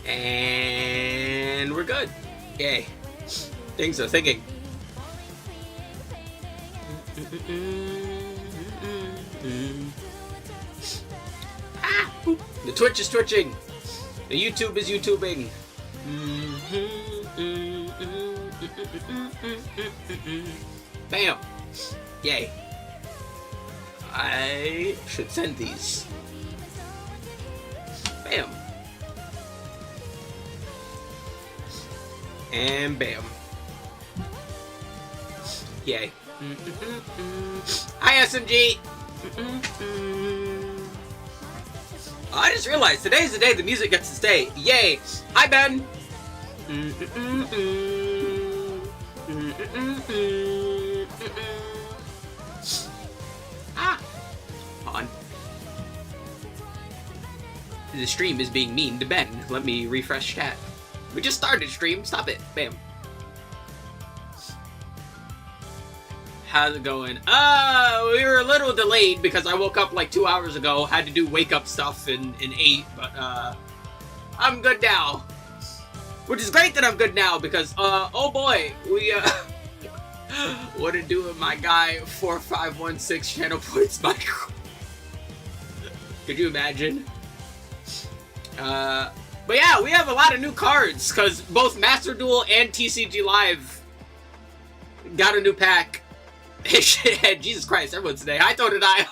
And we're good. Yay. Things are thinking. Ah! The Twitch is twitching. The YouTube is YouTubing. Bam! Yay. I should send these. Bam. And bam. Yay. Hi, SMG! I just realized today's the day the music gets to stay. Yay! Hi, Ben! Ah! On. The stream is being mean to Ben. Let me refresh chat. We just started stream. Stop it. Bam. How's it going? We were a little delayed because I woke up like 2 hours ago. Had to do wake up stuff in 8, but I'm good now. Which is great that I'm good now because oh boy, we what to do with my guy 4516 channel points Michael. Could you imagine? But yeah, we have a lot of new cards because both Master Duel and TCG Live got a new pack. Jesus Christ, everyone's today. Hi, Toad and I.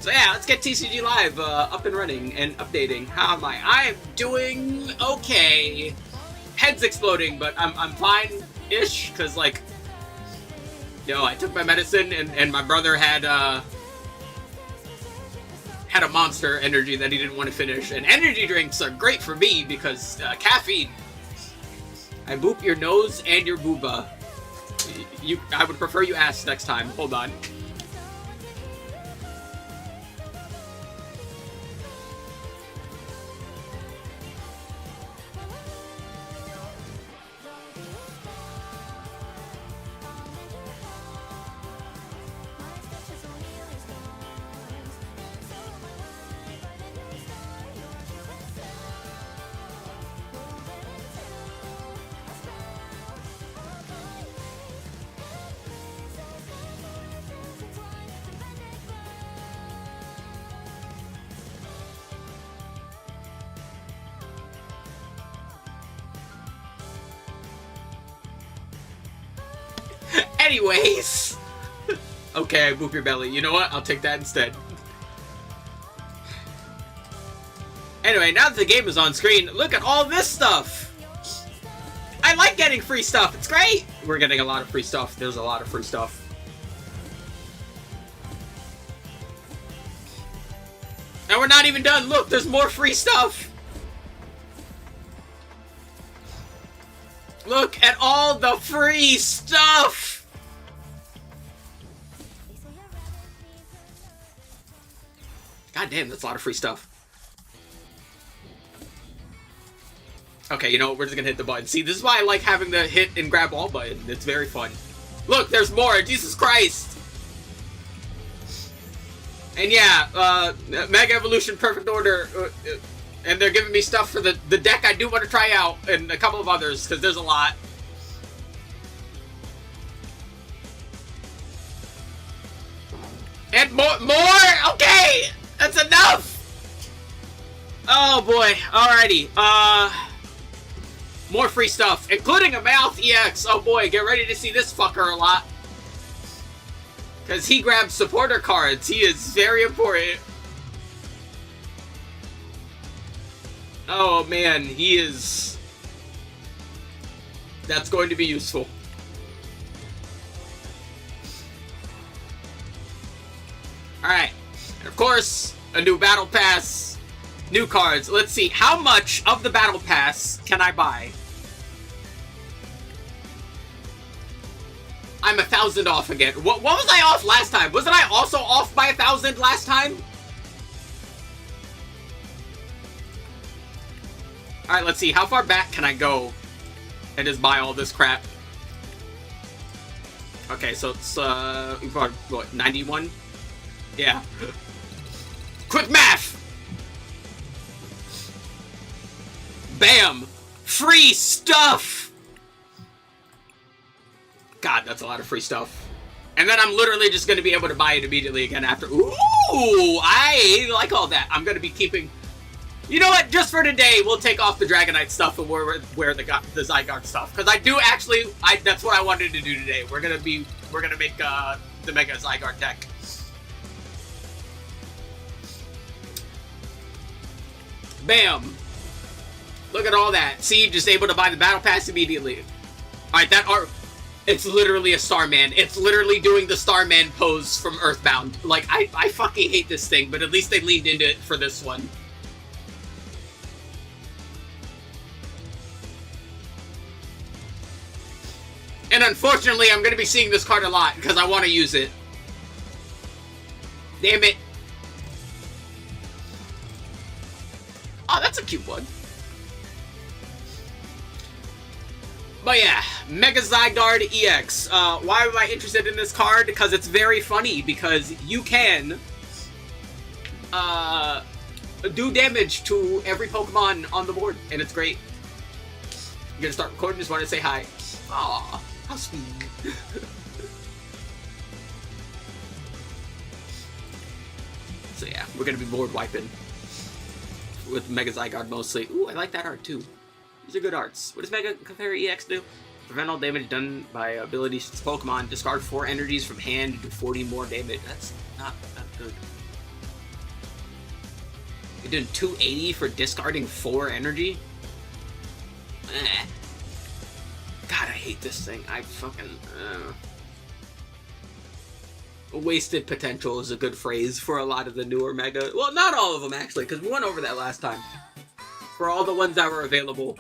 So yeah, let's get TCG Live up and running and updating. How am I? I'm doing okay. Head's exploding, but I'm fine-ish, because, like, I took my medicine, and my brother had a Monster Energy that he didn't want to finish. And energy drinks are great for me because caffeine. I boop your nose and your booba. I would prefer you ask next time. Hold on. Anyways. Okay, I boop your belly. You know what? I'll take that instead. Anyway, now that the game is on screen, look at all this stuff! I like getting free stuff. It's great! We're getting a lot of free stuff. There's a lot of free stuff. And we're not even done. Look, there's more free stuff! Look at all the free stuff! God damn, that's a lot of free stuff. Okay, you know what? We're just gonna hit the button. See, this is why I like having the hit and grab all button. It's very fun. Look, there's more! Jesus Christ! And yeah, Mega Evolution Perfect Order, and they're giving me stuff for the deck I do want to try out, and a couple of others, because there's a lot. And more? Okay! That's enough! Oh boy, alrighty. More free stuff, including a Mouth EX. Oh boy, get ready to see this fucker a lot. Because he grabs supporter cards. He is very important. Oh man, he is... That's going to be useful. Alright. And of course, a new Battle Pass. New cards. Let's see, how much of the Battle Pass can I buy? I'm 1,000 off again. What was I off last time? Wasn't I also off by 1,000 last time? Alright, let's see. How far back can I go and just buy all this crap? Okay, so it's, what, 91? Yeah. Quick math! Bam! Free stuff! God, that's a lot of free stuff. And then I'm literally just going to be able to buy it immediately again after. Ooh, I like all that. I'm going to be keeping... You know what? Just for today, we'll take off the Dragonite stuff and wear the Zygarde stuff. Because I do actually... that's what I wanted to do today. We're going to make the Mega Zygarde deck. Bam! Look at all that. See, just able to buy the Battle Pass immediately. Alright, that art... It's literally a Starman. It's literally doing the Starman pose from Earthbound. Like, I fucking hate this thing, but at least they leaned into it for this one. And unfortunately, I'm going to be seeing this card a lot, because I want to use it. Damn it. Oh, that's a cute one. But yeah, Mega Zygarde EX. Why am I interested in this card? Because it's very funny, because you can do damage to every Pokemon on the board, and it's great. You're gonna start recording, just wanted to say hi. Aw, how sweet. So yeah, we're gonna be board wiping with Mega Zygarde mostly. Ooh, I like that art too. These are good arts. What does Mega Clefairy EX do? Prevent all damage done by abilities to its Pokemon. Discard 4 energies from hand to do 40 more damage. That's not that good. You're doing 280 for discarding 4 energy? Eh. God, I hate this thing. I fucking... Wasted potential is a good phrase for a lot of the newer Mega... Well, not all of them, actually, because we went over that last time. For all the ones that were available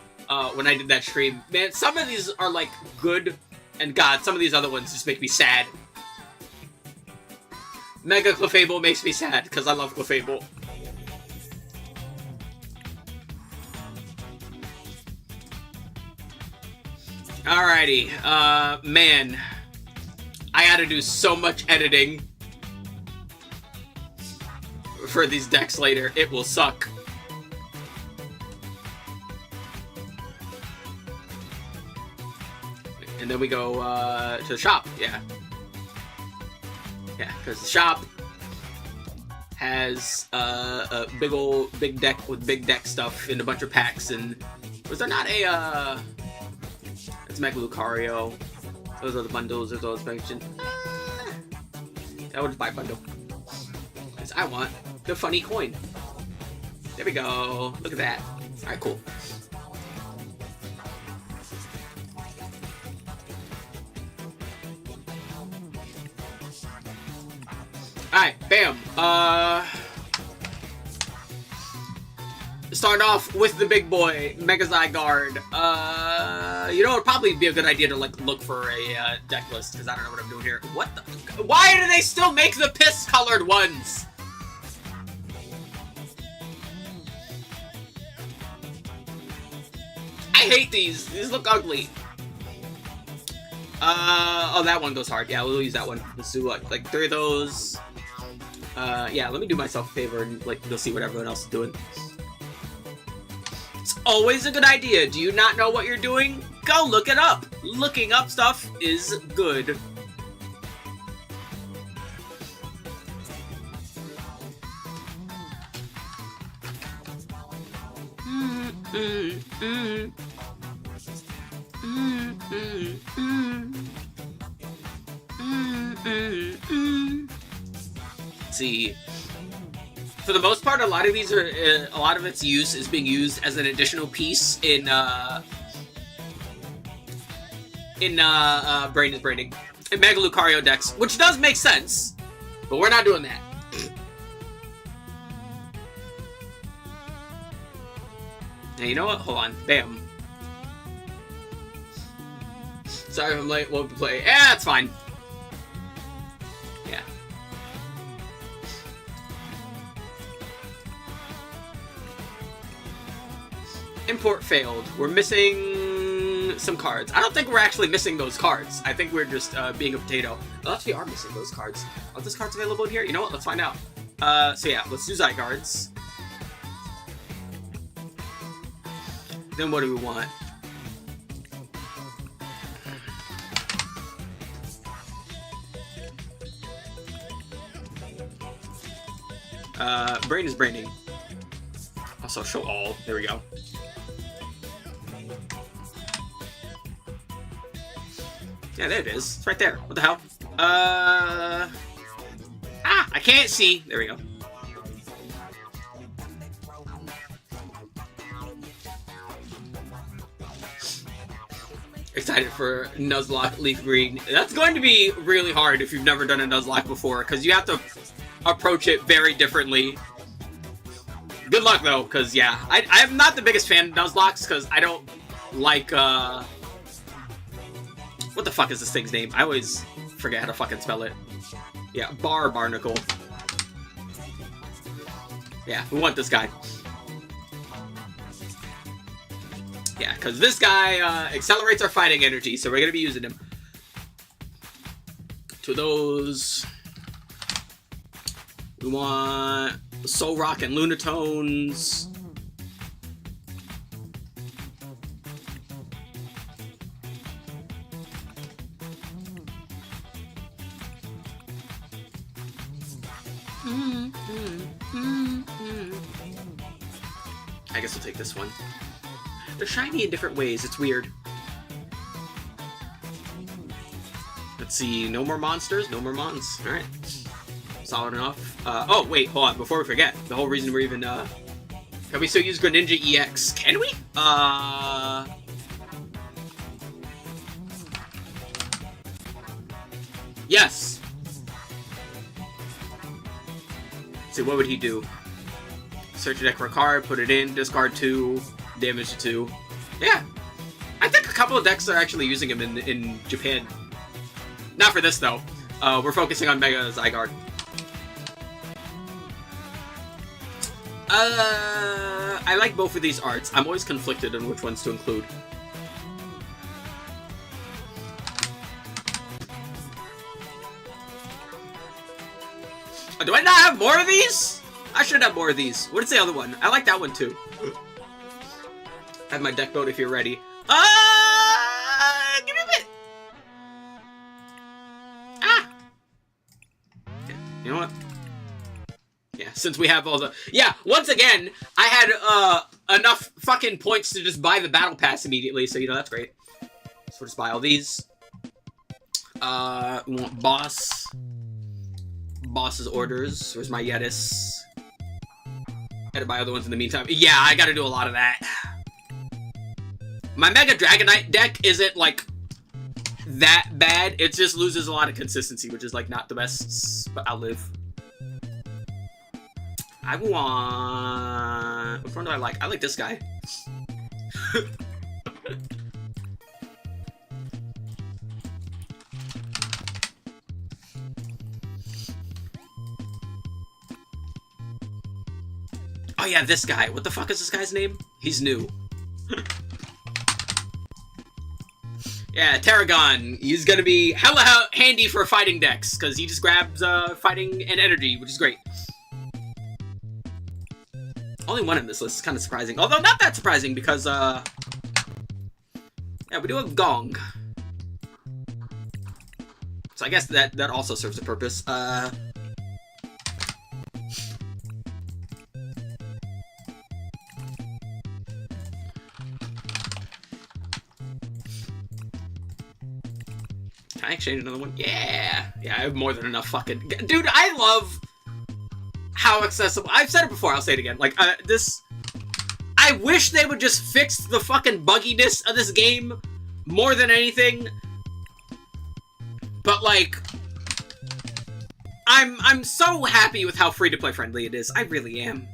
when I did that stream. Man, some of these are, like, good, and God, some of these other ones just make me sad. Mega Clefable makes me sad, because I love Clefable. Alrighty, man. I gotta do so much editing for these decks later. It will suck. And then we go to the shop, yeah. Yeah, because the shop has a big deck with big deck stuff in a bunch of packs. And was there not a it's Mega Lucario? Those are the bundles. There's all expansion. I would just buy a bundle because I want the funny coin. There we go. Look at that. All right, cool. Alright, bam. Start off with the big boy, Mega Zygarde. You know, it'd probably be a good idea to, like, look for a deck list, because I don't know what I'm doing here. What the? Why do they still make the piss-colored ones? I hate these. These look ugly. Oh, that one goes hard. Yeah, we'll use that one. Let's do, like 3 of those. Yeah, let me do myself a favor and, like, go see what everyone else is doing. It's always a good idea. Do you not know what you're doing? Go look it up. Looking up stuff is good. See, for the most part, a lot of these are a lot of its use is being used as an additional piece in Brain is Braining in Mega Lucario decks, which does make sense, but we're not doing that. Now, you know what? Hold on. Bam. Sorry if I'm late. Won't play. Yeah, it's fine. Yeah. Import failed. We're missing some cards. I don't think we're actually missing those cards. I think we're just being a potato. Unless we are missing those cards. Are those cards available in here? You know what? Let's find out. So yeah, let's do Zygardes. Then what do we want? Brain is branding. Also show all. There we go. Yeah, there it is. It's right there. What the hell? I can't see. There we go. Excited for Nuzlocke Leaf Green. That's going to be really hard if you've never done a Nuzlocke before, because you have to approach it very differently. Good luck, though, because, yeah, I'm not the biggest fan of Nuzlocks, because I don't like, what the fuck is this thing's name? I always forget how to fucking spell it. Yeah, Barnacle. Yeah, we want this guy. Yeah, because this guy accelerates our fighting energy, so we're going to be using him. To those, we want Soul Rock and Lunatones. I guess we'll take this one. They're shiny in different ways. It's weird. Let's see. No more monsters. No more mons. All right. Solid enough. Oh, wait. Hold on. Before we forget, the whole reason we're even... Can we still use Greninja EX? Can we? Yes. Let's see, what would he do? Search your deck for a card, put it in, discard 2, damage to 2. Yeah. I think a couple of decks are actually using him in Japan. Not for this, though. We're focusing on Mega Zygarde. I like both of these arts. I'm always conflicted on which ones to include. Do I not have more of these? I should have more of these. What is the other one? I like that one too. I have my deck built if you're ready. Give me a bit. Okay, you know what? Yeah, since we have all the... Yeah, once again, I had enough fucking points to just buy the battle pass immediately, so, you know, that's great. So we'll just buy all these. We want boss. Boss's orders. Where's my Yetis? Gotta buy other ones in the meantime. Yeah, I gotta do a lot of that. My Mega Dragonite deck isn't, like, that bad. It just loses a lot of consistency, which is, like, not the best, but I'll live. I want... Which one do I like? I like this guy. Oh yeah, this guy. What the fuck is this guy's name? He's new. Yeah, Tarragon. He's gonna be hella handy for fighting decks, because he just grabs fighting and energy, which is great. Only one in this list is kind of surprising. Although not that surprising, because, yeah, we do have Gong. So I guess that also serves a purpose. Can I exchange another one? Yeah! Yeah, I have more than enough fucking... Dude, I love how accessible... I've said it before, I'll say it again. Like, this... I wish they would just fix the fucking bugginess of this game more than anything. But, like... I'm so happy with how free-to-play friendly it is. I really am.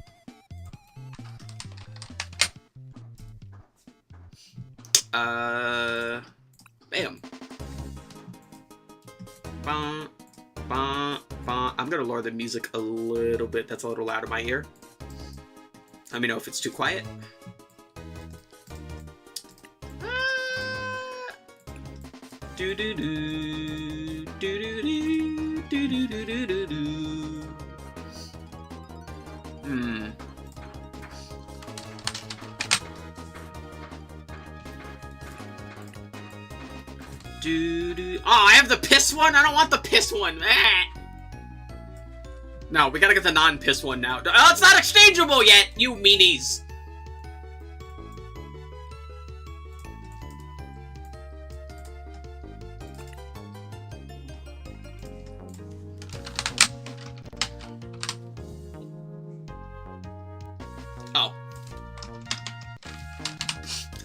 Bam. I'm gonna lower the music a little bit. That's a little loud in my ear. Let me know if it's too quiet. Do do do do do do do do do do do. Oh, I have the piss one? I don't want the piss one. No, we gotta get the non-piss one now. Oh, it's not exchangeable yet, you meanies. Oh.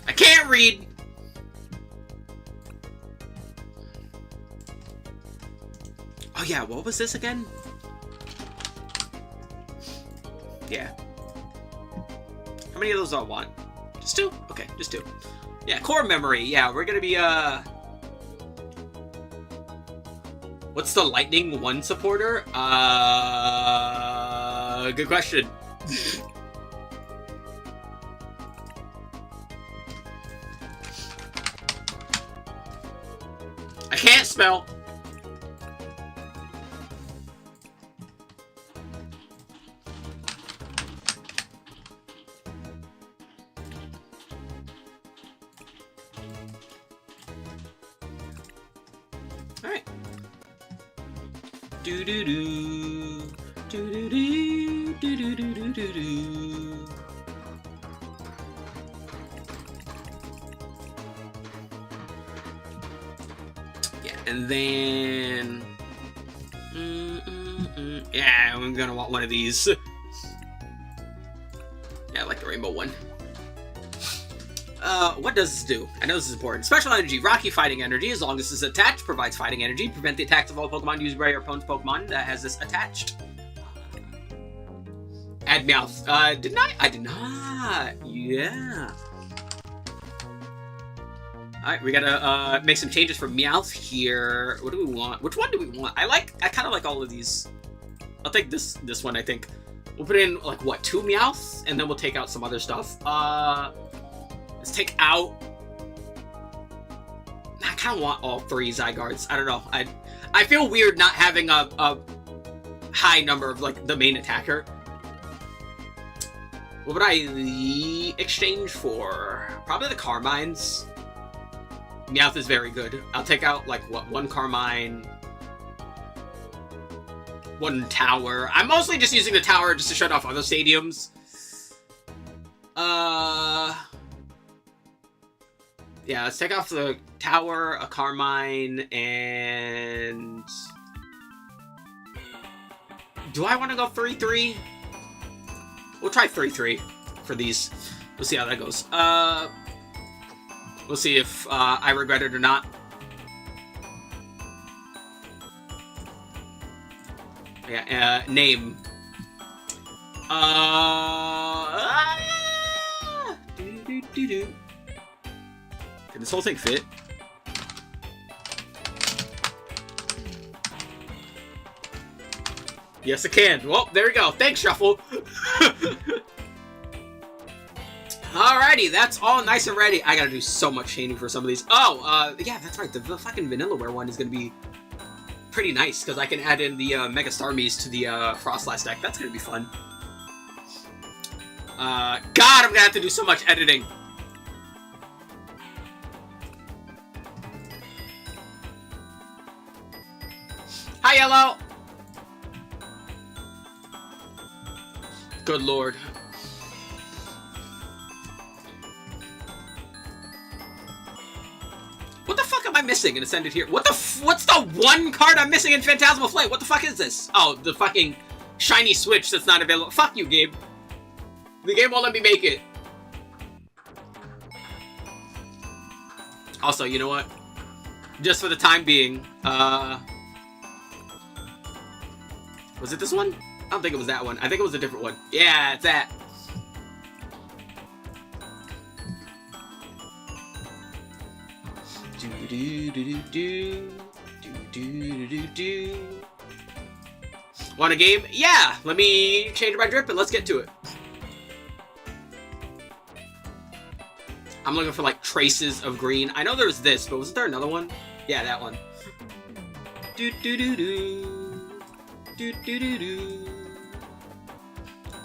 I can't read. Oh yeah, what was this again? Yeah. How many of those do I want? Just 2? Okay, just 2. Yeah, core memory. Yeah, we're gonna be, what's the Lightning 1 supporter? Good question. I can't spell. Alright. Do do do do do do do do do do do. Yeah, and then yeah, I'm gonna want one of these. Yeah, I like the rainbow one. What does this do? I know this is important. Special energy, Rocky fighting energy, as long as it's attached, provides fighting energy. Prevent the attacks of all Pokemon used by your opponent's Pokemon that has this attached. Add Meowth. Didn't I? I did not. Yeah. Alright, we gotta, make some changes for Meowth here. What do we want? Which one do we want? I kind of like all of these. I'll take this one, I think. We'll put in, like, what, 2 Meowths? And then we'll take out some other stuff. Let's take out... I kind of want all 3 Zygardes. I don't know. I feel weird not having a high number of, like, the main attacker. What would I exchange for? Probably the Carmines. Meowth is very good. I'll take out, like, what, 1 Carmine... 1 tower. I'm mostly just using the tower just to shut off other stadiums. Yeah, let's take off the tower, a Carmine, and... Do I want to go 3-3? We'll try 3-3 for these. We'll see how that goes. We'll see if I regret it or not. Yeah, name. Can this whole thing fit? Yes, it can. Well, there we go. Thanks, Shuffle. Alrighty, that's all nice and ready. I gotta do so much chaining for some of these. Oh, yeah, that's right. The fucking Vanillaware one is gonna be pretty nice, because I can add in the Mega Starmies to the Frostlass deck. That's gonna be fun. God, I'm gonna have to do so much editing. Hi, Yellow! Good lord. What the fuck am I missing in Ascended here? What's the 1 card I'm missing in Phantasmal Flame? What the fuck is this? Oh, the fucking shiny switch that's not available. Fuck you, game. The game won't let me make it. Also, you know what? Just for the time being, was it this one? I don't think it was that one. I think it was a different one. Yeah, it's that. Want a game? Yeah! Let me change my drip and let's get to it. I'm looking for, like, traces of green. I know there's this, but wasn't there another one? Yeah, that one. Do do do do. Do do do do.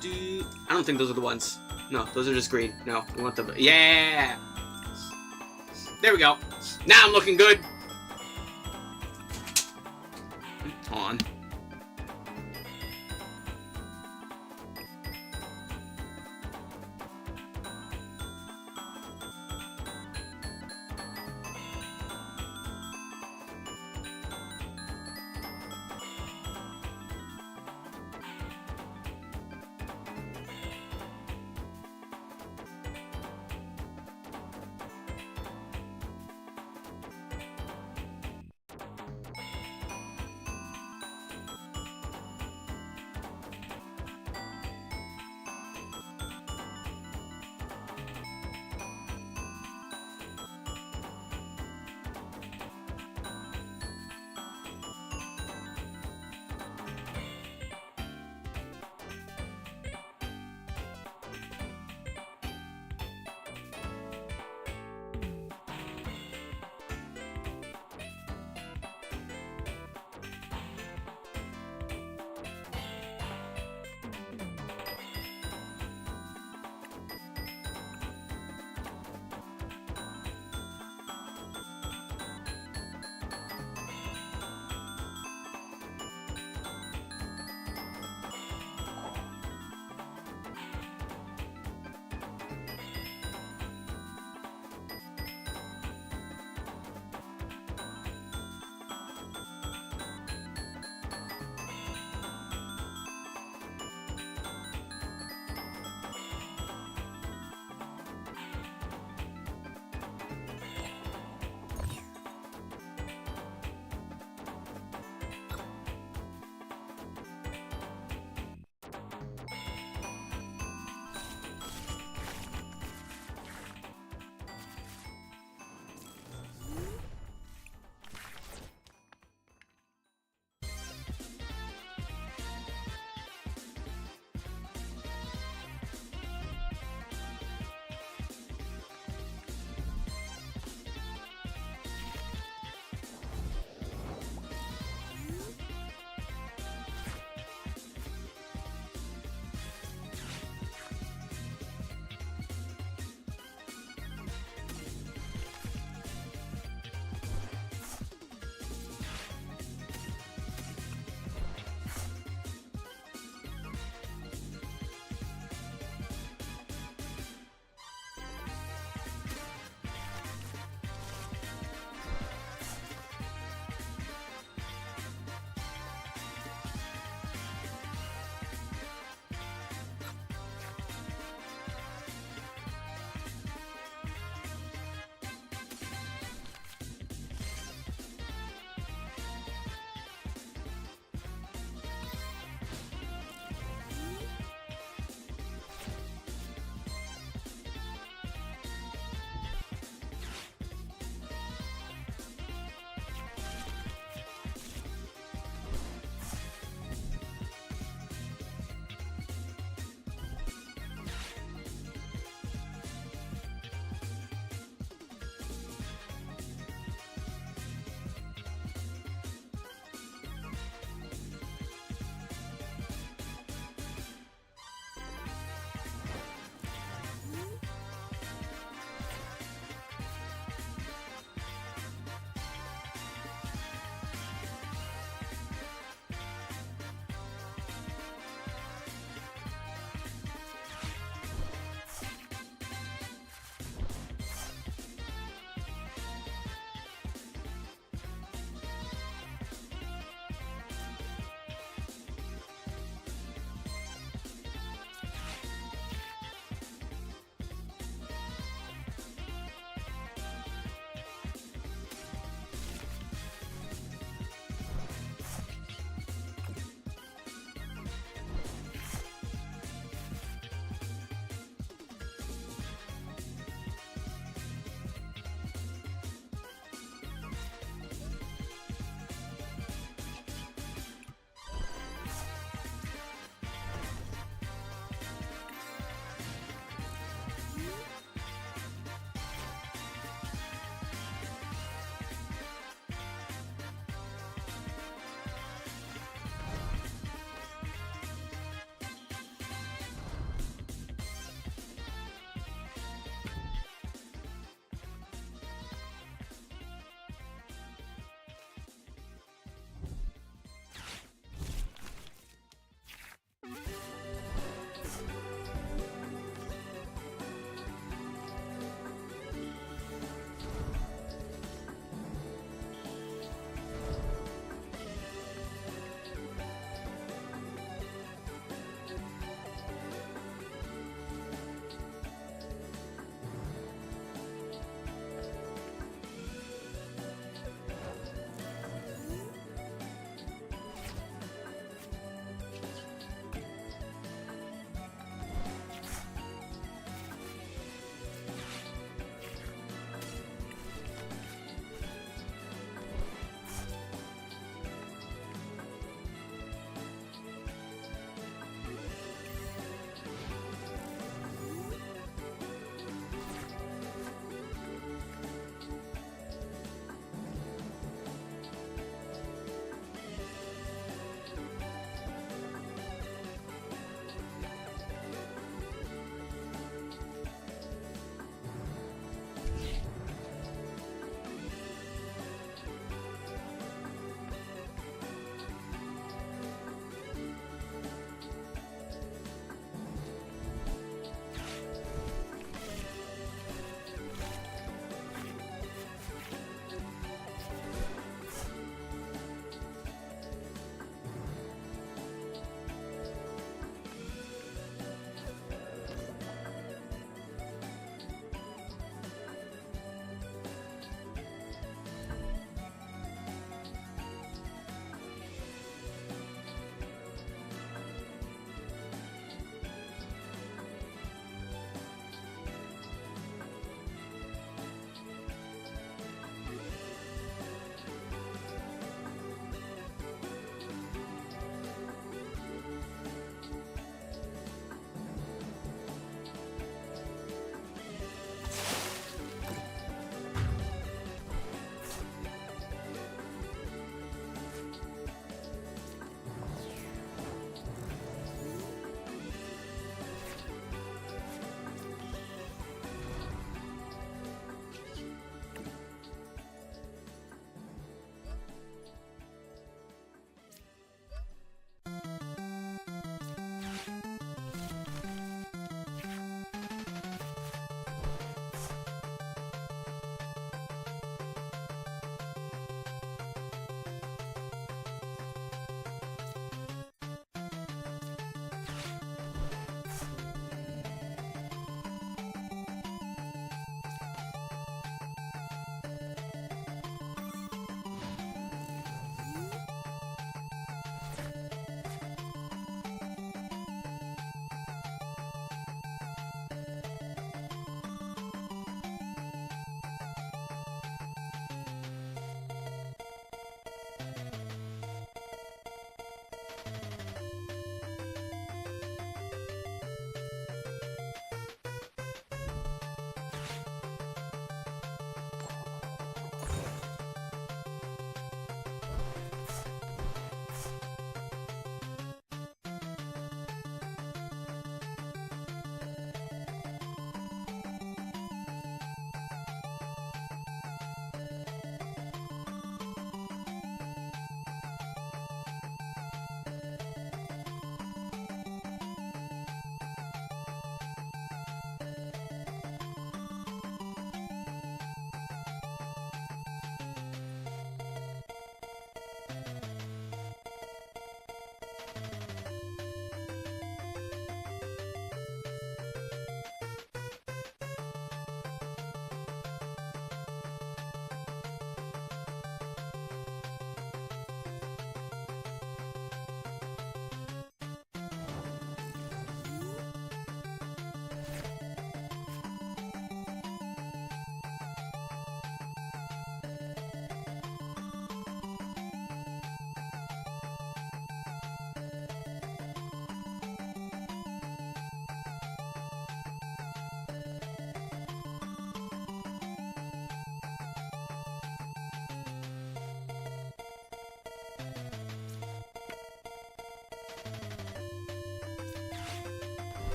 Do. I don't think those are the ones. No, those are just green. No, we want the... Yeah! There we go. Now I'm looking good. On.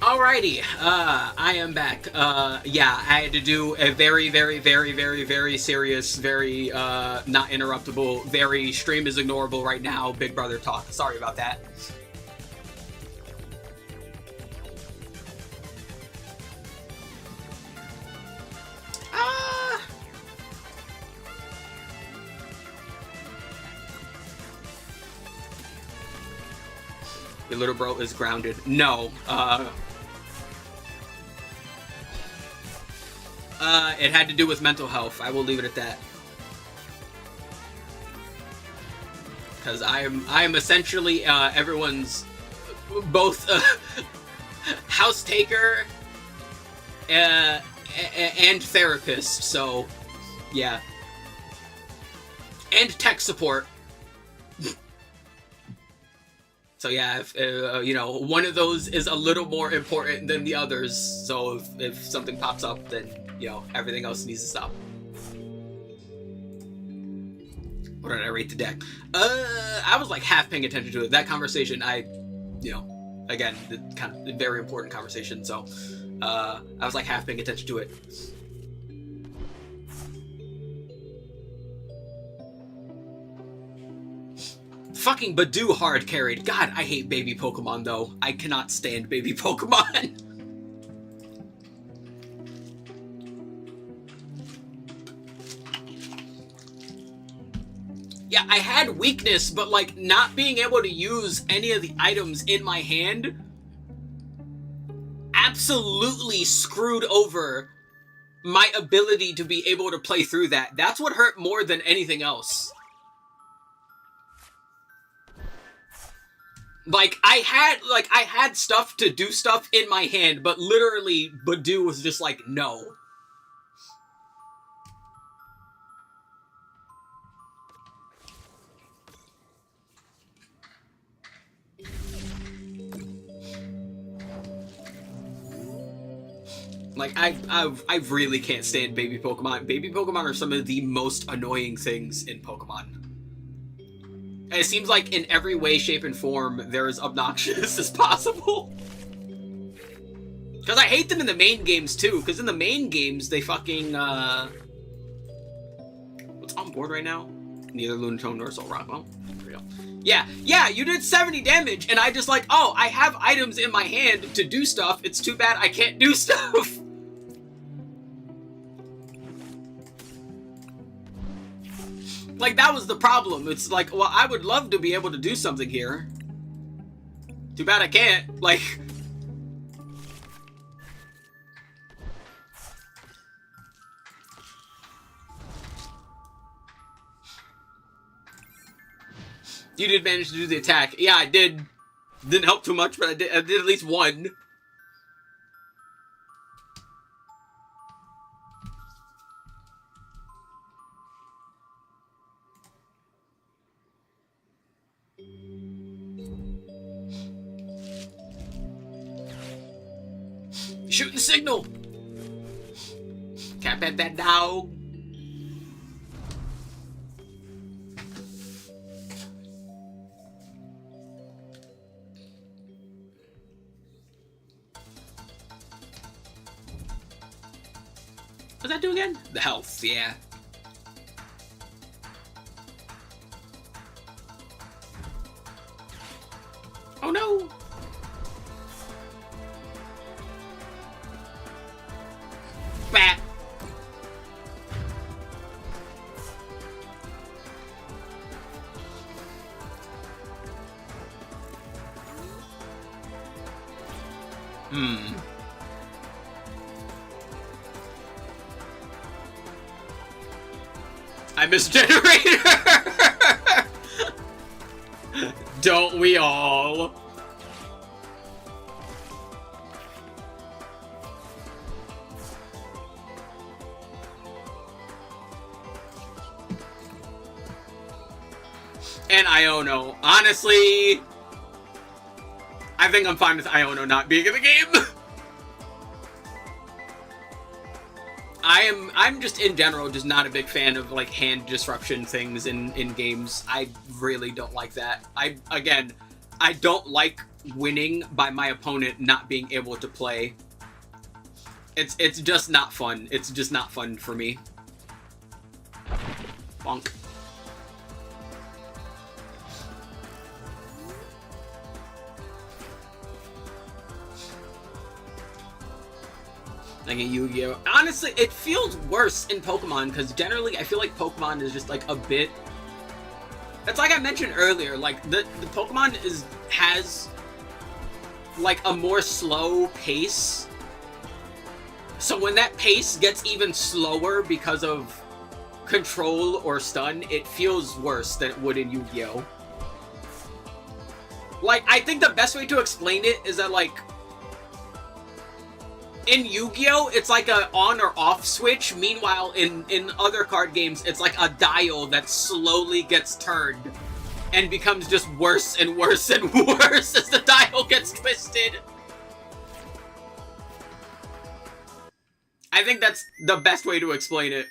Alrighty, I am back. Yeah, I had to do a very, very, very, very, very serious, very, not interruptible, very stream is ignorable right now, Big Brother talk. Sorry about that. Your little bro is grounded. No, it had to do with mental health. I will leave it at that. Because I am essentially everyone's both house taker and therapist. So yeah, and tech support. So yeah, if, you know, one of those is a little more important than the others. So if something pops up, then, you know, everything else needs to stop. What did I rate the deck? I was like half paying attention to it. That conversation, you know, again, kind of a very important conversation. So I was like half paying attention to it. Fucking Badoo hard carried. God, I hate baby Pokemon though. I cannot stand baby Pokemon. Yeah, I had weakness, but like not being able to use any of the items in my hand absolutely screwed over my ability to be able to play through that. That's what hurt more than anything else. Like, I had stuff to do stuff in my hand, but literally, Badoo was just like, no. Like, I really can't stand baby Pokemon. Baby Pokemon are some of the most annoying things in Pokemon. It seems like in every way, shape, and form, they're as obnoxious as possible. Because I hate them in the main games, too. Because in the main games, they fucking, what's on board right now? Neither Lunatone nor Solrock. Well, there we go. Yeah, you did 70 damage, and I just like, oh, I have items in my hand to do stuff. It's too bad I can't do stuff. Like, that was the problem. It's like, well, I would love to be able to do something here. Too bad I can't. Like... You did manage to do the attack. Yeah, I did. Didn't help too much, but I did at least one. Shooting the signal! Can't bet that dog. What's that do again? The health, yeah. Oh no! Bat! I miss generator! Don't we all? And Iono. Honestly, I think I'm fine with Iono not being in the game. I'm just in general just not a big fan of like hand disruption things in games. I really don't like that. Again, I don't like winning by my opponent not being able to play. It's just not fun. It's just not fun for me. Bonk. Like a Yu-Gi-Oh! Honestly, it feels worse in Pokemon, because generally I feel like Pokemon is just like a bit... It's like I mentioned earlier, like the Pokemon has like a more slow pace. So when that pace gets even slower because of control or stun, it feels worse than it would in Yu-Gi-Oh! Like, I think the best way to explain it is that, like, in Yu-Gi-Oh! It's like a on or off switch. Meanwhile, in other card games, it's like a dial that slowly gets turned and becomes just worse and worse and worse as the dial gets twisted. I think that's the best way to explain it.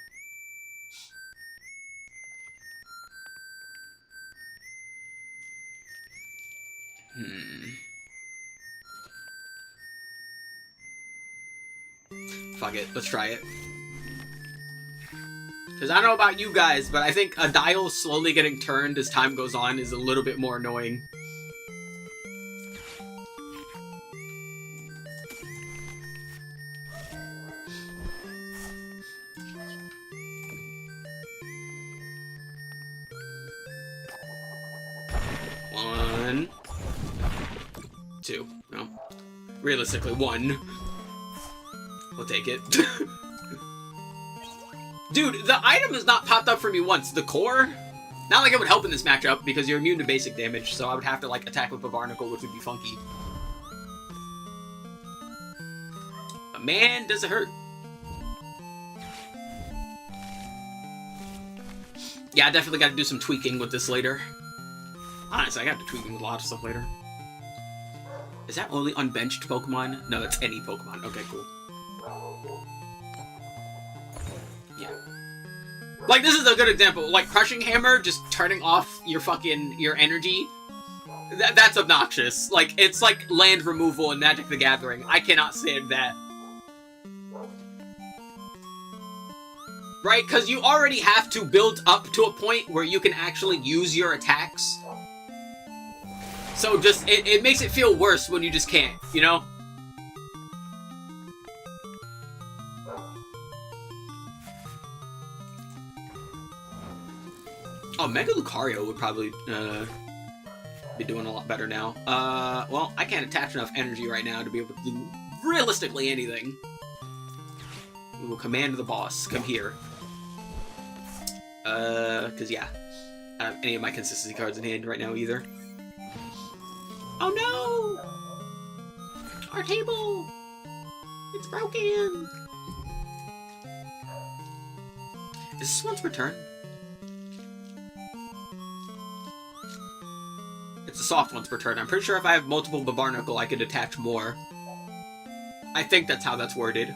Fuck it, let's try it. Because I don't know about you guys, but I think a dial slowly getting turned as time goes on is a little bit more annoying. One. Two. No. Realistically, one. We'll take it. Dude, the item has not popped up for me once. The core? Not like it would help in this matchup, because you're immune to basic damage, so I would have to, like, attack with a Barnacle, which would be funky. But man, does it hurt. Yeah, I definitely got to do some tweaking with this later. Honestly, I got to tweaking with a lot of stuff later. Is that only unbenched Pokemon? No, that's any Pokemon. Okay, cool. Yeah. Like, this is a good example. Like, Crushing Hammer just turning off your energy. That's obnoxious. Like, it's like land removal in Magic the Gathering. I cannot stand that. Right? Because you already have to build up to a point where you can actually use your attacks. So just, it makes it feel worse when you just can't, you know? Oh, Mega Lucario would probably be doing a lot better now. Well, I can't attach enough energy right now to be able to do realistically anything. We will command the boss. Come here. Because yeah. I don't have any of my consistency cards in hand right now either. Oh no! Our table! It's broken! Is this once per turn? It's a soft once per turn. I'm pretty sure if I have multiple Barnacle, I could attach more. I think that's how that's worded.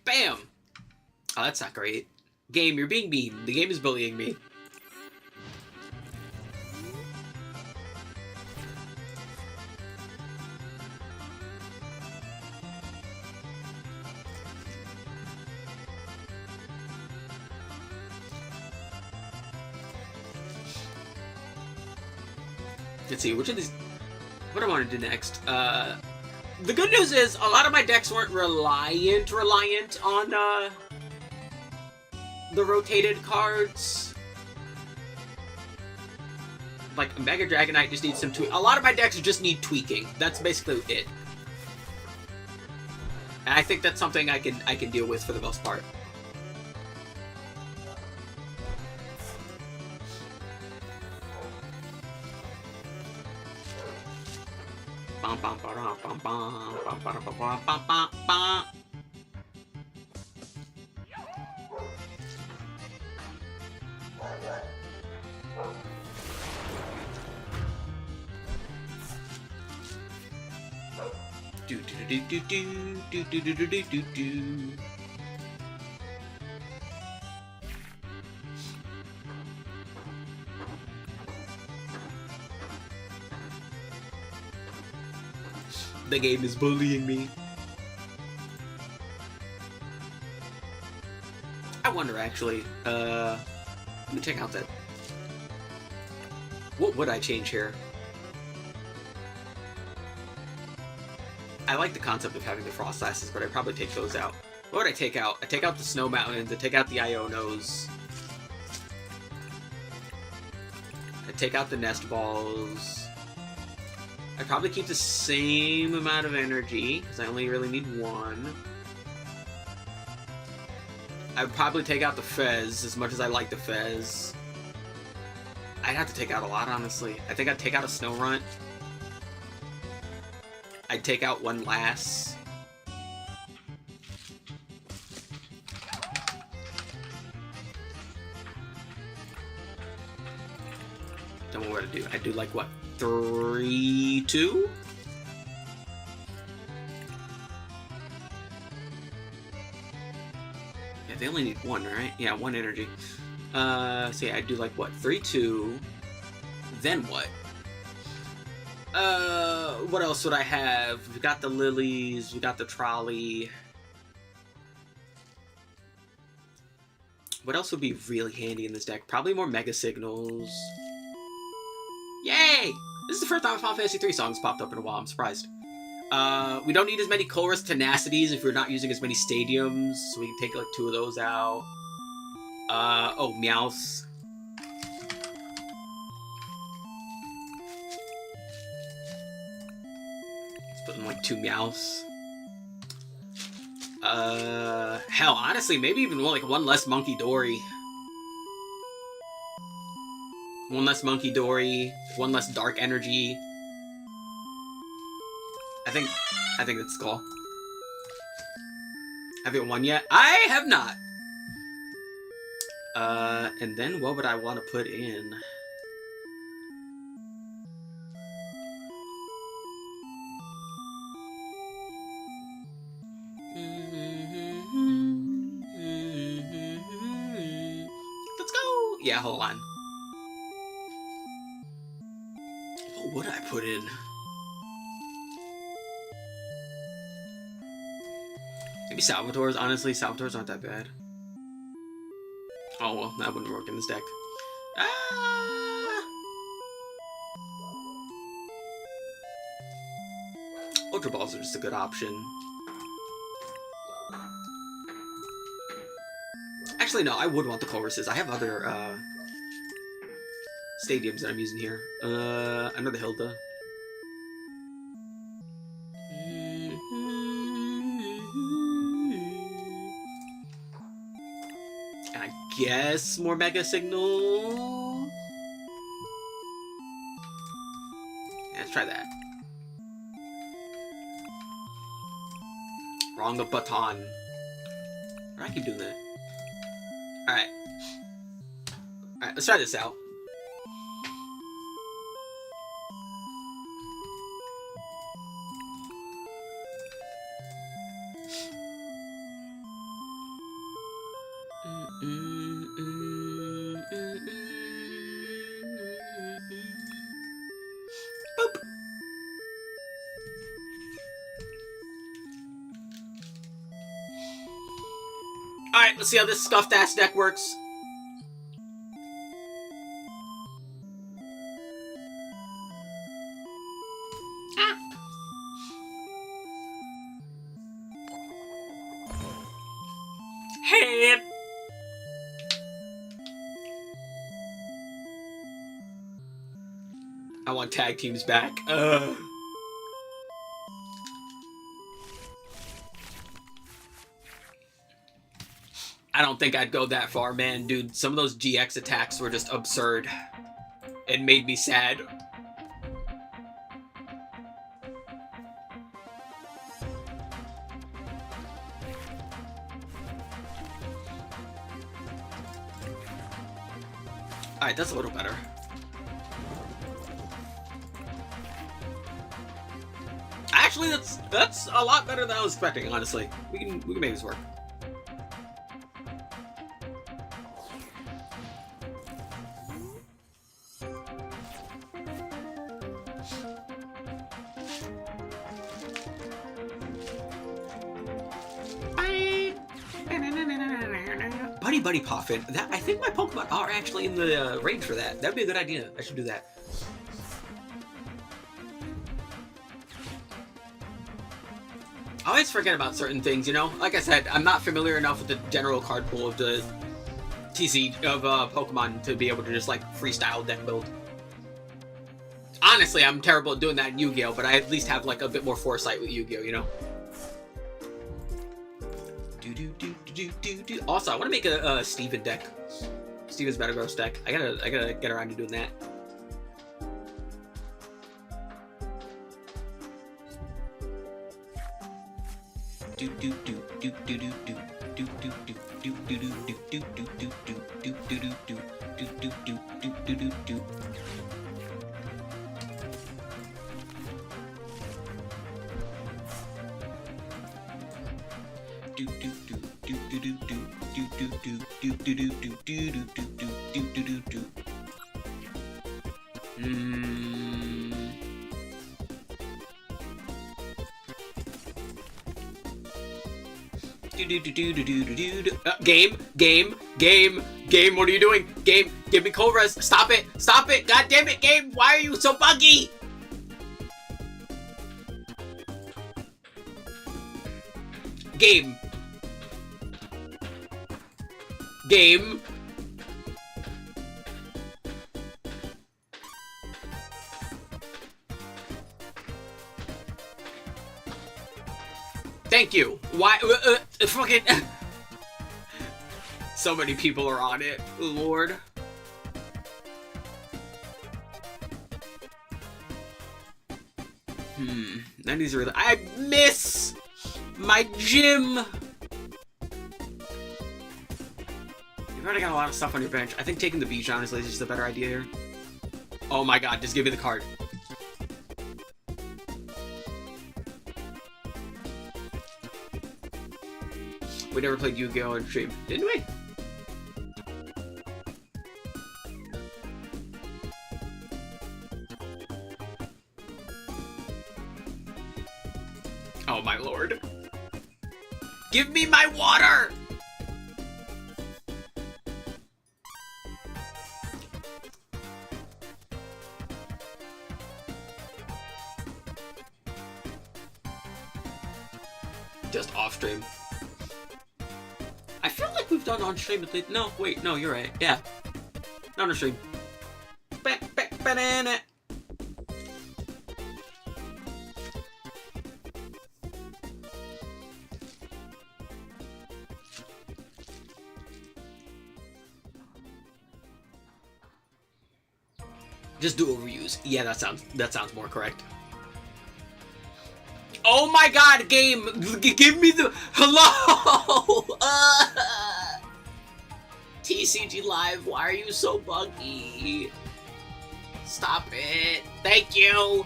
Bam! Oh, that's not great. Game, you're being mean. The game is bullying me. Let's see, which of these... What do I want to do next? The good news is, a lot of my decks weren't reliant on, the rotated cards. Like, Mega Dragonite just needs some tweak. A lot of my decks just need tweaking. That's basically it. And I think that's something I can deal with for the most part. Bum, bum, ba, bum, bum, bum, bum, bum, bum, bum, bum, bum. The game is bullying me. I wonder, actually. Let me check out that. What would I change here? I like the concept of having the frost slashes, but I'd probably take those out. What would I take out? I take out the snow mountains. I take out the Ionos. I take out the nest balls. I'd probably keep the same amount of energy, because I only really need one. I would probably take out the Fez, as much as I like the Fez. I'd have to take out a lot, honestly. I think I'd take out a Snorunt. I'd take out one Lass. Don't know what to do. I'd do like, what, 3, 2? Yeah, they only need one, right? Yeah, one energy. So yeah, I'd do like, what, 3, 2? Then what? What else would I have? We got the lilies, we got the trolley. What else would be really handy in this deck? Probably more Mega Signals. Yay! This is the first time a Final Fantasy 3 song's popped up in a while, I'm surprised. We don't need as many Chorus Tenacities if we're not using as many Stadiums, so we can take like 2 of those out. Oh, Meowth. Put in like 2 Meowths. Hell, honestly, maybe even more, like 1 less Monkey Dory. 1 less Monkey Dory, 1 less Dark Energy. I think that's the call. Have you won yet? I have not. And then what would I want to put in? Let's go! Yeah, hold on. What would I put in? Maybe Salvators. Honestly, Salvators aren't that bad. Oh, well, that wouldn't work in this deck. Ultra Balls are just a good option. Actually, no, I would want the choruses. I have other, stadiums that I'm using here. Another Hilda. And I guess more Mega Signal. Yeah, let's try that. Wrong the baton. I keep doing that. Alright. Alright, let's try this out. Boop. Alright, let's see how this scuffed ass deck works. Hey! I want tag teams back. I don't think I'd go that far, man. Dude, some of those GX attacks were just absurd. It made me sad. Alright, that's a little better. I Actually, that's a lot better than I was expecting, honestly. We can make this work. Buddy Poffin. That, I think my Pokemon are actually in the range for that. That'd be a good idea. I should do that. I always forget about certain things, you know? Like I said, I'm not familiar enough with the general card pool of the TCG of Pokemon to be able to just, like, freestyle deck build. Honestly, I'm terrible at doing that in Yu-Gi-Oh!, but I at least have, like, a bit more foresight with Yu-Gi-Oh!, you know? Also, I want to make a Steven deck. Steven's Metagross deck. I gotta get around to doing that. Game, what are you doing? Game, give me Cobras. Stop it. God damn it, game. Why are you so buggy? Game. Thank you. Why? Fucking. So many people are on it. Lord. That needs to really. I miss my gym. You've already got a lot of stuff on your bench. I think taking the beach, honestly, is just a better idea here. Oh my god, just give me the card. We never played Yu-Gi-Oh! On stream, didn't we? Oh my lord. Give me my water! Just off stream. I feel like we've done on stream at least. No, wait, no, you're right. Yeah. Not on stream. Banana. Just do overuse. Yeah, that sounds more correct. Oh my god, game! Give me the... Hello! TCG Live, why are you so buggy? Stop it. Thank you!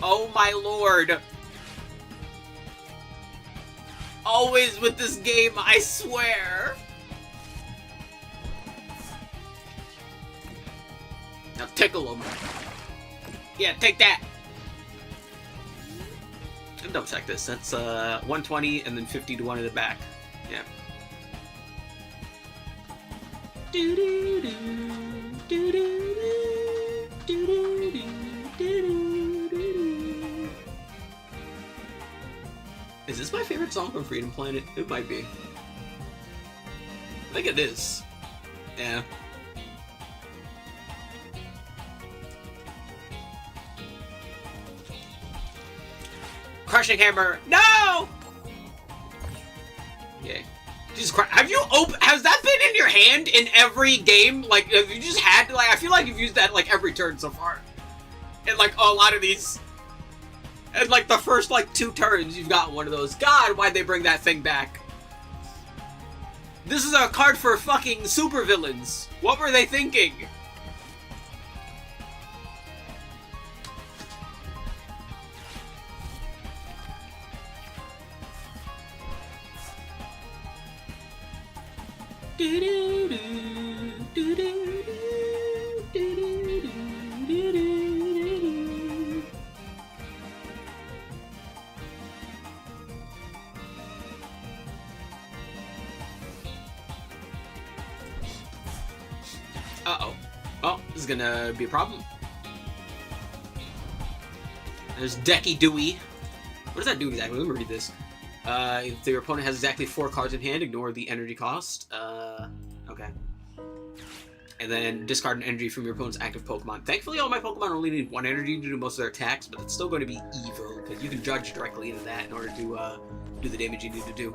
Oh my lord. Always with this game, I swear. Now tickle him. Yeah, take that. Double check this. That's 120 and then 50 to 1 in the back. Yeah. Is this my favorite song from Freedom Planet? It might be. I think it is. Yeah. Crushing Hammer. No! Yay. Jesus Christ. Have you has that been in your hand in every game? Like, have you just had to, like, I feel like you've used that, like, every turn so far. In, like, a lot of these. And, like, the first, like, 2 turns, you've got one of those. God, why'd they bring that thing back? This is a card for fucking supervillains. What were they thinking? Uh-oh. Oh, this is gonna be a problem. There's Decky Dewey. What does that do exactly? Let me read this. If your opponent has exactly 4 cards in hand, ignore the energy cost. Okay. And then discard an energy from your opponent's active Pokemon. Thankfully, all my Pokemon only need 1 energy to do most of their attacks, but it's still going to be evil, because you can judge directly into that in order to do the damage you need to do.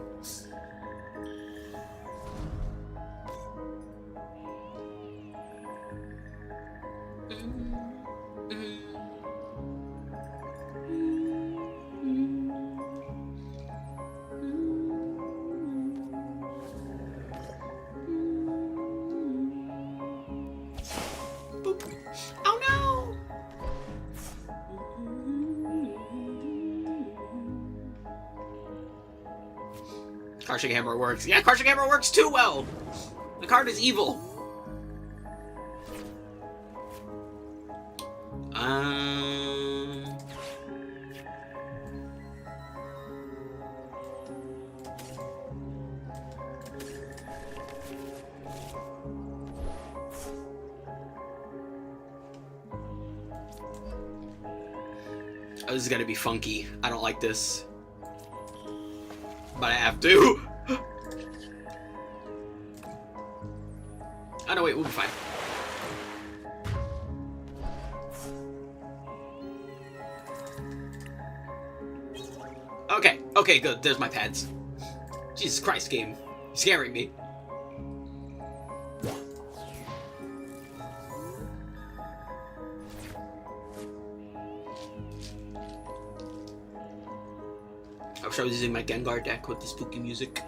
Crushing Hammer works. Yeah, Crushing Hammer works too well! The card is evil. Oh, this is gonna be funky. I don't like this. But I have to. Oh no, wait, we'll be fine. Okay, good. There's my pads. Jesus Christ, game. You're scaring me. I wish I was using my Gengar deck with the spooky music.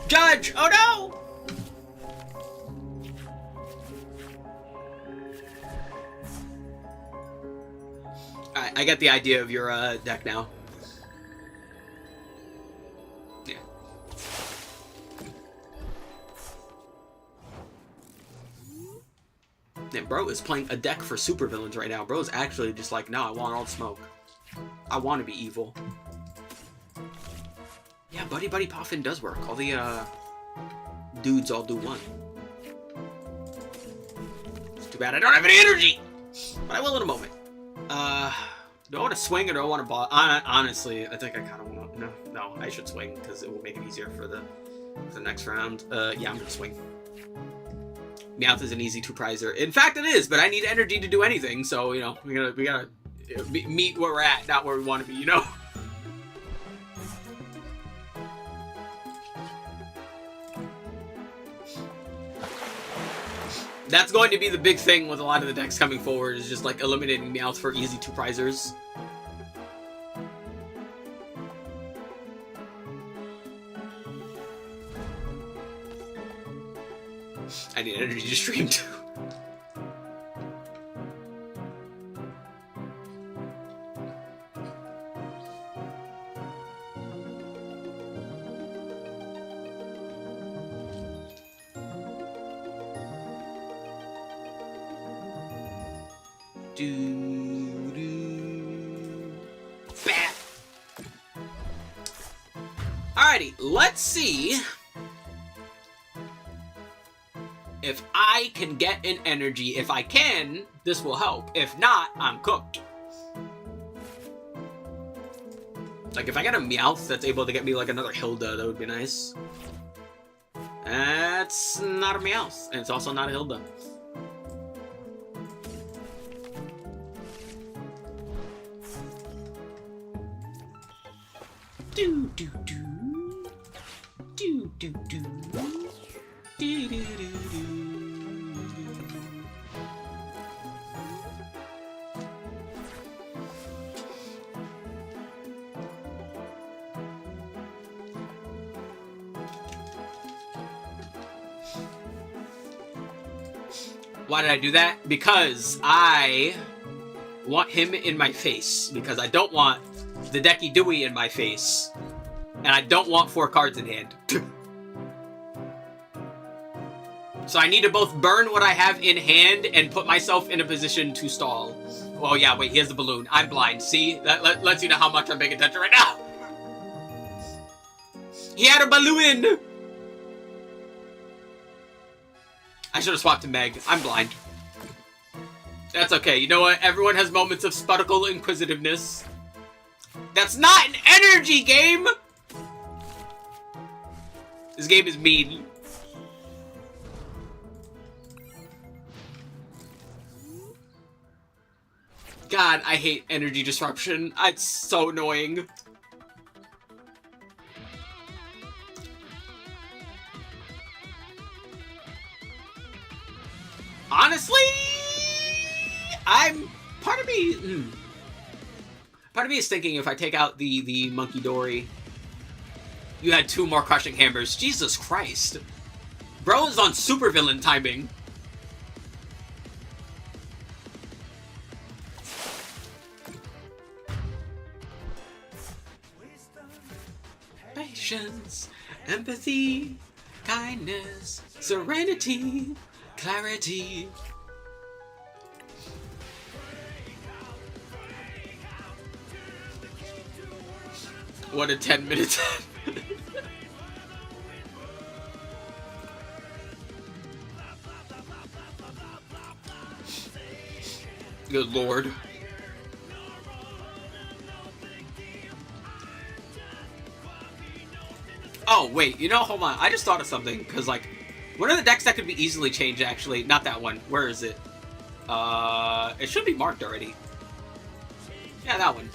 Judge! Oh no! Alright, I get the idea of your deck now. Yeah. Yeah, bro is playing a deck for supervillains right now. Bro is actually just like, no, I want all the smoke. I want to be evil. Yeah, Buddy Buddy Poffin does work. All the dudes all do one. It's too bad I don't have any energy! But I will in a moment. Do I want to swing or do I want to ball? Honestly, I think I kind of want to... No, I should swing because it will make it easier for the next round. Yeah, I'm going to swing. Meowth is an easy 2-prizer. In fact, it is, but I need energy to do anything, so, you know, we gotta meet where we're at, not where we want to be, you know? That's going to be the big thing with a lot of the decks coming forward, is just, like, eliminating Meowth for easy 2-prizers. I need energy to stream too. Bam! Alrighty, let's see if I can get an energy. If I can, this will help. If not, I'm cooked. Like, if I get a Meowth that's able to get me, like, another Hilda, that would be nice. That's not a Meowth, and it's also not a Hilda. Do do do. Do do do. Do do do do. Why did I do that? Because I want him in my face, because I don't want the Decky Dewey in my face, and I don't want 4 cards in hand. So I need to both burn what I have in hand and put myself in a position to stall. Oh yeah, wait, he has the balloon. I'm blind. See? That lets you know how much I'm paying attention right now. He had a balloon! I should have swapped to Meg. I'm blind. That's okay. You know what? Everyone has moments of sputical inquisitiveness. That's not an energy game! This game is mean. God, I hate energy disruption. It's so annoying. Honestly, part of me is thinking if I take out the Monkey Dory, you had 2 more Crushing Hammers. Jesus Christ. Bro is on supervillain timing. Patience, empathy, kindness, serenity, clarity. What a 10 minutes. Good lord. Oh, wait, you know, hold on. I just thought of something, because, like, one of the decks that could be easily changed, actually. Not that one. Where is it? It should be marked already. Yeah, that one.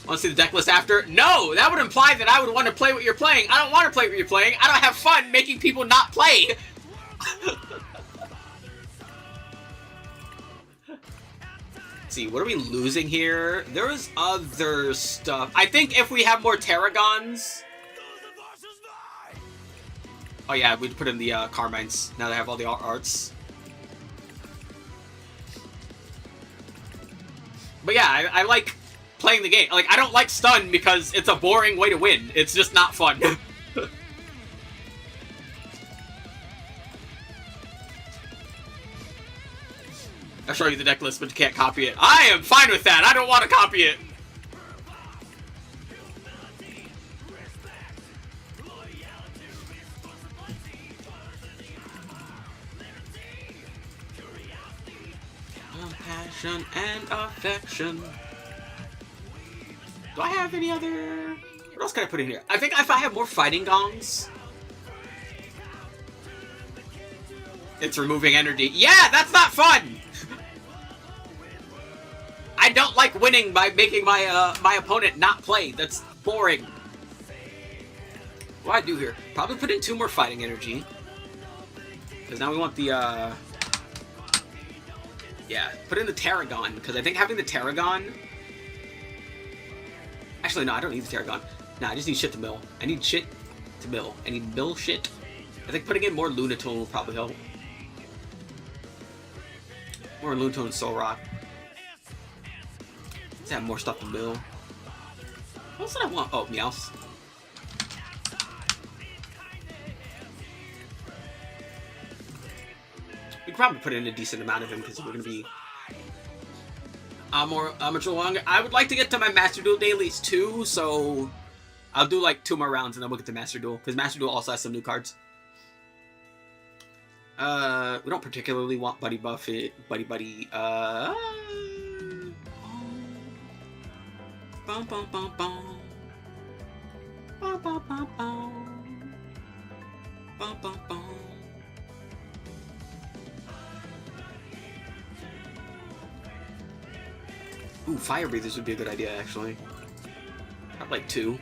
Want to see the deck list after? No! That would imply that I would want to play what you're playing. I don't want to play what you're playing. I don't have fun making people not play. Let's see, what are we losing here? There was other stuff. I think if we have more Tarragons... Oh yeah, we'd put in the Carmines, now that I have all the arts. But yeah, I like playing the game. Like, I don't like stun because it's a boring way to win. It's just not fun. I'll show you the deck list, but you can't copy it. I am fine with that. I don't want to copy it. Compassion and affection. Do I have any other... What else can I put in here? I think if I have more fighting gongs... It's removing energy. Yeah, that's not fun! I don't like winning by making my my opponent not play. That's boring. What do I do here? Probably put in 2 more fighting energy. Because now we want the, yeah, put in the Tarragon, because I think having the Tarragon... Actually, no, I don't need the Tarragon. No, I just need shit to mill. I need shit to mill. I need mill shit. I think putting in more Lunatone will probably help. More Lunatone and Soul Rock. Let's have more stuff to mill. What else did I want? Oh, Meowth. We could probably put in a decent amount of him because we're going to be more amateur longer. I would like to get to my Master Duel dailies too, so I'll do like 2 more rounds and then we'll get to Master Duel, because Master Duel also has some new cards. We don't particularly want Buddy Buffett, Buddy, bum bum bum bum. Bum bum bum bum. Bum bum bum. Ooh, Fire Breathers would be a good idea, actually. I'd like 2.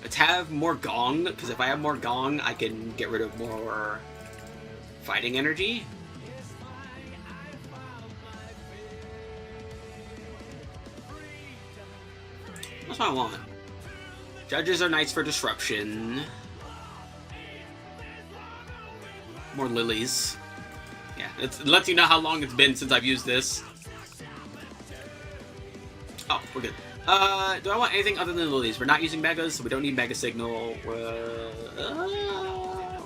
Let's have more Gong, because if I have more Gong, I can get rid of more fighting energy. That's what I want. Judges are nice for disruption. More lilies. Yeah, It lets you know how long it's been since I've used this. Oh, we're good. Do I want anything other than lilies? We're not using megas, so we don't need mega signal. We're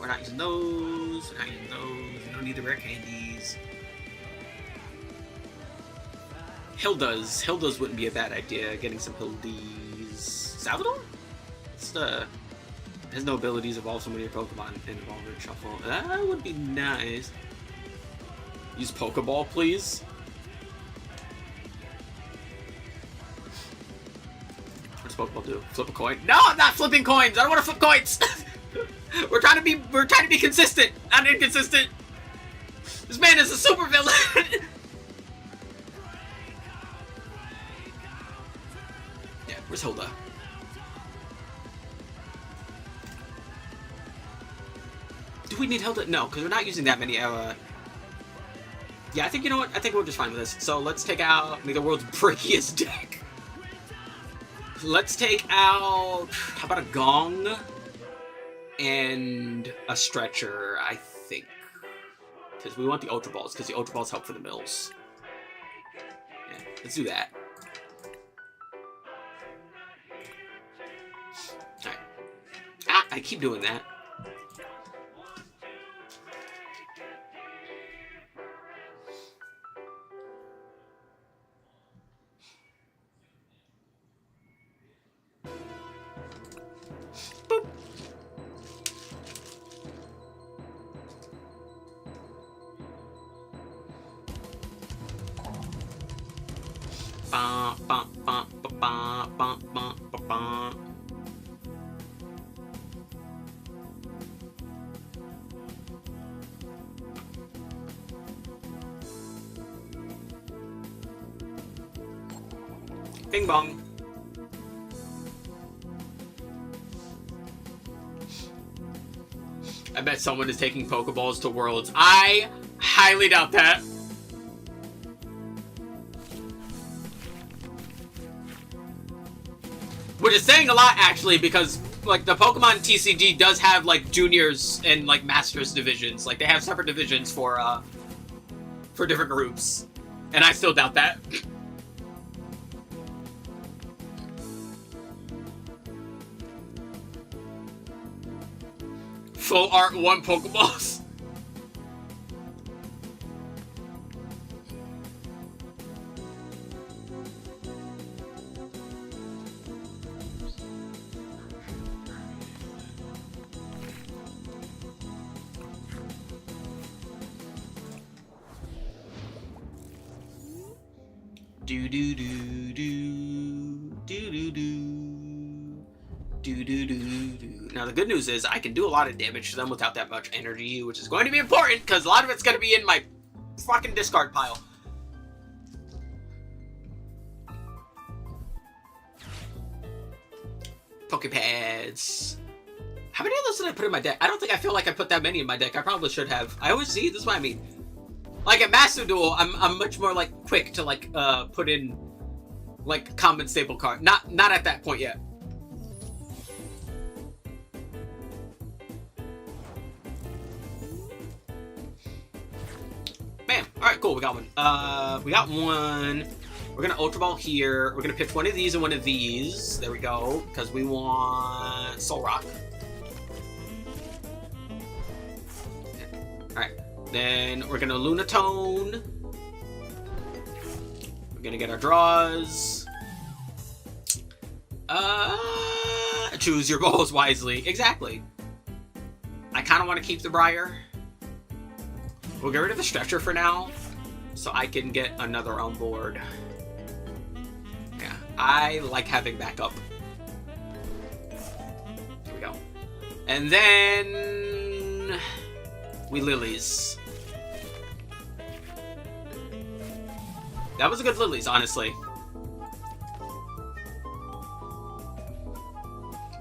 not using those. We're not using those. We don't need the rare candies. Hildas wouldn't be a bad idea. Getting some Hildies. Salvador? Has no abilities, evolve some of your Pokemon, and evolve and shuffle. That would be nice. Use Pokeball, please. What does Pokeball do? Flip a coin? No, I'm not flipping coins. I don't want to flip coins. We're trying to be consistent, not inconsistent. This man is a super villain. Yeah, where's Hilda? Do we need Hilda? No, because we're not using that many. Yeah, I think, you know what? I think we're just fine with this. So let's take out the world's brickiest deck. Let's take out, how about a Gong and a Stretcher, I think. Because we want the Ultra Balls, because the Ultra Balls help for the mills. Yeah, let's do that. Alright. Ah, I keep doing that. Bing bong. I bet someone is taking Pokeballs to Worlds. I highly doubt that. Which is saying a lot, actually, because, like, the Pokemon TCG does have, like, juniors and, like, masters divisions. Like, they have separate divisions for different groups. And I still doubt that. Full art 1 Pokeballs. Do do do do do do do do do do do. Now the good news is I can do a lot of damage to them without that much energy, which is going to be important because a lot of it's going to be in my fucking discard pile. Pokepads. How many of those did I put in my deck? I don't think I feel like I put that many in my deck. I probably should have. I always see. This is what I mean. Like at Master Duel, I'm much more like quick to like put in like common staple card. Not at that point yet. Bam. All right, cool. We got one. We got one. We're gonna Ultra Ball here. We're gonna pick one of these and one of these. There we go. Because we want Soul Rock. All right. Then we're gonna Lunatone. We're gonna get our draws. Choose your goals wisely. Exactly. I kind of want to keep the Briar. We'll get rid of the Stretcher for now, so I can get another on board. Yeah, I like having backup. Here we go. And then we Lilies. That was a good Lilies, honestly.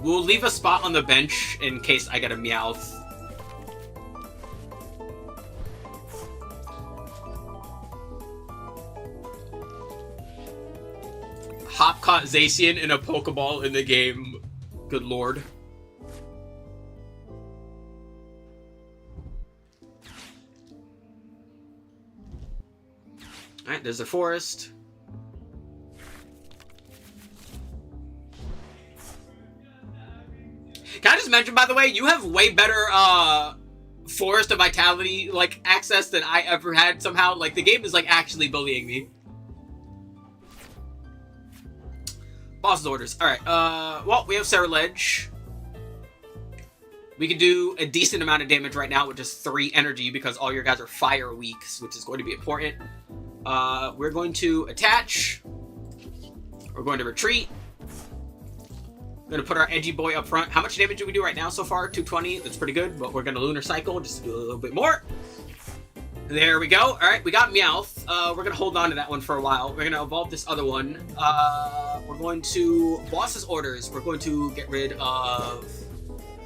We'll leave a spot on the bench in case I get a Meowth. Hop caught Zacian in a Pokeball in the game. Good lord. Alright, there's the forest. Can I just mention, by the way, you have way better forest of vitality like access than I ever had somehow. Like, the game is like actually bullying me. Boss's orders. Alright, well, we have Sarah Ledge. We can do a decent amount of damage right now with just 3 energy because all your guys are fire weak, which is going to be important. We're going to attach. We're going to retreat. We're going to put our edgy boy up front. How much damage do we do right now so far? 220. That's pretty good, but we're going to Lunar Cycle just to do a little bit more. There we go. All right, we got Meowth. We're going to hold on to that one for a while. We're going to evolve this other one. We're going to Boss's Orders. We're going to get rid of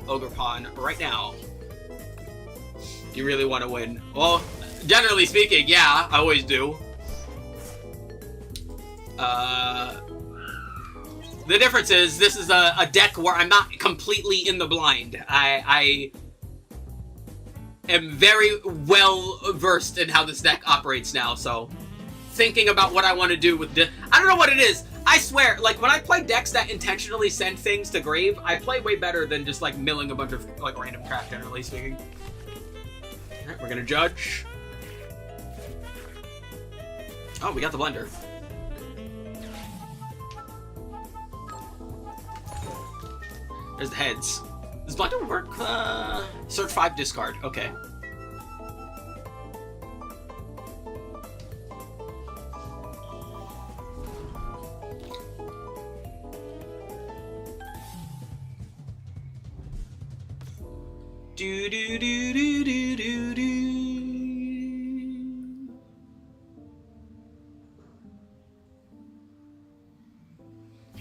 Ogerpon right now. You really want to win? Well, generally speaking, yeah, I always do. The difference is this is a deck where I'm not completely in the blind. I am very well versed in how this deck operates now, so thinking about what I want to do with I don't know what it is. I swear, like, when I play decks that intentionally send things to grave, I play way better than just, like, milling a bunch of, like, random crap, generally speaking. Alright, we're gonna judge. Oh, we got the blender. There's the heads. Does blender work? Search 5, discard. Okay. Do do do do do do do.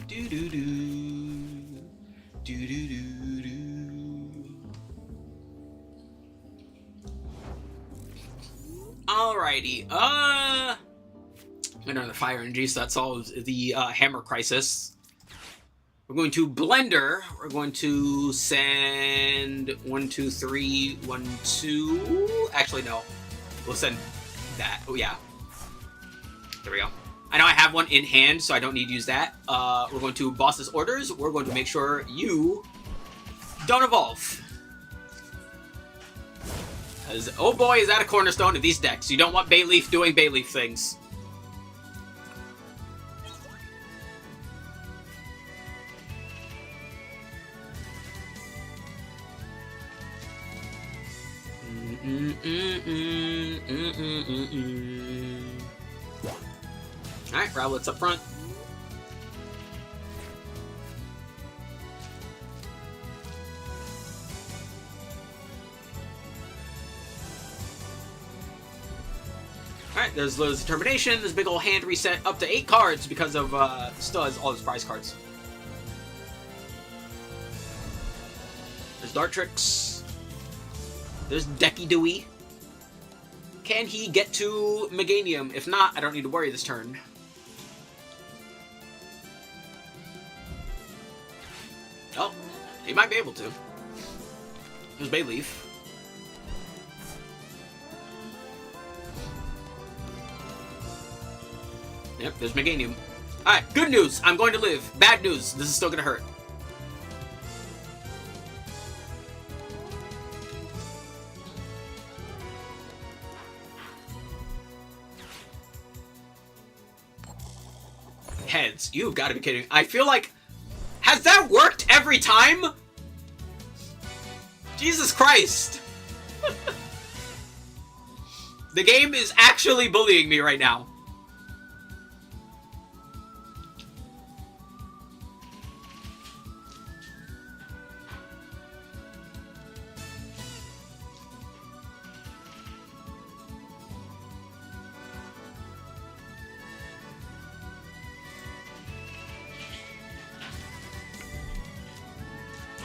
Do do do. Do do do do. Alrighty. Another fire energy, so that solves the hammer crisis. We're going to blender. We're going to send 1, 2, 3, 1, 2. Actually, no. We'll send that. Oh, yeah. There we go. I know I have one in hand, so I don't need to use that. We're going to Boss's Orders. We're going to make sure you don't evolve. As, oh boy, is that a cornerstone of these decks. You don't want Bayleaf doing Bayleaf things. Alright, Rowlet's up front. Alright, there's Lowe's Determination. There's a big old hand reset up to 8 cards because of, still has all his prize cards. There's Dartrix. There's Decky Dewey. Can he get to Meganium? If not, I don't need to worry this turn. Oh, he might be able to. There's Bayleaf. Yep, there's Meganium. Alright, good news. I'm going to live. Bad news. This is still going to hurt. Heads. You've got to be kidding. I feel like... Has that worked every time? Jesus Christ. The game is actually bullying me right now.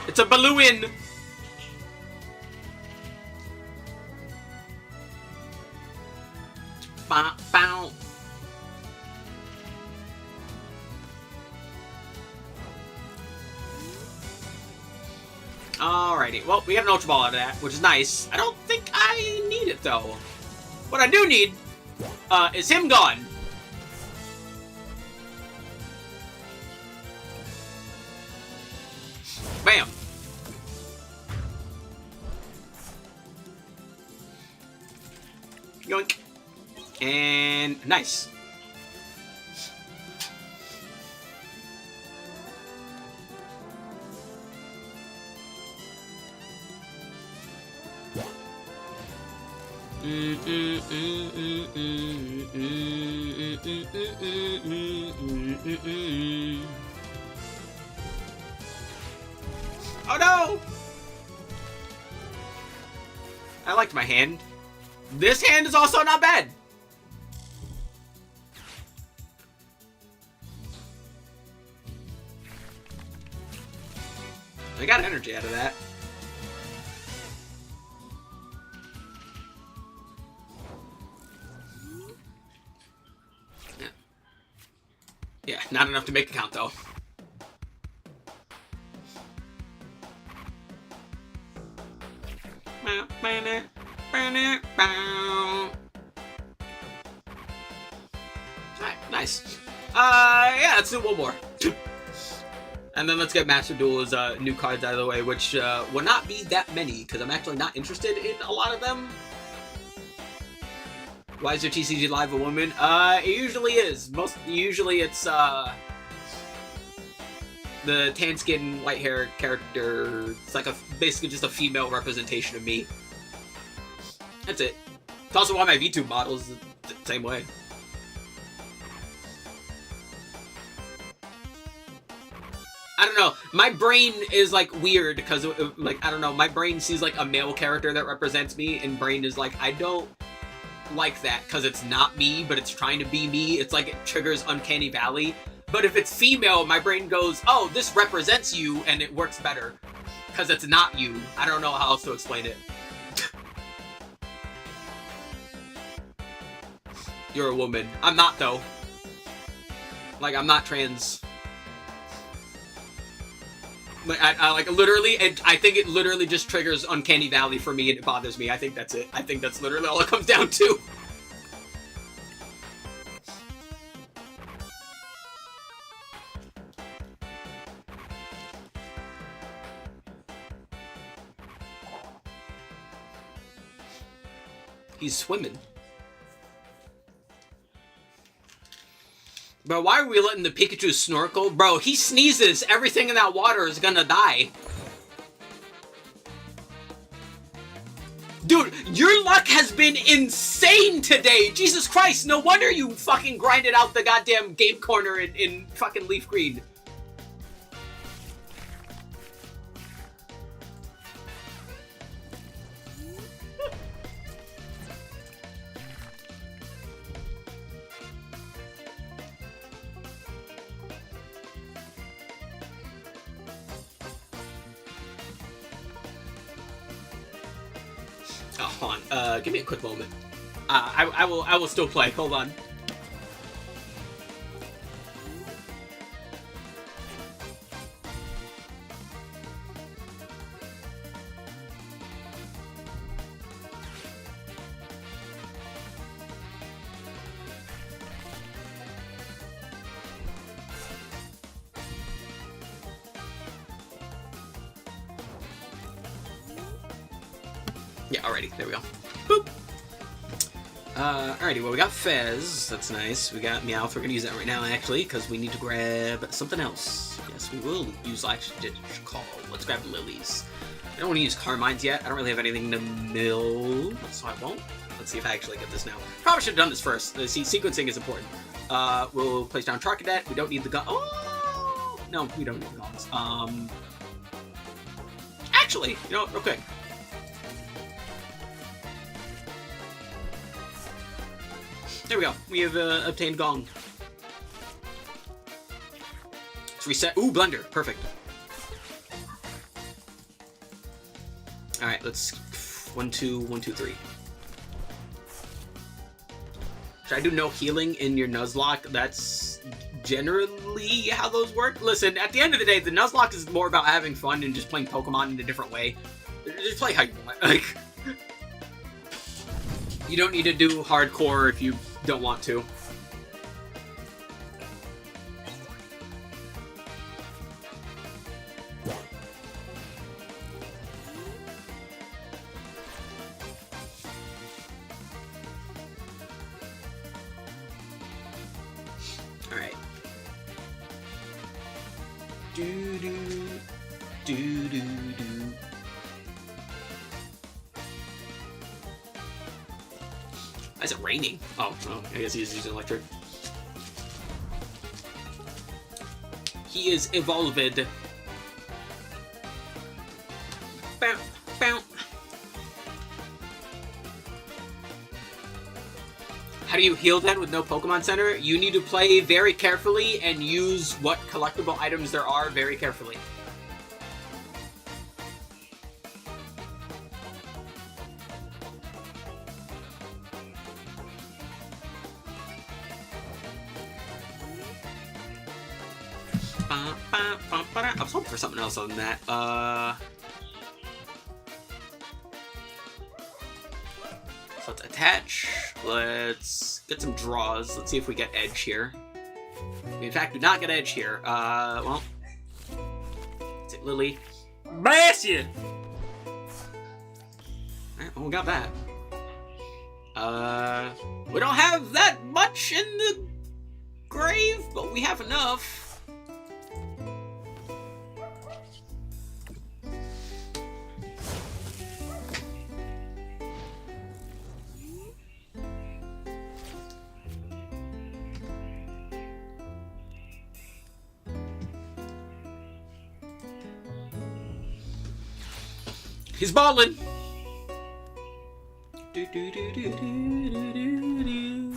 It's a balloon! Bow, bow. Alrighty, well, we got an Ultra Ball out of that, which is nice. I don't think I need it, though. What I do need is him gone. Bam. Yoink. And nice. Oh no! I liked my hand. This hand is also not bad. I got energy out of that. Yeah, not enough to make a count though. Alright, nice. Yeah, let's do one more. And then let's get Master Duel's new cards out of the way, which will not be that many, because I'm actually not interested in a lot of them. Why is your TCG Live a woman? It usually is. Usually it's the tan skin, white hair character. It's like basically just a female representation of me. That's it. It's also why my VTube model is the same way. I don't know. My brain is like weird because like I don't know. My brain sees like a male character that represents me, and brain is like I don't like that because it's not me, but it's trying to be me. It's like it triggers Uncanny Valley. But if it's female, my brain goes, "Oh, this represents you," and it works better because it's not you. I don't know how else to explain it. You're a woman. I'm not though. Like I'm not trans. Like I like literally, I think it literally just triggers Uncanny Valley for me, and it bothers me. I think that's it. I think that's literally all it comes down to. He's swimming. Bro, why are we letting the Pikachu snorkel? Bro, he sneezes. Everything in that water is gonna die. Dude, your luck has been insane today. Jesus Christ, no wonder you fucking grinded out the goddamn game corner in fucking Leaf Green. Oh, hold on. Give me a quick moment. I will still play. Hold on. Yeah, alrighty. There we go. Boop. Alrighty, well, we got Fez. That's nice. We got Meowth. We're gonna use that right now, actually, because we need to grab something else. Yes, we will use Last Ditch Call. Let's grab Lilies. I don't want to use Carmines yet. I don't really have anything to mill, so I won't. Let's see if I actually get this now. Probably should have done this first. See, sequencing is important. We'll place down Charcadet. We don't need the gun. Oh! No, we don't need the guns. Actually, you know what? Real quick. There we go. We have obtained Gong. Let's reset. Ooh, Blender. Perfect. Alright, let's... 1, 2, 1, 2, 3. Should I do no healing in your Nuzlocke? That's generally how those work. Listen, at the end of the day, the Nuzlocke is more about having fun and just playing Pokemon in a different way. Just play how you want. Like... You don't need to do hardcore if you don't want to. Alright. Do. Why is it raining? Oh, I guess he's using electric. He is evolved. Bow, bow. How do you heal then with no Pokemon Center? You need to play very carefully and use what collectible items there are very carefully. I was hoping for something else on that. So let's attach. Let's get some draws. Let's see if we get edge here. We in fact do not get edge here. Well, is it Lily? Bless you! Alright, well, we got that. We don't have that much in the grave, but we have enough. He's balling. Do, do, do, do, do, do, do, do.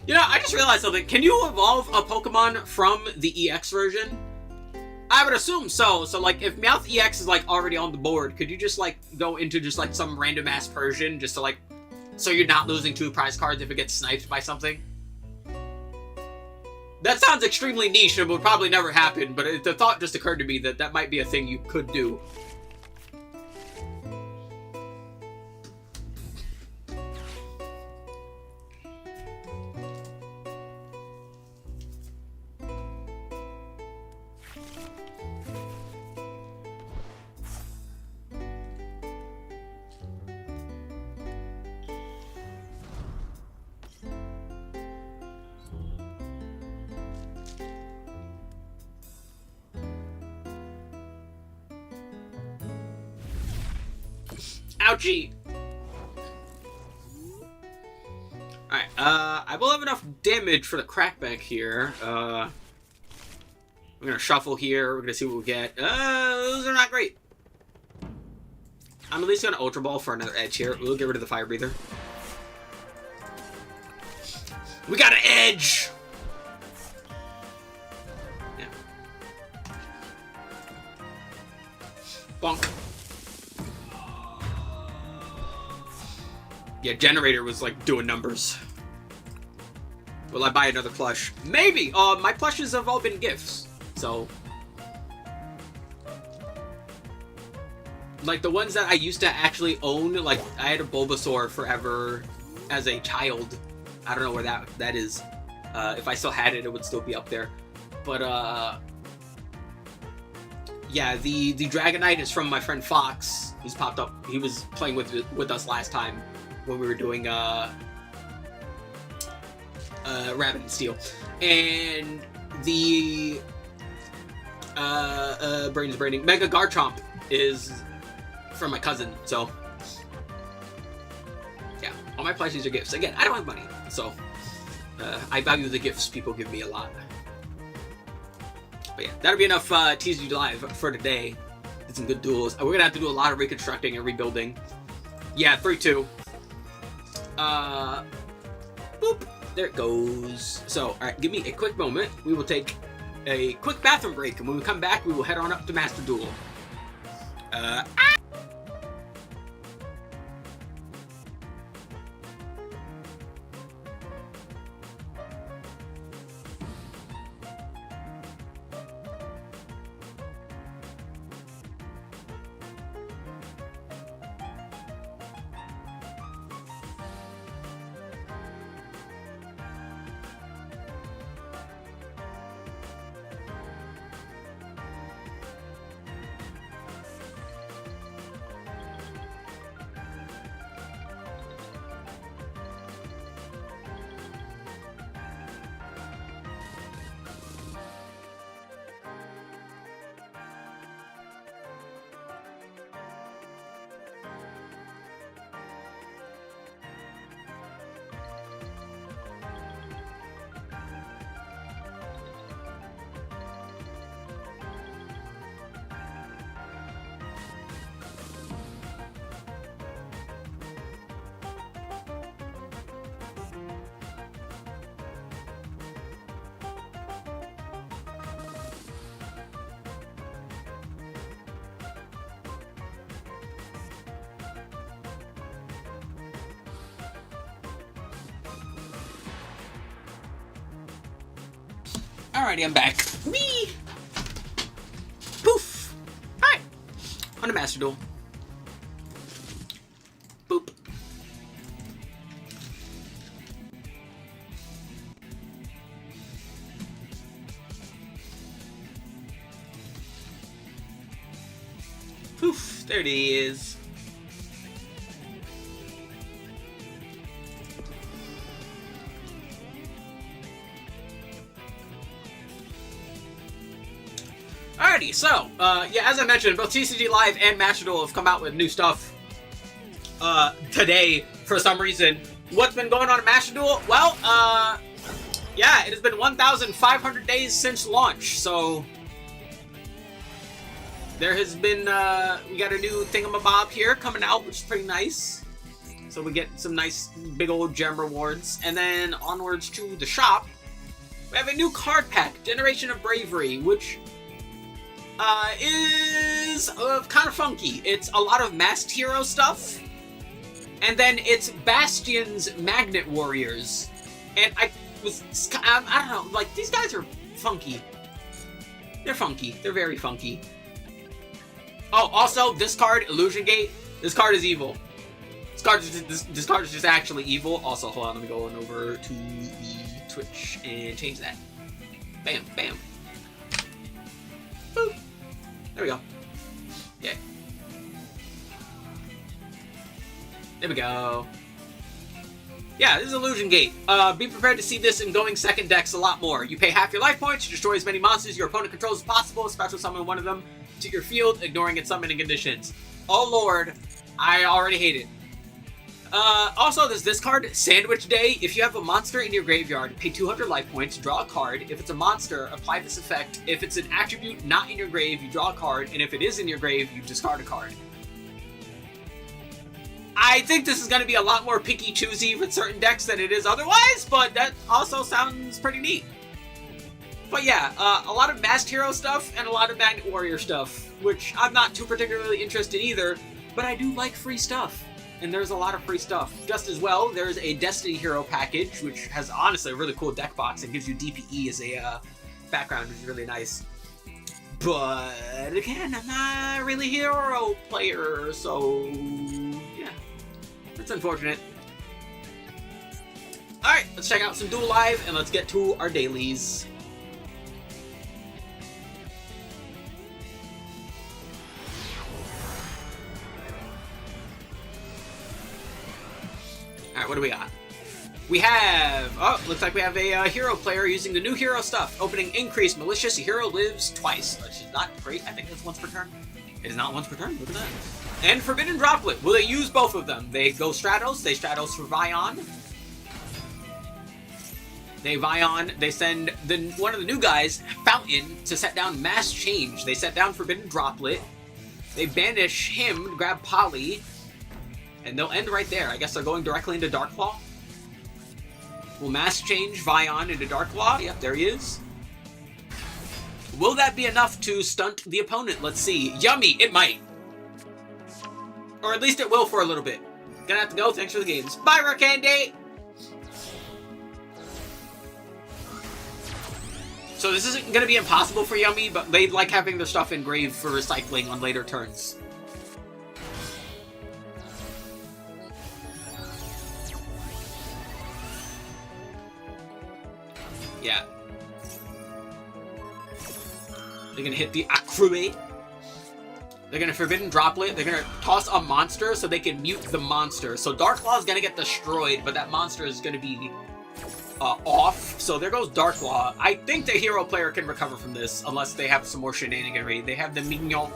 You know, I just realized something. Can you evolve a Pokemon from the EX version? I would assume so. So, like, if Meowth EX is, like, already on the board, could you just, like, go into just, like, some random-ass Persian just to, like, so you're not losing 2 prize cards if it gets sniped by something? That sounds extremely niche and would probably never happen, but the thought just occurred to me that that might be a thing you could do. Ouchie! Alright, I will have enough damage for the crackback here. We're gonna shuffle here, we're gonna see what we get. Those are not great. I'm at least gonna Ultra Ball for another edge here. We'll get rid of the Fire Breather. We got an edge! Yeah. Bonk. Yeah, Generator was, like, doing numbers. Will I buy another plush? Maybe! My plushes have all been gifts, so... Like, the ones that I used to actually own, like, I had a Bulbasaur forever as a child. I don't know where that is. If I still had it, it would still be up there. But, yeah, the Dragonite is from my friend Fox. He's popped up. He was playing with us last time when we were doing Rabbit and Steel. And the Brains Braining Mega Garchomp is from my cousin, so yeah, all my plushies are gifts. Again, I don't have money, so I value the gifts people give me a lot. But yeah, that'll be enough TCG Live for today. Did some good duels. We're gonna have to do a lot of reconstructing and rebuilding. Yeah, 3-2. Boop. There it goes. So, alright, give me a quick moment. We will take a quick bathroom break, and when we come back, we will head on up to Master Duel. Alrighty, I'm back. Whee! Poof! Alright. On to Master Duel. Boop. Poof, there it is. Alrighty, so, yeah, as I mentioned, both TCG Live and Master Duel have come out with new stuff today for some reason. What's been going on at Master Duel? Well, yeah, it has been 1,500 days since launch, so there has been, we got a new thingamabob here coming out, which is pretty nice. So we get some nice big old gem rewards. And then onwards to the shop, we have a new card pack, Generation of Bravery, which is kind of funky. It's a lot of Masked Hero stuff, and then it's Bastion's Magnet Warriors. And I don't know, like, these guys are funky. They're funky. They're very funky. Oh, also, this card, Illusion Gate, this card is evil. This card is just actually evil. Also, hold on, let me go on over to the Twitch and change that. Bam, bam. Boop. There we go. Yeah. There we go. Yeah, this is Illusion Gate. Be prepared to see this in going second decks a lot more. You pay half your life points, you destroy as many monsters your opponent controls as possible, special summon one of them to your field, ignoring its summoning conditions. Oh lord, I already hate it. Also, there's this card, Sandwich Day. If you have a monster in your graveyard, pay 200 life points, draw a card. If it's a monster, apply this effect. If it's an attribute not in your grave, you draw a card. And if it is in your grave, you discard a card. I think this is going to be a lot more picky-choosy with certain decks than it is otherwise, but that also sounds pretty neat. But yeah, a lot of Masked Hero stuff and a lot of Magnet Warrior stuff, which I'm not too particularly interested in either, but I do like free stuff. And there's a lot of free stuff. Just as well, there's a Destiny Hero package, which has honestly a really cool deck box and gives you DPE as a background, which is really nice. But again, I'm not really a hero player, so yeah, that's unfortunate. Alright, let's check out some Duel Live and let's get to our dailies. Alright, what do we got? We have... Oh, looks like we have a hero player using the new hero stuff. Opening increased malicious. A hero lives twice. Which is not great. I think it's once per turn. It is not once per turn. Look at that. And Forbidden Droplet. Will they use both of them? They go Stratos. They Stratos for Vion. They Vion. They send one of the new guys, Fountain, to set down Mass Change. They set down Forbidden Droplet. They banish him to grab Polly. And they'll end right there. I guess they're going directly into Darklaw. Will Mass Change Vion into Darklaw? Yep, there he is. Will that be enough to stunt the opponent? Let's see. Yummy! It might. Or at least it will for a little bit. Gonna have to go. Thanks for the games. Bye, Rakandy! So this isn't gonna be impossible for Yummy, but they like having their stuff engraved for recycling on later turns. Yeah. They're gonna hit the Accruate. They're gonna Forbidden Droplet. They're gonna toss a monster so they can mute the monster. So Darklaw is gonna get destroyed, but that monster is gonna be off. So there goes Darklaw. I think the hero player can recover from this, unless they have some more shenaniganry. They have the Mignon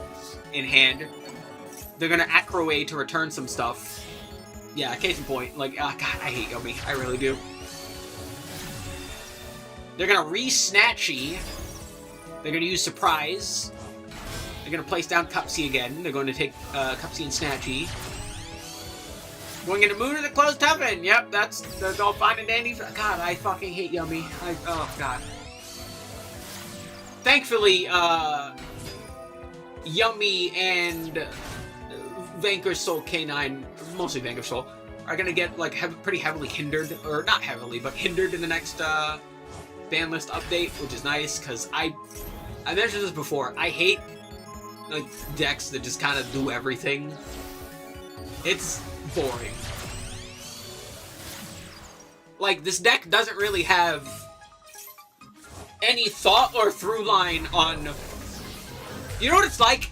in hand. They're gonna Accruate to return some stuff. Yeah, case in point. Like, God, I hate Yummy. I really do. They're gonna re-Snatchy. They're gonna use Surprise. They're gonna place down Cupsy again. They're going to take Cupsy and Snatchy. Going into Moon of the Closed Heaven. Yep, that's all fine and dandy. God, I fucking hate Yummy. Oh, God. Thankfully, Yummy and Vanquish Soul K9, mostly Vanquish Soul, are gonna get, like, pretty heavily hindered. Or not heavily, but hindered in the next ban list update, which is nice, because I mentioned this before. I hate like decks that just kind of do everything. It's boring. Like, this deck doesn't really have any thought or through line on... You know what it's like?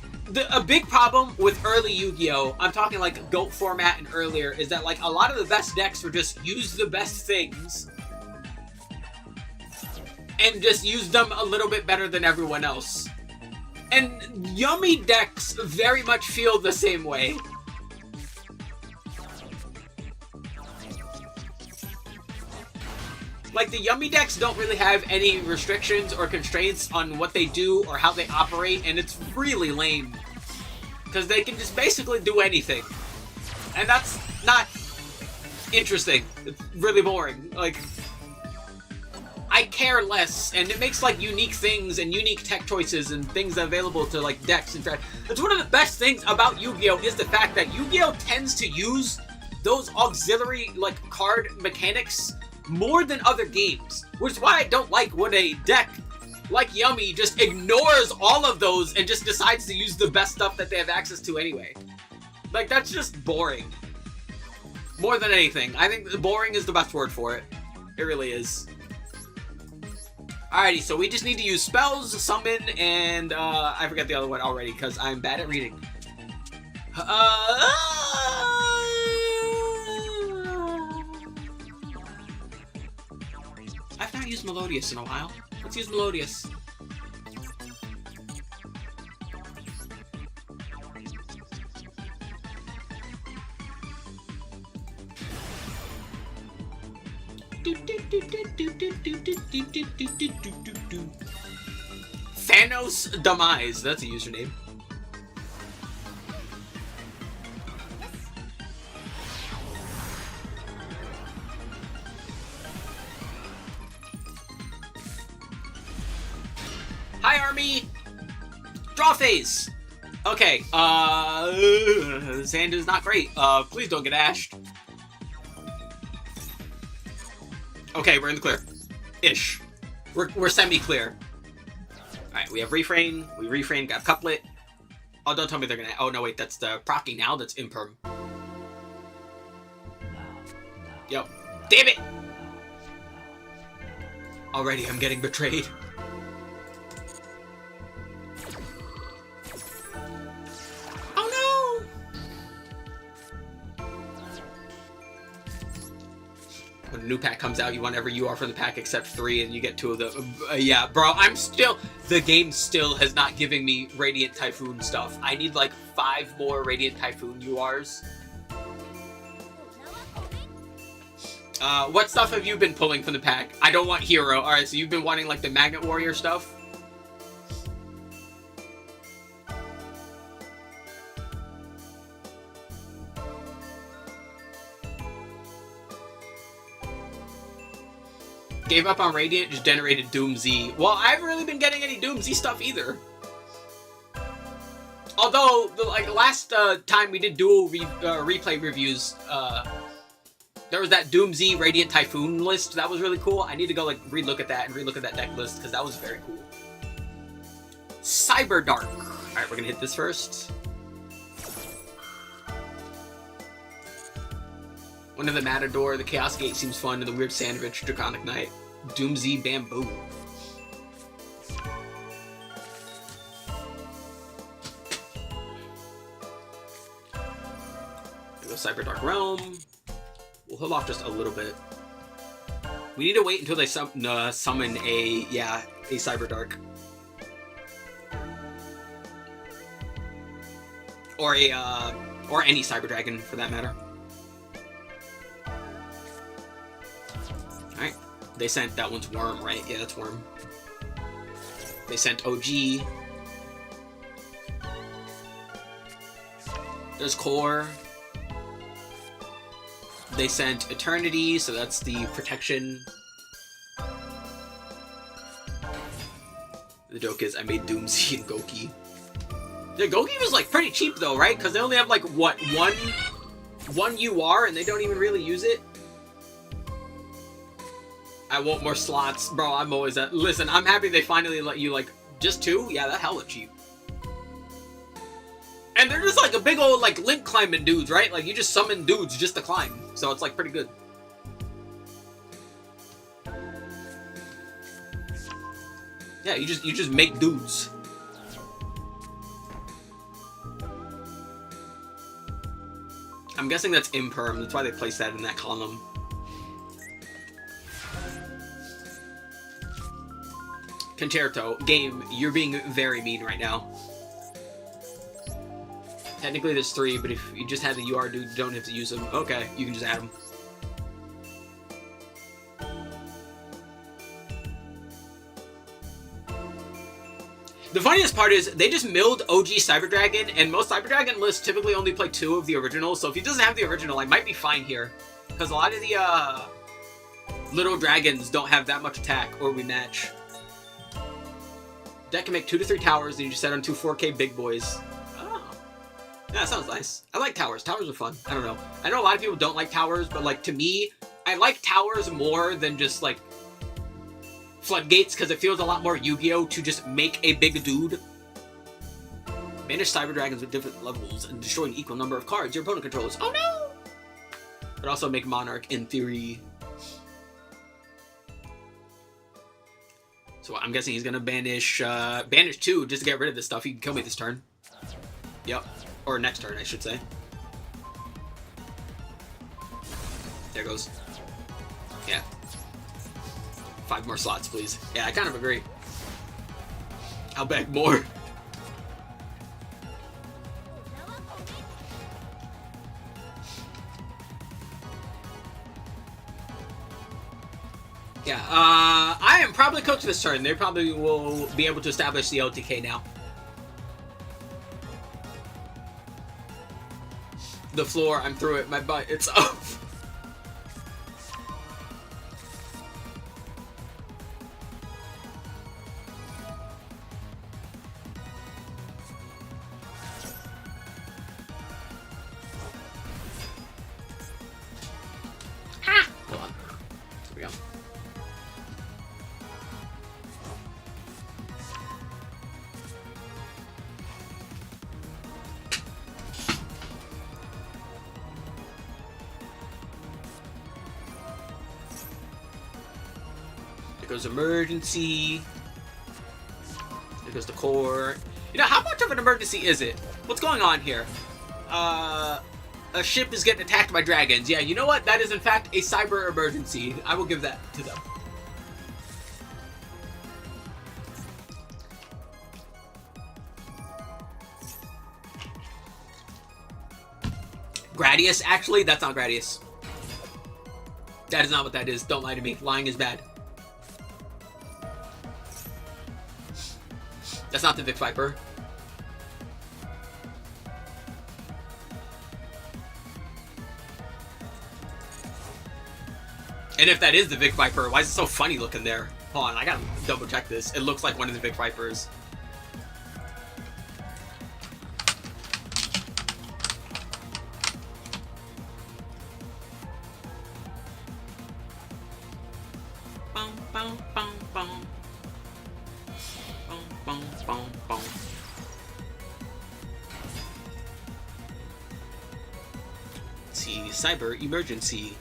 A big problem with early Yu-Gi-Oh! I'm talking like GOAT format and earlier, is that like a lot of the best decks were just use the best things and just use them a little bit better than everyone else. And Yummy decks very much feel the same way. Like, the Yummy decks don't really have any restrictions or constraints on what they do or how they operate, and it's really lame. Because they can just basically do anything. And that's not interesting. It's really boring. Like, I care less, and it makes, like, unique things and unique tech choices and things available to, like, decks. In fact, that's one of the best things about Yu-Gi-Oh! Is the fact that Yu-Gi-Oh! Tends to use those auxiliary, like, card mechanics more than other games, which is why I don't like when a deck like Yummy just ignores all of those and just decides to use the best stuff that they have access to anyway. Like, that's just boring. More than anything. I think boring is the best word for it. It really is. Alrighty, so we just need to use spells, summon, and I forget the other one already because I'm bad at reading. I've not used Melodious in a while. Let's use Melodious. Thanos Demise. That's a username. Hi, Army! Draw phase! Okay, this hand is not great. Please don't get ashed. Okay, we're in the clear. Ish. We're semi-clear. Alright, we have Refrain. We Refrain, got Couplet. Oh, don't tell me they're gonna... Oh, no, wait, that's the proccing now. That's Imperm. Yo. Damn it! Already, I'm getting betrayed. When a new pack comes out, you want every UR from the pack except 3, and you get 2 of the... yeah, bro, I'm still... The game still has not given me Radiant Typhoon stuff. I need, like, 5 more Radiant Typhoon URs. What stuff have you been pulling from the pack? I don't want Hero. Alright, so you've been wanting, like, the Magnet Warrior stuff? Gave up on Radiant, just generated Doom Z. Well, I haven't really been getting any Doom Z stuff either. Although, like, last time we did Duel replay reviews, there was that Doom Z Radiant Typhoon list. That was really cool. I need to go, like, relook at that and relook at that deck list, because that was very cool. Cyber Dark. Alright, we're gonna hit this first. One of the Matador, the Chaos Gate seems fun, and the Weird Sandwich, Draconic Knight. Doom Z Bamboo. Go Cyber Dark Realm. We'll hold off just a little bit. We need to wait until they summon a Cyber Dark. Or any Cyber Dragon for that matter. Alright. They sent, that one's Worm, right? Yeah, that's Worm. They sent OG. There's Core. They sent Eternity, so that's the protection. The joke is I made Doomsy and Goki. The Goki was like pretty cheap though, right? Because they only have like, what, one UR and they don't even really use it? I want more slots. Bro, I'm always at... Listen, I'm happy they finally let you, like, just 2? Yeah, that hella cheap. And they're just, like, a big old, like, link climbing dudes, right? Like, you just summon dudes just to climb. So it's, like, pretty good. Yeah, you just make dudes. I'm guessing that's imperm. That's why they placed that in that column. Concerto, game, you're being very mean right now. Technically there's 3, but if you just had the UR dude, you don't have to use them. Okay, you can just add them. The funniest part is, they just milled OG Cyber Dragon, and most Cyber Dragon lists typically only play 2 of the originals, so if he doesn't have the original, I might be fine here. Because a lot of the, little dragons don't have that much attack, or we match. Deck can make 2 to 3 towers, and you just set on 2 4K big boys. Oh. Yeah, that sounds nice. I like towers. Towers are fun. I don't know. I know a lot of people don't like towers, but, like, to me, I like towers more than just, like, floodgates, because it feels a lot more Yu-Gi-Oh! To just make a big dude. Banish Cyber Dragons with different levels and destroy an equal number of cards your opponent controls. Oh no! But also make Monarch in theory. So I'm guessing he's gonna banish 2 just to get rid of this stuff. He can kill me this turn. Yep. Or next turn, I should say. There goes. Yeah. 5 more slots, please. Yeah, I kind of agree. I'll beg more. Yeah, I am probably cooked this turn. They probably will be able to establish the LTK now. The floor, I'm through it. My butt, it's up. Hold on. Here we go. There goes emergency. There goes the core. You know, how much of an emergency is it? What's going on here? A ship is getting attacked by dragons. Yeah, you know what? That is in fact a cyber emergency. I will give that to them. Gradius, actually? That's not Gradius. That is not what that is. Don't lie to me. Lying is bad. That's not the Vic Viper. And if that is the Vic Viper, why is it so funny looking there? Hold on, I gotta double check this. It looks like one of the Vic Vipers. Boom, boom, boom, boom. Boom, boom, boom, boom. Let's see, cyber emergency.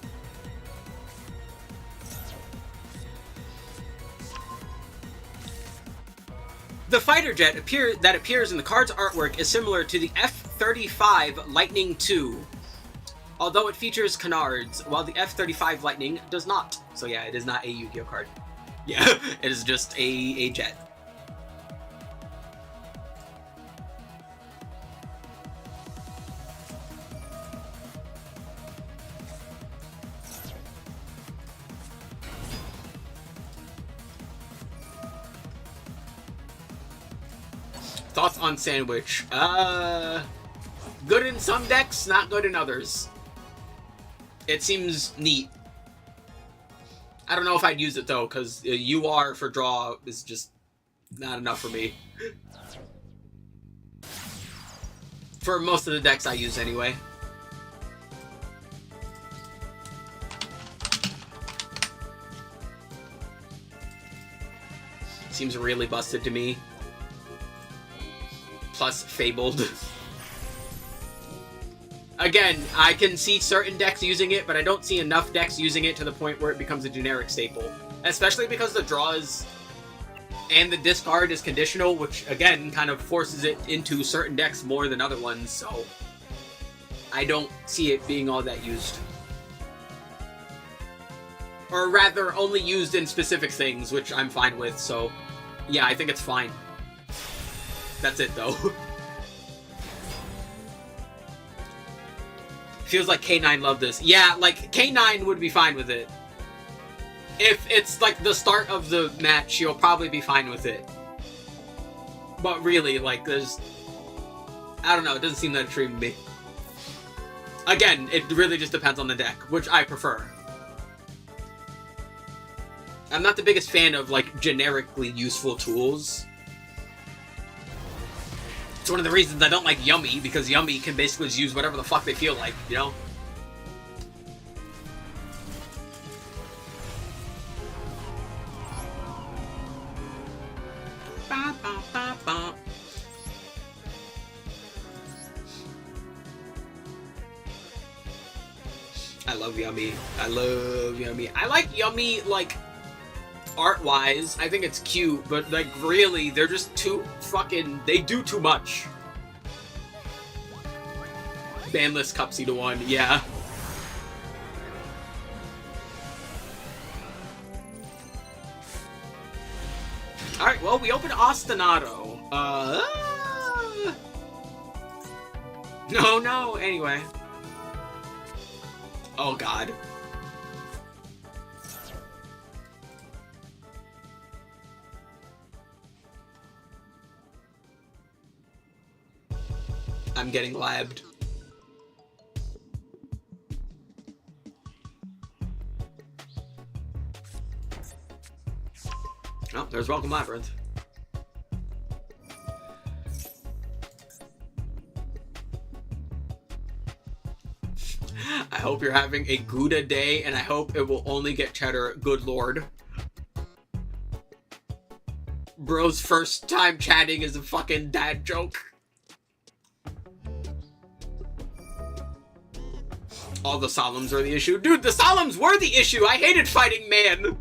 The fighter jet that appears in the card's artwork is similar to the F-35 Lightning II, although it features canards, while the F-35 Lightning does not. So yeah, it is not a Yu-Gi-Oh card. Yeah, it is just a jet. Thoughts on Sandwich? Good in some decks, not good in others. It seems neat. I don't know if I'd use it though, because UR for draw is just not enough for me. For most of the decks I use anyway. seems really busted to me. Plus Fabled. Again, I can see certain decks using it, but I don't see enough decks using it to the point where it becomes a generic staple. Especially because the draws and the discard is conditional, which, again, kind of forces it into certain decks more than other ones, so I don't see it being all that used. Or rather, only used in specific things, which I'm fine with, so yeah, I think it's fine. That's it, though. Feels like K9 loved this. Yeah, like, K9 would be fine with it. If it's, like, the start of the match, you'll probably be fine with it. But really, like, there's... I don't know, it doesn't seem that extreme to me. Again, it really just depends on the deck, which I prefer. I'm not the biggest fan of, like, generically useful tools. It's one of the reasons I don't like Yummy, because Yummy can basically just use whatever the fuck they feel like, you know? Ba, ba, ba, ba. I love Yummy. I love Yummy. I like Yummy, like, art-wise. I think it's cute, but, like, really, they're just too fucking... They do too much. Banless Cupsy to 1, yeah. Alright, well, we opened Ostinato. No, anyway. Oh, God. I'm getting labbed. Oh, there's Welcome Labyrinth. I hope you're having a Gouda day, and I hope it will only get cheddar. Good lord. Bro's first time chatting is a fucking dad joke. All the Solemns are the issue. Dude, the Solemns were the issue! I hated fighting man!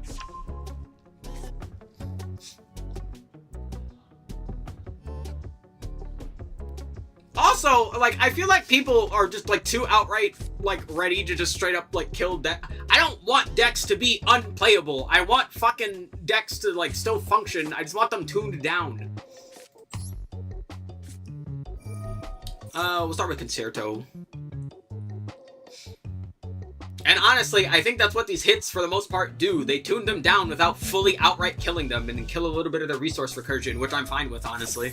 Also, like, I feel like people are just, like, too outright, like, ready to just straight up, like, kill deck. I don't want decks to be unplayable. I want fucking decks to, like, still function. I just want them tuned down. We'll start with Concerto. And honestly, I think that's what these hits, for the most part, do. They tune them down without fully outright killing them and kill a little bit of their resource recursion, which I'm fine with, honestly.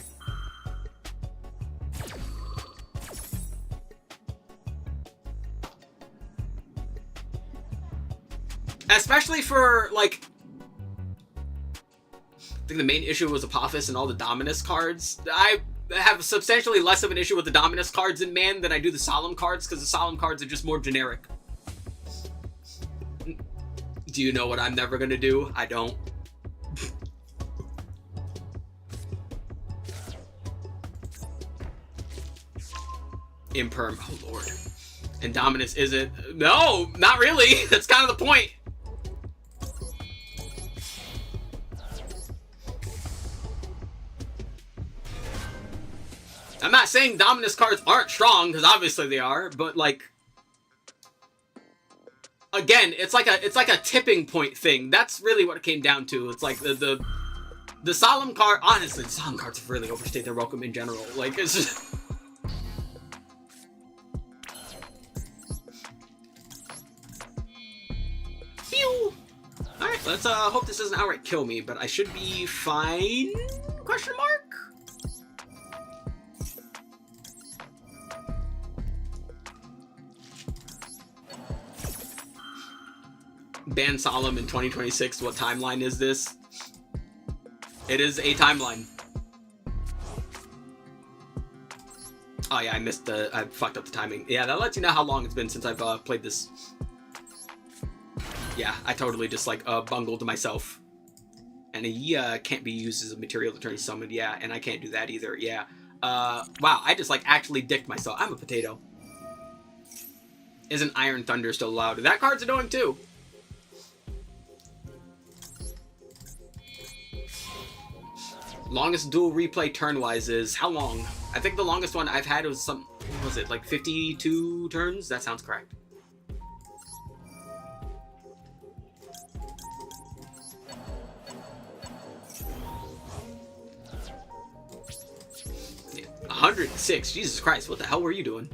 Especially for, like... I think the main issue was Apophis and all the Dominus cards. I have substantially less of an issue with the Dominus cards in Man than I do the Solemn cards, because the Solemn cards are just more generic. Do you know what I'm never gonna do? I don't. Imperm. Oh, Lord. And Dominus isn't... No! Not really! That's kind of the point! I'm not saying Dominus cards aren't strong, because obviously they are, but, like... Again, it's like a tipping point thing. That's really what it came down to. It's like the Solemn card... Honestly, the Solemn cards have really overstayed their welcome in general. Like, it's just... Pew! Alright, let's hope this doesn't outright kill me, but I should be fine? Question mark? Ban Solemn in 2026. What timeline is this? It is a timeline. Oh yeah, I fucked up the timing. Yeah, that lets you know how long it's been since I've played this. Yeah, I totally just like bungled myself. And he can't be used as a material to turn summoned. Yeah, and I can't do that either. Yeah. Wow, I just like actually dicked myself. I'm a potato. Isn't Iron Thunder still allowed? That card's annoying too. Longest duel replay turn-wise is how long? I think the longest one I've had was some, what was it, like 52 turns? That sounds correct. Yeah, 106. Jesus Christ, what the hell were you doing?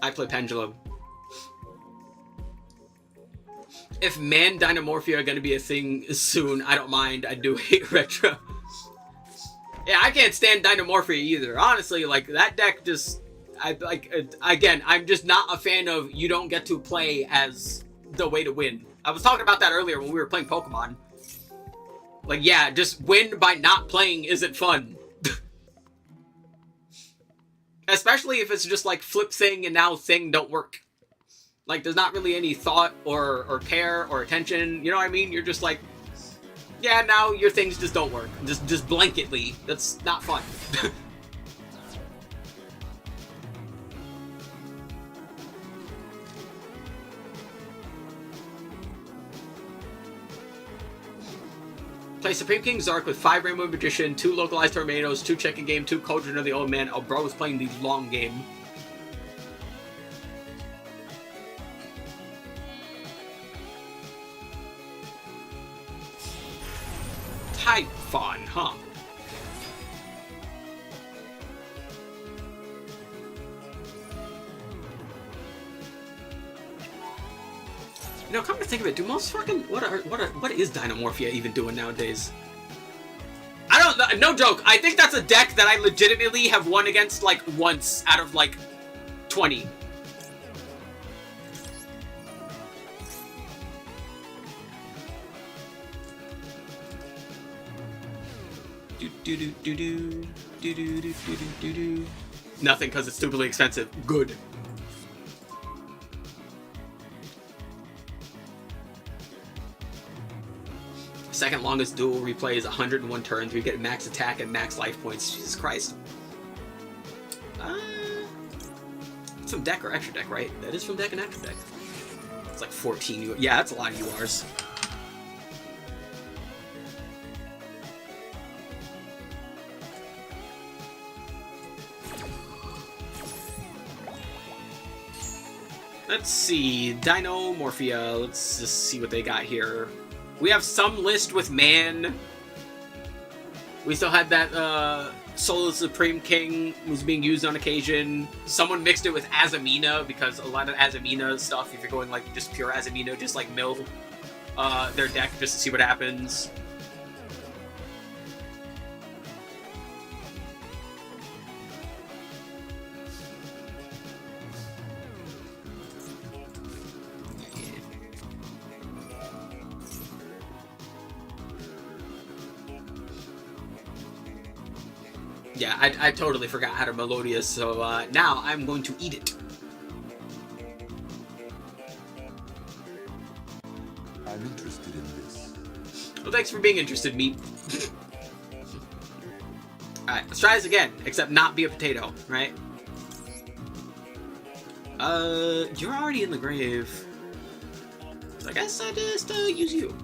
I play Pendulum. If Man Dynamorphia are going to be a thing soon, I don't mind. I do hate Retro. Yeah, I can't stand Dynamorphia either. Honestly, like, that deck just... again, I'm just not a fan of you don't get to play as the way to win. I was talking about that earlier when we were playing Pokemon. Like, yeah, just win by not playing isn't fun. Especially if it's just like flip thing and now thing don't work. Like, there's not really any thought or care or attention. You know what I mean? You're just like, yeah, now your things just don't work. Just blanketly. That's not fun. Play Supreme King Zark with 5 Rainbow Magician, 2 Localized Tornadoes, 2 Checking Game, 2 Cauldron of the Old Man. Oh, bro is playing the long game. Typhon, huh? You know, come to think of it, do most fucking what is Dynamorphia even doing nowadays? I don't, no joke. I think that's a deck that I legitimately have won against like once out of like 20. Nothing, because it's stupidly expensive. Good. Second longest duel replay is 101 turns. We get max attack and max life points. Jesus Christ. It's from deck or extra deck, right? That is from deck and extra deck. It's like 14. Yeah, that's a lot of URs. Let's see, Dynamorphia, let's just see what they got here. We have some list with Man. We still had that Soul of Supreme King was being used on occasion. Someone mixed it with Azamina, because a lot of Azamina stuff, if you're going like just pure Azamina, just like mill their deck just to see what happens. Yeah, I totally forgot how to Melodious, so now I'm going to eat it. I'm interested in this. Well, thanks for being interested, meat. Alright, let's try this again, except not be a potato, right? You're already in the grave. So I guess I just use you.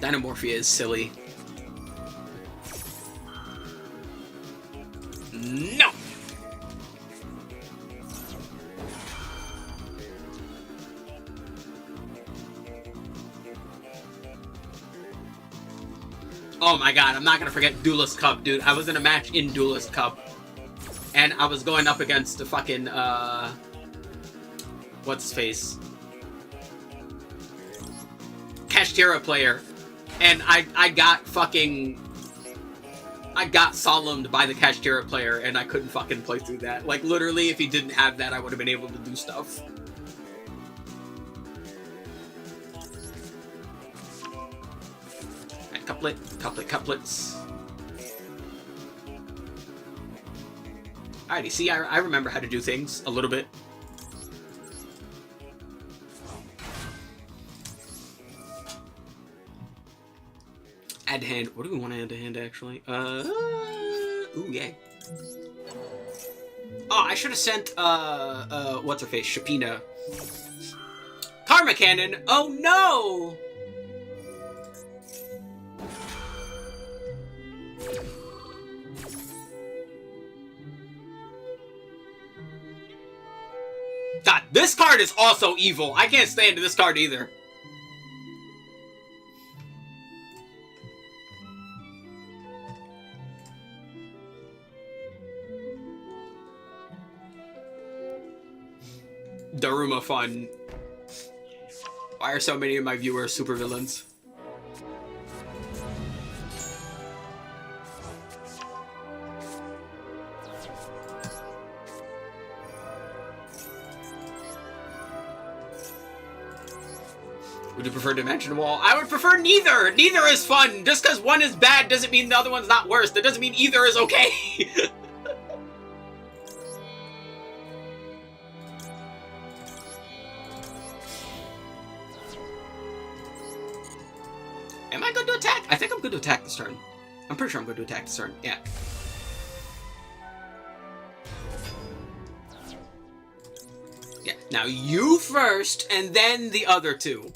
Dynamorphia is silly. No! Oh my god, I'm not gonna forget Duelist Cup, dude. I was in a match in Duelist Cup. And I was going up against the fucking, what's his face? Kashtira player. And I got fucking I got solemned by the Kashtira player, and I couldn't fucking play through that. Like, literally, if he didn't have that, I would have been able to do stuff. Right, couplets. Alrighty, see, I remember how to do things a little bit. Add to hand. What do we want to add to hand, actually? Ooh, yay. Oh, I should have sent, what's her face? Shapina. Karma Cannon! Oh, no! God, this card is also evil. I can't stand this card either. Daruma fun. Why are so many of my viewers supervillains? Would you prefer Dimension Wall? I would prefer neither! Neither is fun! Just because one is bad doesn't mean the other one's not worse. That doesn't mean either is okay! Am I good to attack? I think I'm good to attack this turn. I'm pretty sure I'm good to attack this turn. Yeah. Yeah. Now you first, and then the other two.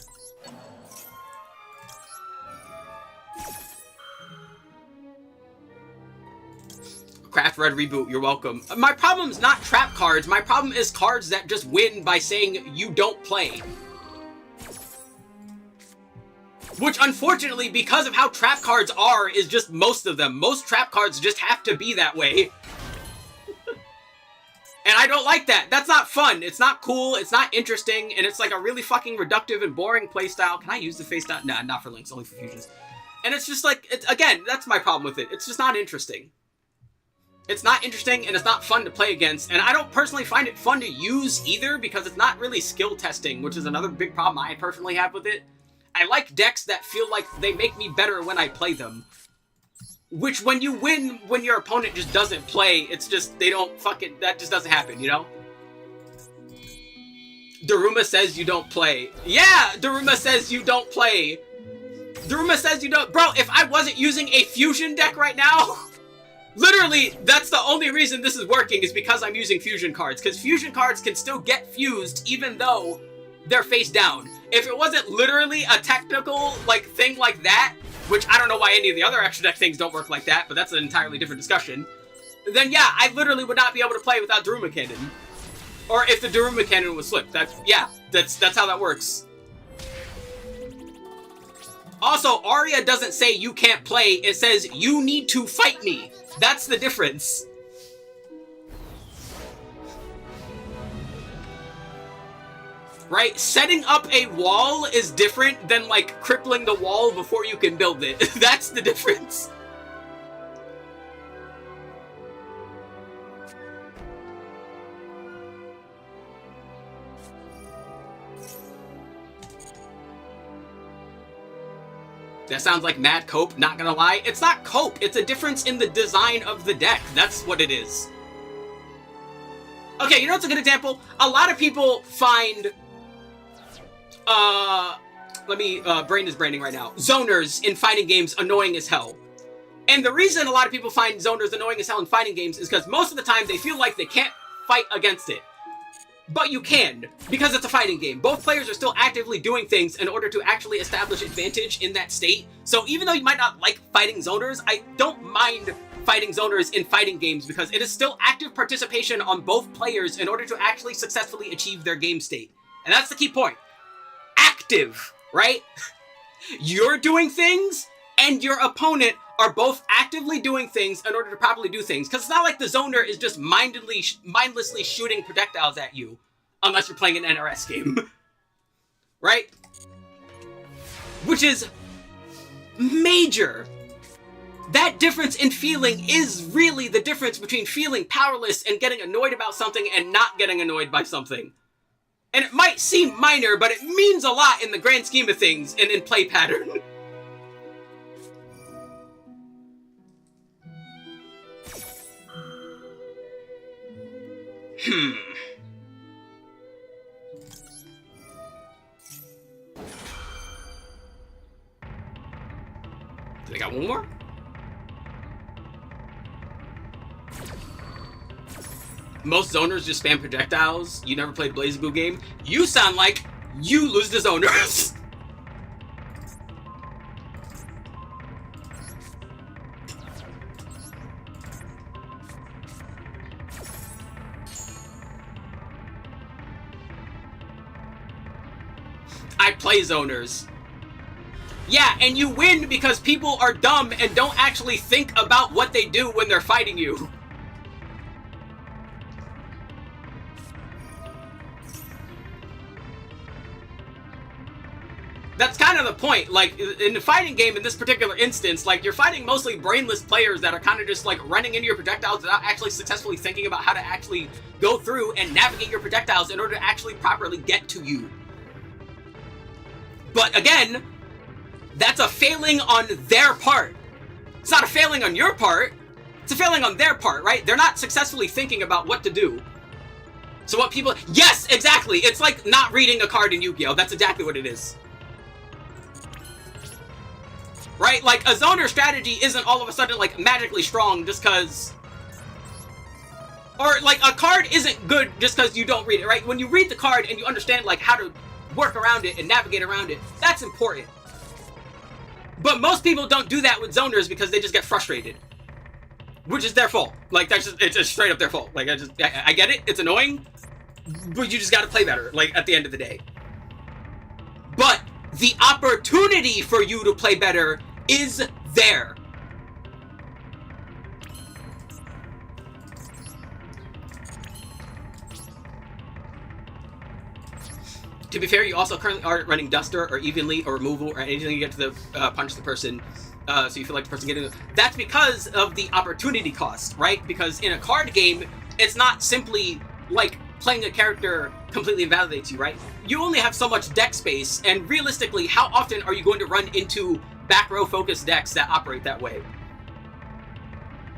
Craft Red Reboot, you're welcome. My problem's not trap cards. My problem is cards that just win by saying you don't play. Which, unfortunately, because of how trap cards are, is just most of them. Most trap cards just have to be that way. And I don't like that. That's not fun. It's not cool. It's not interesting. And it's like a really fucking reductive and boring playstyle. Can I use the face down? Nah, not for links. Only for fusions. And it's just like, again, that's my problem with it. It's just not interesting. It's not interesting, and it's not fun to play against. And I don't personally find it fun to use either, because it's not really skill testing, which is another big problem I personally have with it. I like decks that feel like they make me better when I play them. Which, when you win, when your opponent just doesn't play, it's just, they don't fucking, that just doesn't happen, you know? Daruma says you don't play. Yeah, Daruma says you don't play. Daruma says you don't, bro, if I wasn't using a fusion deck right now, literally, that's the only reason this is working, is because I'm using fusion cards. Because fusion cards can still get fused, even though they're face down. If it wasn't literally a technical, like, thing like that, which I don't know why any of the other extra deck things don't work like that, but that's an entirely different discussion, then yeah, I literally would not be able to play without Daruma Cannon. Or if the Daruma Cannon was flipped. That's how that works. Also, Arya doesn't say you can't play, it says you need to fight me. That's the difference. Right? Setting up a wall is different than, like, crippling the wall before you can build it. That's the difference. That sounds like mad cope, not gonna lie. It's not cope, it's a difference in the design of the deck. That's what it is. Okay, you know what's a good example? A lot of people find... brain is braining right now. Zoners in fighting games annoying as hell. And the reason a lot of people find zoners annoying as hell in fighting games is because most of the time they feel like they can't fight against it. But you can, because it's a fighting game. Both players are still actively doing things in order to actually establish advantage in that state. So even though you might not like fighting zoners, I don't mind fighting zoners in fighting games because it is still active participation on both players in order to actually successfully achieve their game state. And that's the key point. Active, right? You're doing things, and your opponent are both actively doing things in order to properly do things. Because it's not like the zoner is just mindlessly shooting projectiles at you, unless you're playing an NRS game. Right? Which is major. That difference in feeling is really the difference between feeling powerless and getting annoyed about something and not getting annoyed by something. And it might seem minor, but it means a lot in the grand scheme of things and in play pattern. Did I got one more? Most zoners just spam projectiles. You never played a BlazBlue game? You sound like you lose the zoners. I play zoners. Yeah, and you win because people are dumb and don't actually think about what they do when they're fighting you. That's kind of the point. Like, in the fighting game, in this particular instance, like, you're fighting mostly brainless players that are kind of just, like, running into your projectiles without actually successfully thinking about how to actually go through and navigate your projectiles in order to actually properly get to you. But again, that's a failing on their part. It's not a failing on your part. It's a failing on their part, right? They're not successfully thinking about what to do. So what people... Yes, exactly! It's like not reading a card in Yu-Gi-Oh! That's exactly what it is. Right? Like, a zoner strategy isn't all of a sudden, like, magically strong just because... Or, like, a card isn't good just because you don't read it, right? When you read the card and you understand, like, how to work around it and navigate around it, that's important. But most people don't do that with zoners because they just get frustrated. Which is their fault. Like, that's just, it's just straight up their fault. Like, I get it, it's annoying, but you just gotta play better, like, at the end of the day. But the opportunity for you to play better is there. To be fair, you also currently aren't running Duster or Evenly or Removal or anything you get to the punch the person, so you feel like the person getting... That's because of the opportunity cost, right? Because in a card game, it's not simply like playing a character completely invalidates you, right? You only have so much deck space, and realistically, how often are you going to run into back row focused decks that operate that way?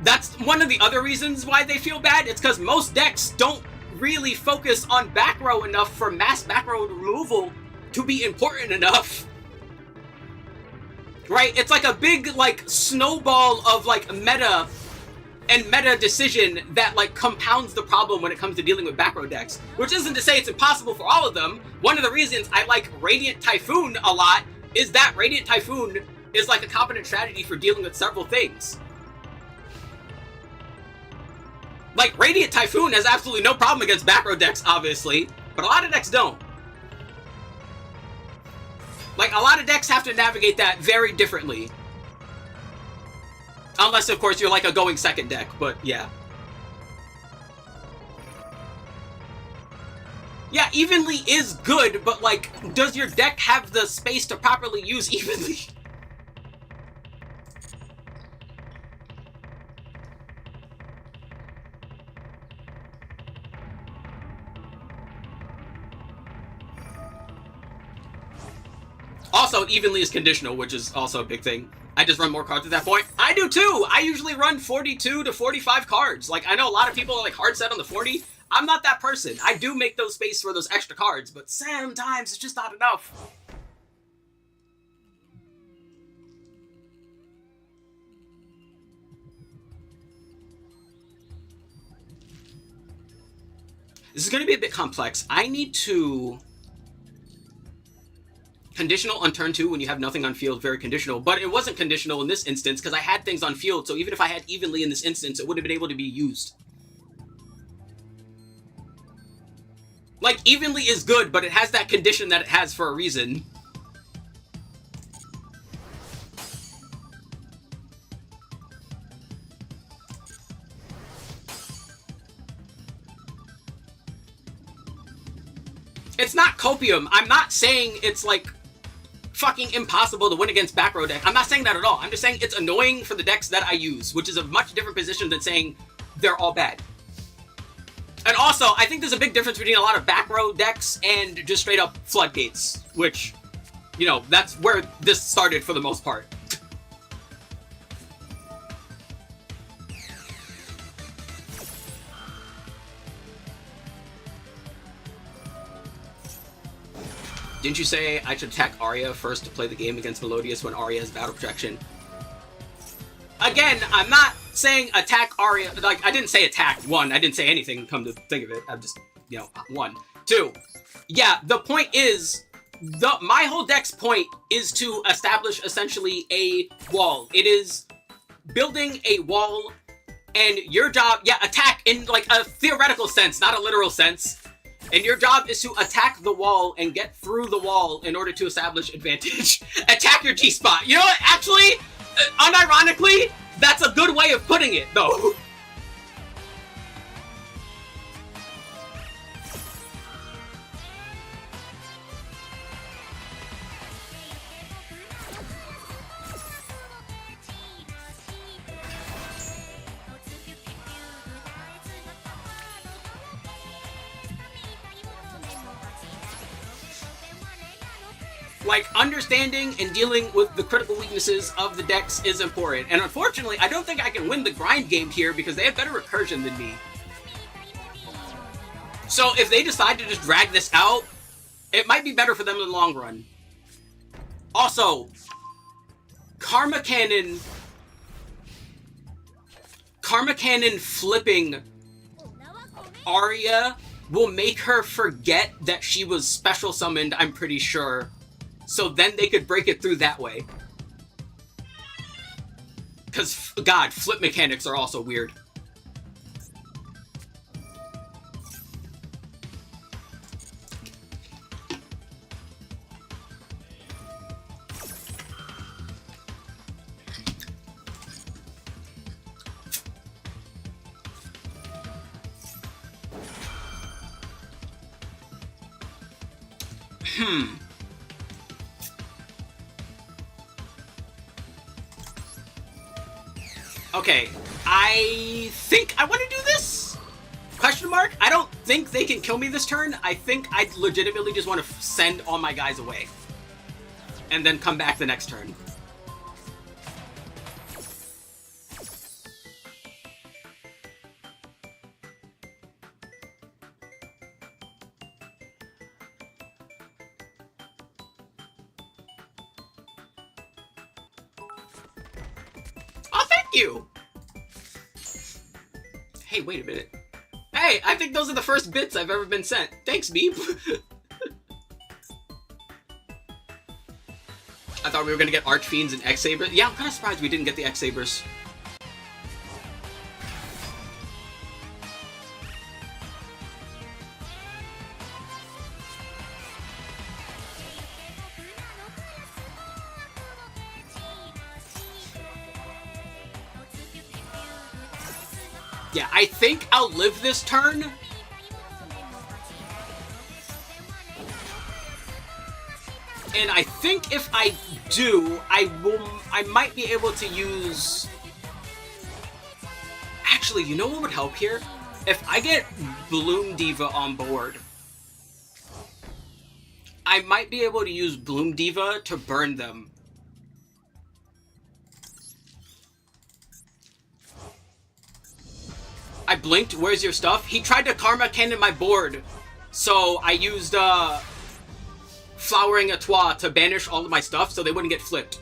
That's one of the other reasons why they feel bad. It's because most decks don't really focus on back row enough for mass back row removal to be important enough. Right? It's like a big, like, snowball of, like, meta and meta decision that, like, compounds the problem when it comes to dealing with back row decks. Which isn't to say it's impossible for all of them. One of the reasons I like Radiant Typhoon a lot is that Radiant Typhoon is, like, a competent strategy for dealing with several things. Like, Radiant Typhoon has absolutely no problem against back row decks, obviously, but a lot of decks don't. Like, a lot of decks have to navigate that very differently. Unless, of course, you're like a going second deck, but yeah. Yeah, Evenly is good, but, like, does your deck have the space to properly use Evenly? Also, Evenly is conditional, which is also a big thing. I just run more cards at that point. I do too! I usually run 42 to 45 cards. Like, I know a lot of people are like hard set on the 40. I'm not that person. I do make those space for those extra cards, but sometimes it's just not enough. This is going to be a bit complex. I need to... Conditional on turn 2 when you have nothing on field, very conditional. But it wasn't conditional in this instance because I had things on field, so even if I had Evenly in this instance, it would have been able to be used. Like, Evenly is good, but it has that condition that it has for a reason. It's not copium. I'm not saying it's, like, fucking impossible to win against back row deck. I'm not saying that at all. I'm just saying it's annoying for the decks that I use, which is a much different position than saying they're all bad. And also, I think there's a big difference between a lot of back row decks and just straight up floodgates, which, you know, that's where this started for the most part. Didn't you say I should attack Arya first to play the game against Melodious when Arya has battle projection? Again, I'm not saying attack Arya. Like, I didn't say attack. One, I didn't say anything, come to think of it. I'm just, you know, one. Two, yeah, the point is, my whole deck's point is to establish essentially a wall. It is building a wall, and your job, yeah, attack in like a theoretical sense, not a literal sense. And your job is to attack the wall and get through the wall in order to establish advantage. Attack your G-spot. You know what? Actually, unironically, that's a good way of putting it, though. Like, understanding and dealing with the critical weaknesses of the decks is important. And unfortunately, I don't think I can win the grind game here because they have better recursion than me. So if they decide to just drag this out, it might be better for them in the long run. Also, Karma Cannon flipping Arya will make her forget that she was special summoned, I'm pretty sure. So then they could break it through that way. Because, God, flip mechanics are also weird. Okay, I think I want to do this? Question mark? I don't think they can kill me this turn. I think I legitimately just want to send all my guys away. And then come back the next turn. You. Hey, wait a minute. Hey, I think those are the first bits I've ever been sent. Thanks, Beep. I thought we were gonna get Archfiends and X-Sabers. Yeah, I'm kind of surprised we didn't get the X-Sabers. Yeah, I think I'll live this turn. And I think if I do, I might be able to use... Actually, you know what would help here? If I get Bloom Diva on board, I might be able to use Bloom Diva to burn them. I blinked, where's your stuff? He tried to Karma Cannon my board, so I used Flowering Etoile to banish all of my stuff so they wouldn't get flipped.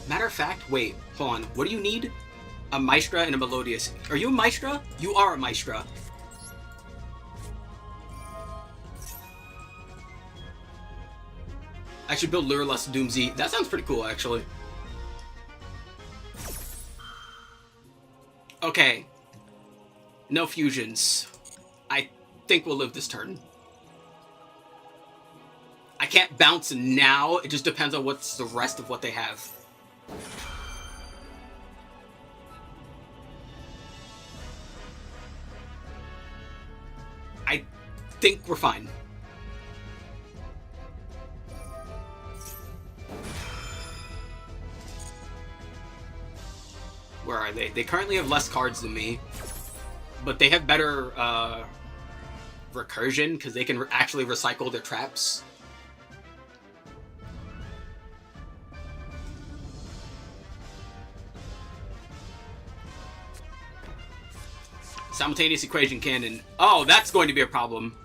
Matter of fact, wait, hold on. What do you need? A Maestra and a Melodious. Are you a Maestra? You are a Maestra. I should build Lurelust Doomsy. That sounds pretty cool, actually. Okay. No fusions. I think we'll live this turn. I can't bounce now. It just depends on what's the rest of what they have. I think we're fine. Where are they? They currently have less cards than me, but they have better recursion because they can actually recycle their traps. Simultaneous equation cannon. Oh, that's going to be a problem.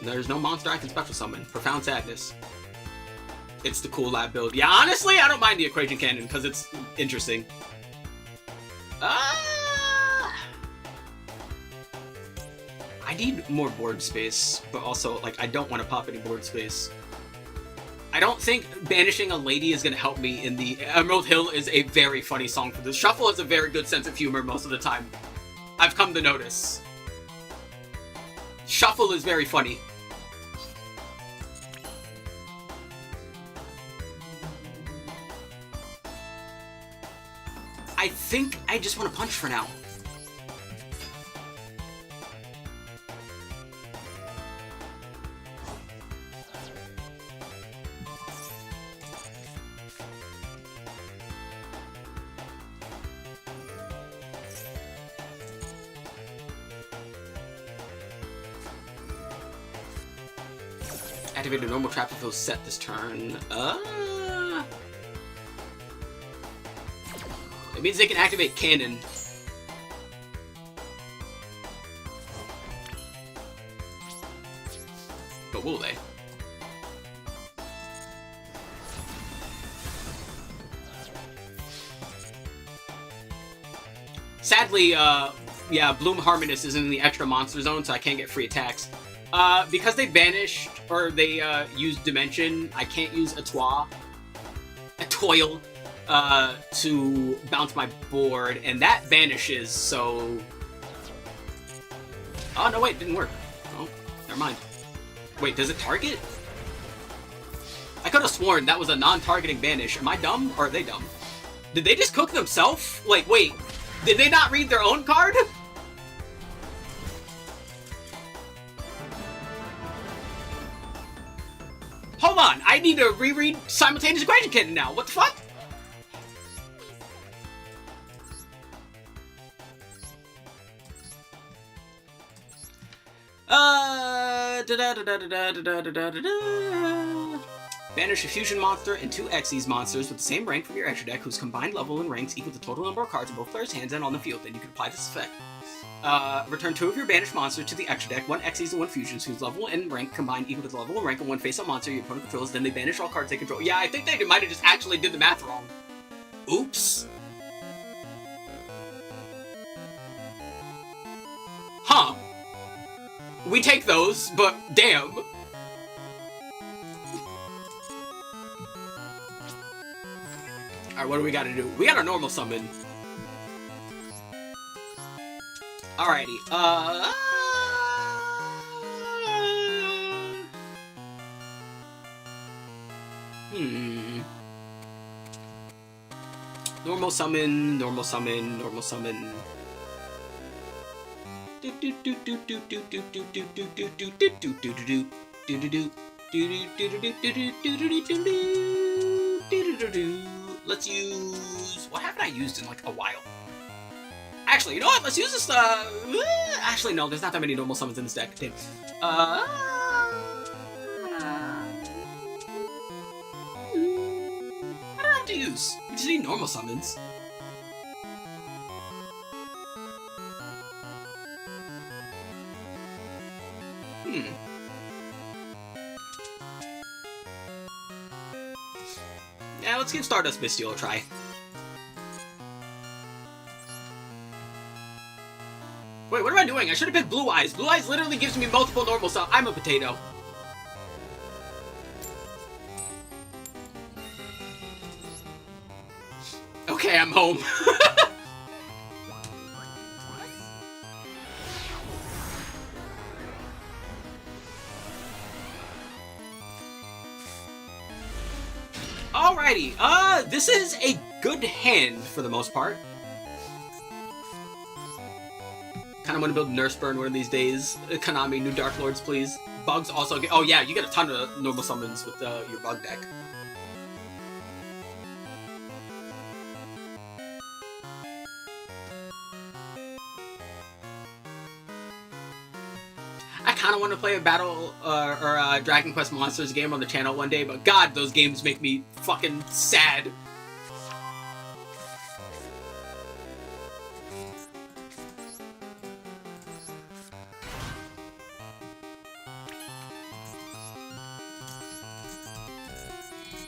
There's no monster I can special summon. Profound Sadness. It's the cool lab build. Yeah, honestly, I don't mind the equation cannon because it's interesting. I need more board space, but also, like, I don't want to pop any board space. I don't think banishing a lady is going to help me in the... Emerald Hill is a very funny song for this. Shuffle has a very good sense of humor most of the time. I've come to notice. Shuffle is very funny. I think I just want to punch for now. Activate a normal trap if it was set this turn. It means they can activate cannon. But will they? Sadly, yeah, Bloom Harmonious isn't in the extra monster zone, so I can't get free attacks. Because they banished, or they, used Dimension, I can't use a Toil, to bounce my board, and that vanishes, so... Oh, no, wait, it didn't work. Oh, never mind. Wait, does it target? I could have sworn that was a non-targeting banish. Am I dumb, or are they dumb? Did they just cook themselves? Like, wait, did they not read their own card? Hold on, I need to reread Simultaneous Equation Cannon now. What the fuck? Banish a fusion monster and 2 Xyz monsters with the same rank from your extra deck whose combined level and ranks equal the total number of cards in both players' hands and on the field. Then you can apply this effect. Return 2 of your banished monsters to the extra deck, 1 Xyz and 1 fusions whose level and rank combined equal to the level and rank of 1 face-up monster your opponent controls. Then they banish all cards they control. Yeah, I think they might have just actually did the math wrong. Oops. Huh. We take those, but damn. Alright, what do we gotta do? We got a normal summon. Alrighty, Normal summon, normal summon, normal summon. Let's use... What haven't I used in, like, a while? Actually, you know what? Let's use this, Actually, no, there's not that many normal summons in this deck. Damn. I don't have to use. We just need normal summons. Yeah, let's give Stardust Bestial a try. Wait, what am I doing? I should have picked Blue Eyes. Blue Eyes literally gives me multiple normal stuff. I'm a potato. Okay. Okay, I'm home. Alrighty, this is a good hand for the most part. Kind of want to build Nurse Burn one of these days. Konami, new Dark Lords, please. Bugs also get... Oh yeah, you get a ton of normal summons with your bug deck. I kind of want to play a Battle or a Dragon Quest Monsters game on the channel one day, but god, those games make me fucking sad.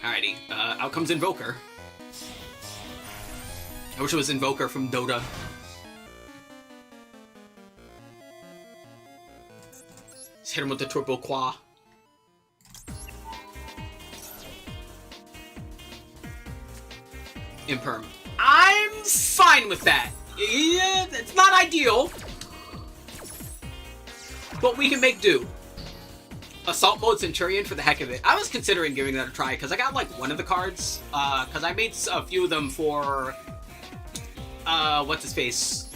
Alrighty, out comes Invoker. I wish it was Invoker from Dota. Let's hit him with the triple qua. Imperm. I'm fine with that. Yeah, it's not ideal, but we can make do. Assault Mode Centurion for the heck of it. I was considering giving that a try because I got like one of the cards. Because I made a few of them for what's his face?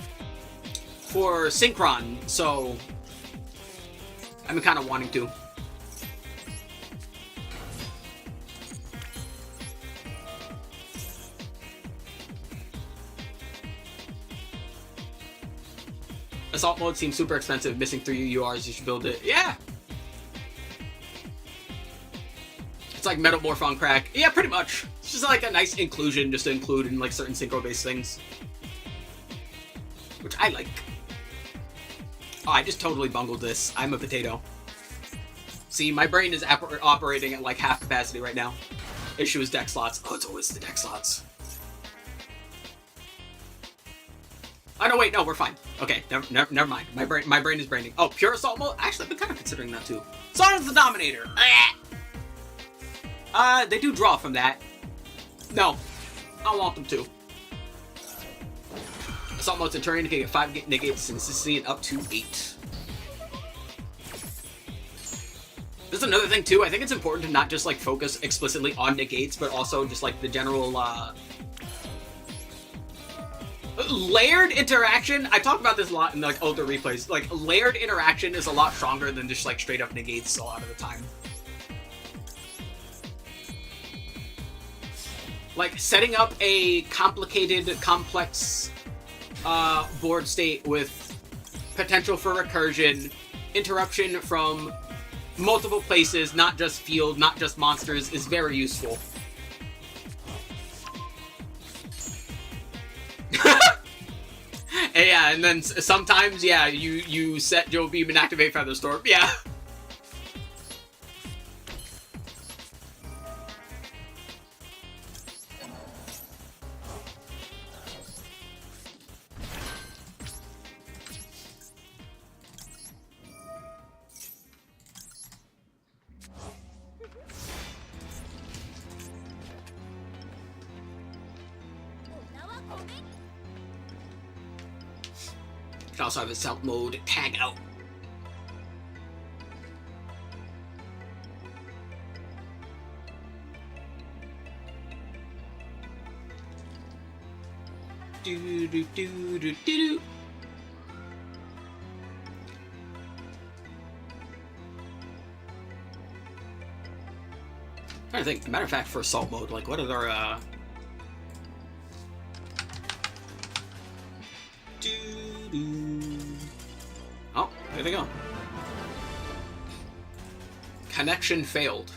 For Synchron. So I'm kind of wanting to. Assault Mode seems super expensive. Missing 3 URs. You should build it. Yeah. It's like Metamorph on crack. Yeah, pretty much. It's just like a nice inclusion just to include in like certain synchro-based things. Which I like. Oh, I just totally bungled this. I'm a potato. See, my brain is operating at like half capacity right now. Issue is deck slots. Oh, it's always the deck slots. Oh, no, wait, no, we're fine. Okay, never mind. My brain is braining. Oh, pure assault mode? Actually, I've been kind of considering that too. Song of the Dominator. They do draw from that. No, I don't want them to. Assault Mode Centurion can get 5 negates and consistency and up to 8. There's another thing too. I think it's important to not just like focus explicitly on negates, but also just like the general layered interaction. I talk about this a lot in like older replays. Like layered interaction is a lot stronger than just like straight up negates a lot of the time. Like setting up a complicated, complex board state with potential for recursion, interruption from multiple places, not just field, not just monsters, is very useful. And yeah, and then sometimes, yeah, you set Joe Beam and activate Featherstorm. Yeah. You can also have a stealth mode tag out. Do do do do do do. I think, as a matter of fact, for assault mode, like what other Oh, there they go. Connection failed.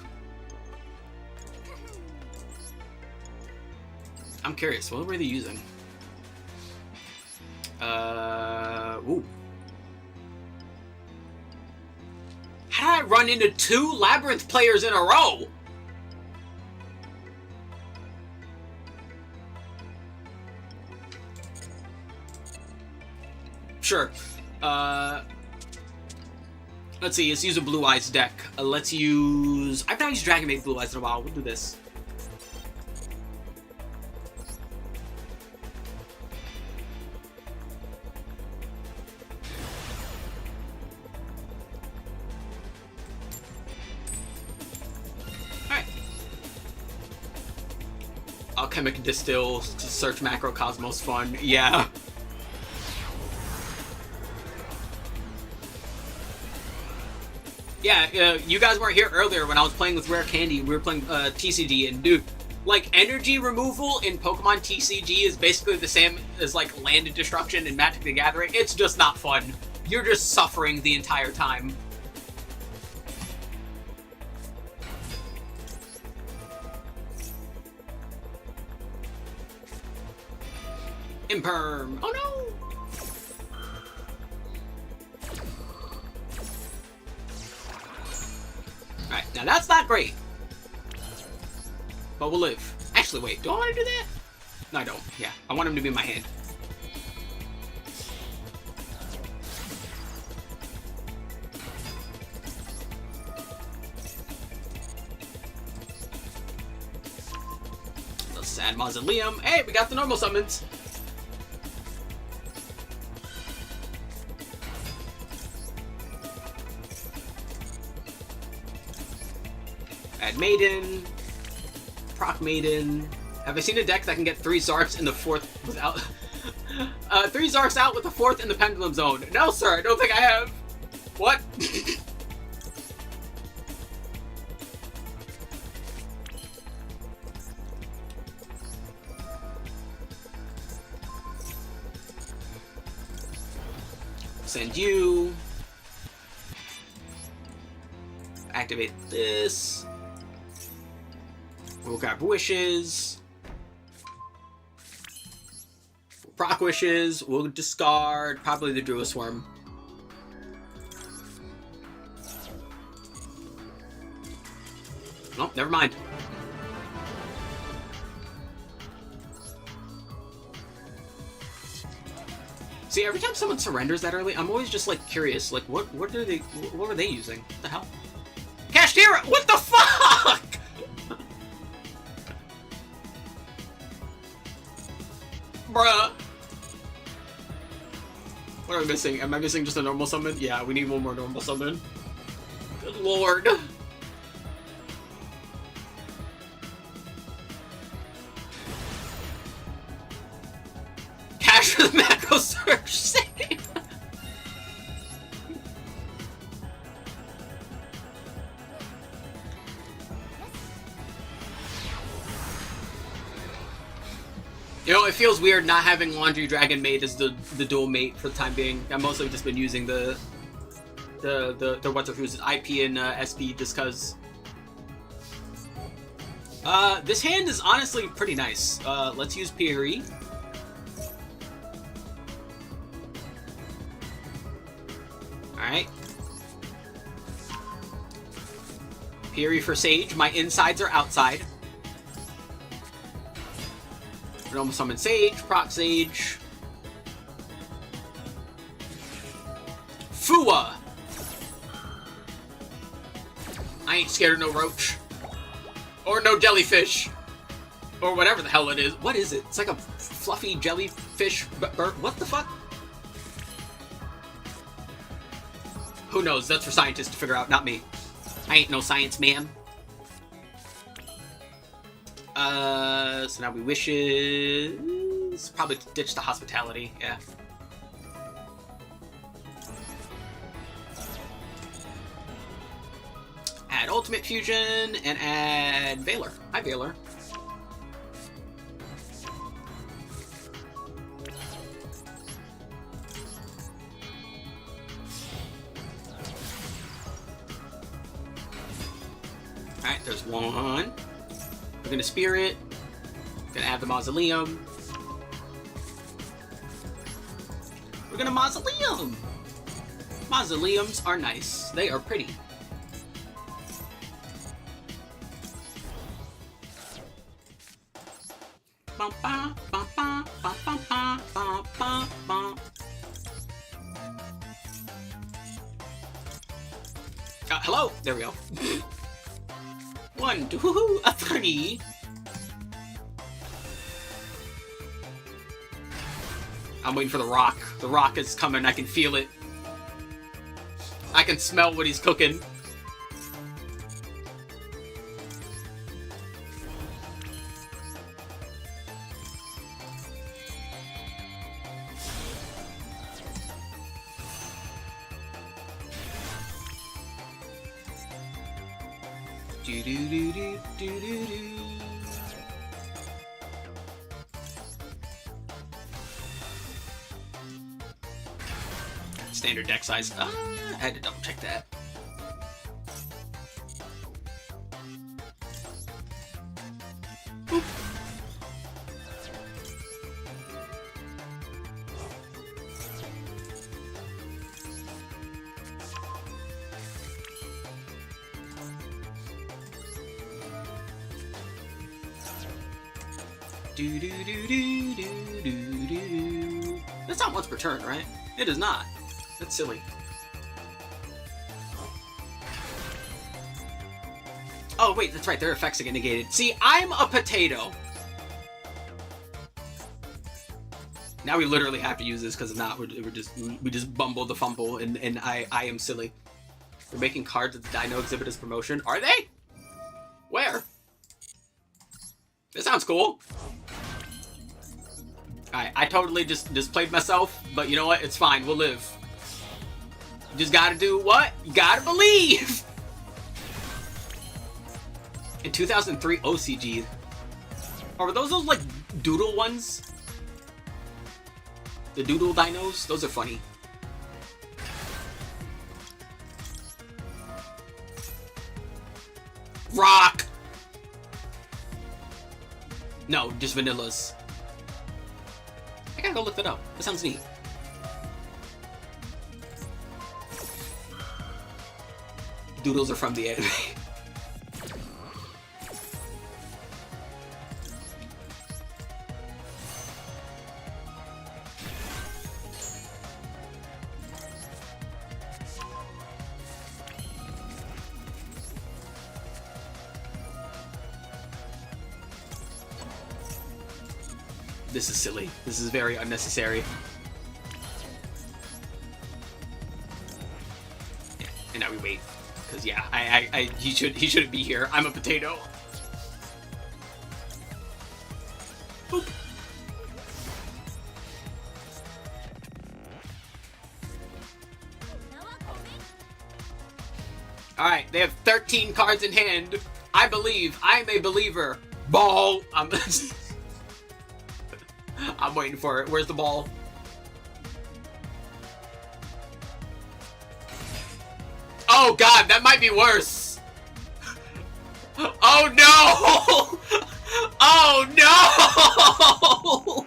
I'm curious, what were they using? Ooh. How did I run into 2 Labyrinth players in a row? Sure. Let's see, let's use a Blue Eyes deck. Let's use... I've not used Dragon Maid Blue Eyes in a while. We'll do this. Alchemic Distill to search Macrocosmos fun. Yeah. Yeah, you guys weren't here earlier when I was playing with Rare Candy. We were playing TCG, and dude, like, energy removal in Pokemon TCG is basically the same as, like, Land of Destruction in Magic the Gathering. It's just not fun. You're just suffering the entire time. Imperm. Oh no! Alright, now that's not great. But we'll live. Actually, wait, do I want to do that? No, I don't. Yeah, I want him to be in my hand. The Sad Mausoleum. Hey, we got the normal summons. Add Maiden. Proc Maiden. Have I seen a deck that can get 3 Zarks in the 4th without... 3 Zarks out with the 4th in the Pendulum Zone? No, sir, I don't think I have. What? Send you. Activate this. We'll grab Wishes. We'll proc Wishes. We'll discard probably the Dual-Swarm. Oh, never mind. See, every time someone surrenders that early, I'm always just like curious, like what were they using? What the hell? Kashtira! What the fuck? Bruh. What am I missing? Am I missing just a normal summon? Yeah, we need one more normal summon. Good lord. Cash for the macro search save. You know, it feels weird not having Laundry Dragon Maid as the dual mate for the time being. I've mostly just been using the what's who's IP and SP just cause. This hand is honestly pretty nice. Let's use Piri. Alright. Piri for Sage. My insides are outside. Normal summon Sage, proc Sage. Fua! I ain't scared of no roach. Or no jellyfish. Or whatever the hell it is. What is it? It's like a fluffy jellyfish bird. What the fuck? Who knows? That's for scientists to figure out, not me. I ain't no science man. So now we wishes. Probably ditch the hospitality, yeah. Add Ultimate Fusion and add Valor. Hi, Valor. Alright, there's one. We're gonna Spirit. Gonna add the Mausoleum. We're gonna Mausoleum! Mausoleums are nice. They are pretty. Hello! There we go. 1, 2, 3. I'm waiting for the rock. The rock is coming. I can feel it. I can smell what he's cooking. Do do do do do do do. Standard deck size. I had to double check that. Boop. Do do do do do do do. That's not once per turn, right? It is not. That's silly. Oh wait, that's right. Their effects get negated. See, I'm a potato. Now we literally have to use this because if not, we just bumble the fumble, and I am silly. We're making cards at the Dino exhibit as promotion. Are they? Where? This sounds cool. Alright, I totally just played myself, but you know what? It's fine. We'll live. You just gotta do what? You gotta believe! In 2003 OCG. Oh, were those like doodle ones? The doodle dinos? Those are funny. Rock! No, just vanillas. I gotta go look that up. That sounds neat. Doodles are from the anime. This is silly. This is very unnecessary. Yeah, and now we wait. Because yeah, he shouldn't be here. I'm a potato. Boop. Alright, they have 13 cards in hand. I believe. I'm a believer. Ball. I'm waiting for it. Where's the ball? Oh god, that might be worse. Oh no! Oh no!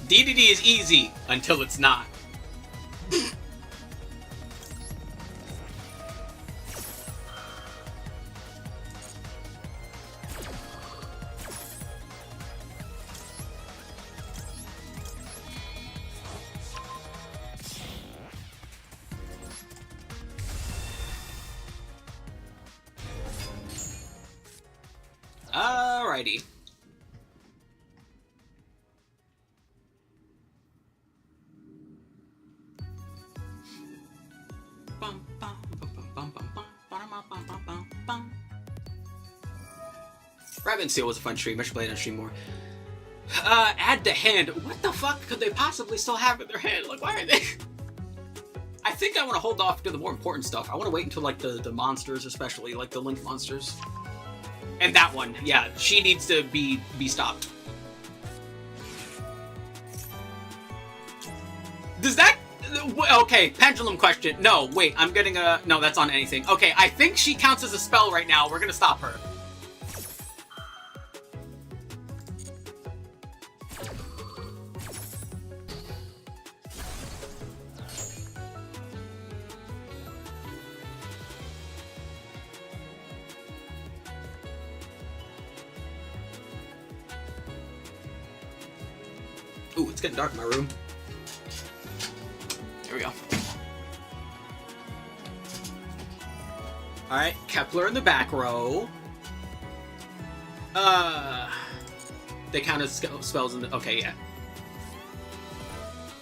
DDD is easy until it's not. Alrighty. Rabbit and Seal was a fun stream. I should play it on stream more. Add to hand. What the fuck could they possibly still have in their hand? Like, why are they... I think I want to hold off to the more important stuff. I want to wait until, like, the monsters, especially, like, the Link monsters. And that one. Yeah, she needs to be stopped. Does that... Okay, pendulum question. No, wait, I'm getting a... No, that's on anything. Okay, I think she counts as a spell right now. We're gonna stop her. Ooh, it's getting dark in my room. There we go. Alright, Kepler in the back row. They count as spells in the... Okay, yeah.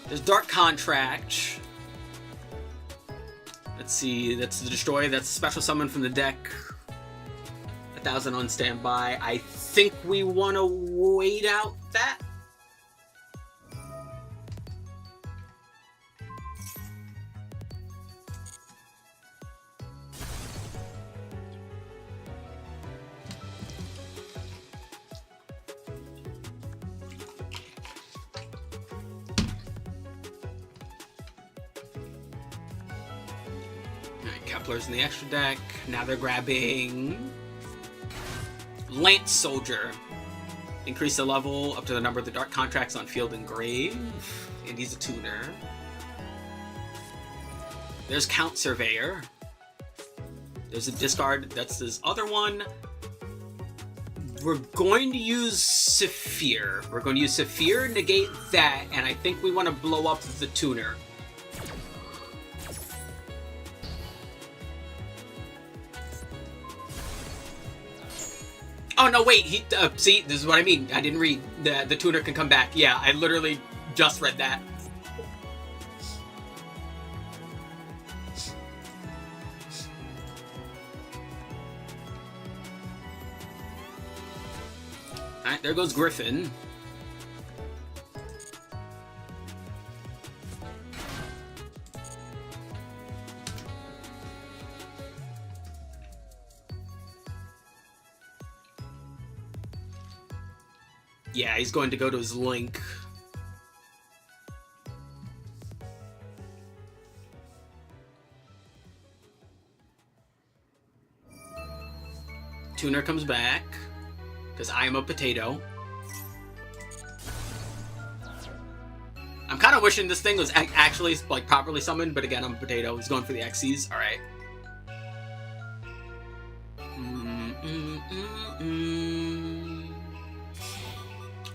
There's Dark Contract. Let's see, that's the Destroy, that's a special summon from the deck. 1,000 on standby. I think we want to wait out that. Kepler's in the extra deck. Now they're grabbing Lance Soldier. Increase the level up to the number of the dark contracts on field and grave. And he's a tuner. There's Count Surveyor. There's a discard. That's this other one. We're going to use Saphir. We're going to use Saphir, negate that, and I think we want to blow up the tuner. Oh, no, wait, see, this is what I mean. I didn't read. The tuner can come back. Yeah, I literally just read that. Alright, there goes Griffin. Yeah, he's going to go to his Link. Tuner comes back, because I am a potato. I'm kind of wishing this thing was actually like properly summoned, but again, I'm a potato. He's going for the Xyz. All right.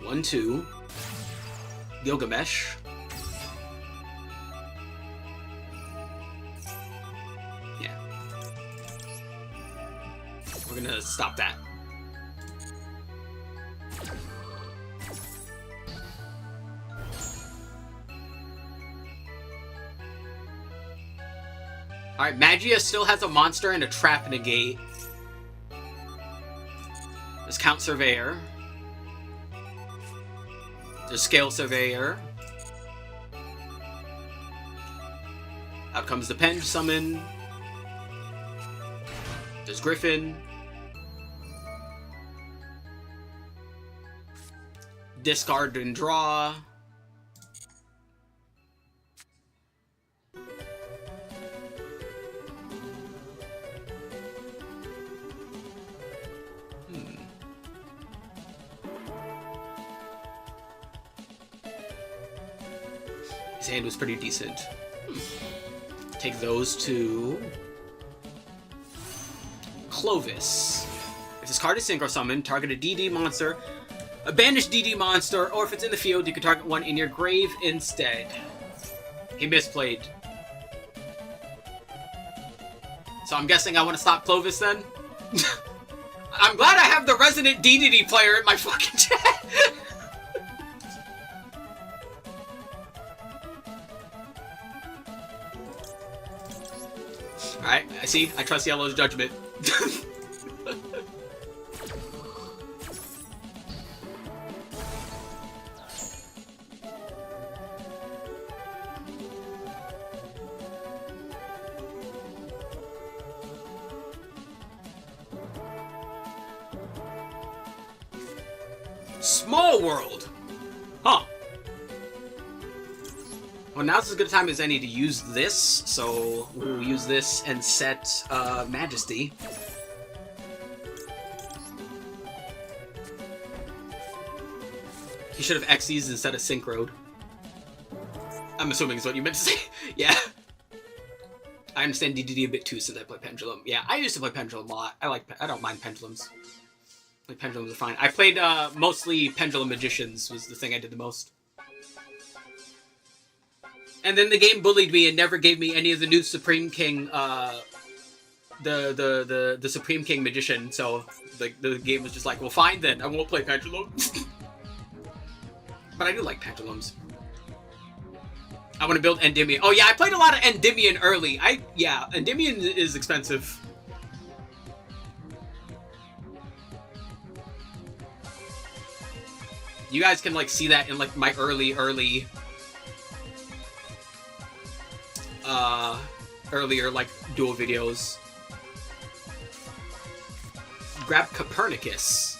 1-2. Gilgamesh. Yeah. We're gonna stop that. Alright, Magia still has a monster and a trap negate. There's Count Surveyor. There's Scale Surveyor. Out comes the Penge summon. There's Griffin. Discard and draw. His hand was pretty decent. Take those to Clovis. If this card is synchro summoned, target a DD monster, a banished DD monster, or if it's in the field, you can target one in your grave instead. He misplayed. So I'm guessing I want to stop Clovis then? I'm glad I have the resident DDD player in my fucking chat. Alright, I see. I trust Yellow's judgment. Small world! Huh. Well, now's as good a time as any to use this, so we'll use this and set Majesty. He should have Xyz'd instead of Synchroed. I'm assuming is what you meant to say. Yeah. I understand DDD a bit too since I play Pendulum. Yeah, I used to play Pendulum a lot. I don't mind Pendulums. Like, Pendulums are fine. I played mostly Pendulum Magicians was the thing I did the most. And then the game bullied me and never gave me any of the new Supreme King, the Supreme King Magician. So the game was just like, well, fine then, I won't play Pendulum. But I do like Pendulums. I want to build Endymion. Oh yeah, I played a lot of Endymion early. Yeah, Endymion is expensive. You guys can like see that in like my earlier like Duel videos. Grab Copernicus.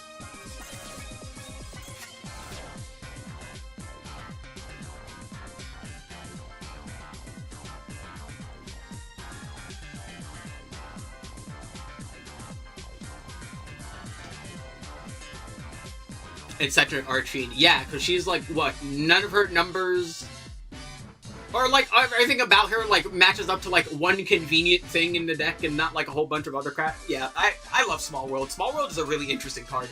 Etc. Archfiend. Yeah, because she's like, what, none of her numbers, or like everything about her like matches up to like one convenient thing in the deck and not like a whole bunch of other crap. Yeah, I love Small World. Small World is a really interesting card.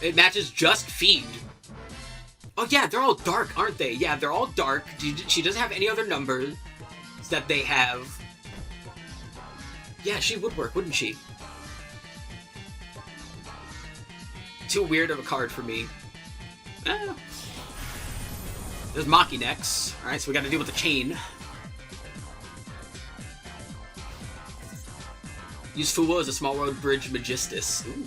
It matches just Fiend. Oh yeah, they're all dark, aren't they? Yeah, they're all dark. She doesn't have any other numbers that they have. Yeah, she would work, wouldn't she? Too weird of a card for me. There's Maki next. Alright, so we gotta deal with the chain. Use Fuwo as a Small World Bridge Magistus. Ooh.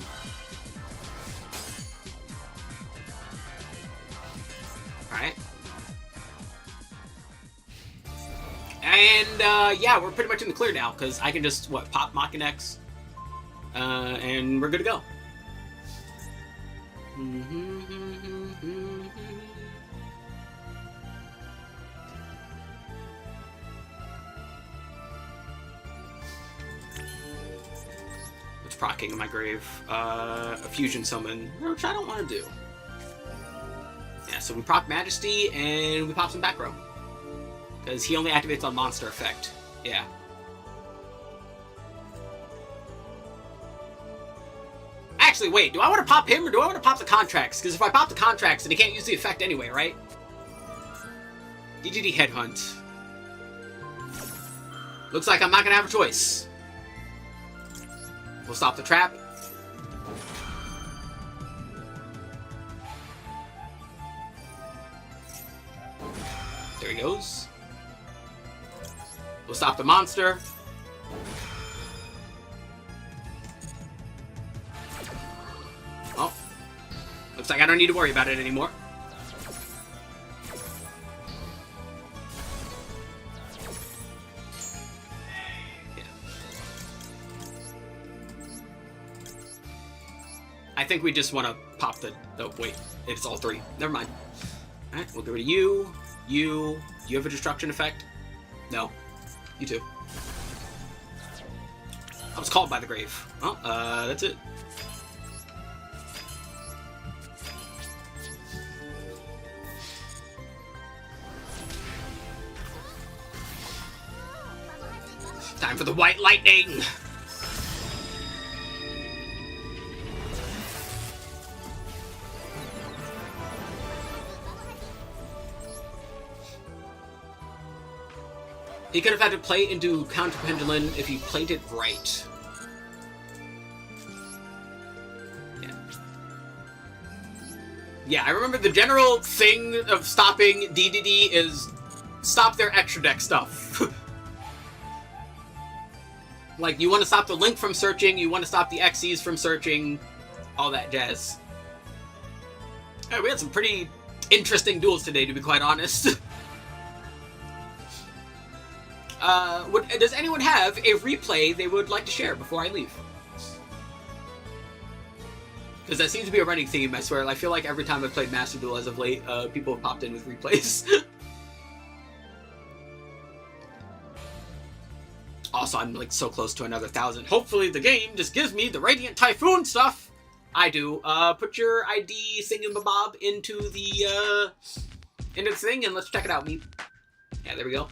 Alright. And, yeah, we're pretty much in the clear now, because I can just, what, pop Machinex, and we're good to go. What's procking in my grave? A fusion summon, which I don't want to do. Yeah, so we proc Majesty, and we pop some back row. Because he only activates on monster effect. Yeah. Actually, wait, do I want to pop him, or do I want to pop the contracts? Because if I pop the contracts, then he can't use the effect anyway, right? DGD Headhunt. Looks like I'm not going to have a choice. We'll stop the trap. There he goes. We'll stop the monster. Oh. Looks like I don't need to worry about it anymore. Yeah. I think we just want to pop the... Oh, wait. It's all three. Never mind. Alright, we'll go to you. You have a destruction effect? No. You too. I was called by the grave. Oh, that's it. Time for the white lightning! He could have had to play into Counter Pendulum if he played it right. Yeah. Yeah, I remember the general thing of stopping DDD is stop their extra deck stuff. Like, you want to stop the Link from searching, you want to stop the Xyz from searching, all that jazz. Yeah, we had some pretty interesting duels today, to be quite honest. Does anyone have a replay they would like to share before I leave? Because that seems to be a running theme, I swear. I feel like every time I've played Master Duel as of late, people have popped in with replays. Also, I'm like so close to another 1,000. Hopefully the game just gives me the Radiant Typhoon stuff. I do. Put your ID thingamabob into the thing, and let's check it out, Meep. Yeah, there we go.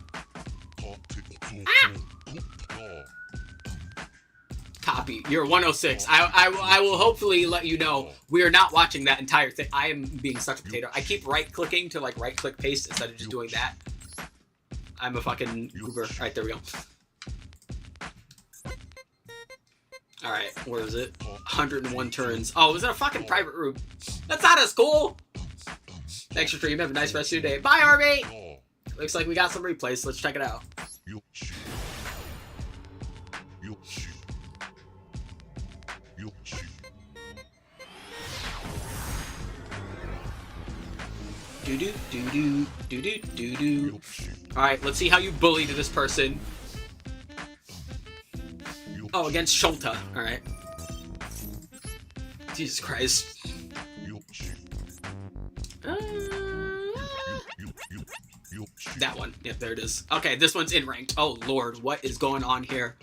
Ah! Copy. You're 106. I will hopefully let you know we are not watching that entire thing. I am being such a potato. I keep right-clicking to like right-click paste instead of just doing that. I'm a fucking goober. All right, there we go. All right, where is it? 101 turns. Oh, was it a fucking private room? That's not as cool. Thanks for stream. Have a nice rest of your day. Bye, Arby. Looks like we got some replays. Let's check it out. Do do do do do do do do. All right, let's see how you bullied this person. Oh, against Shulta. All right. Jesus Christ. That one. Yep, there it is. Okay, this one's in ranked. Oh Lord, what is going on here?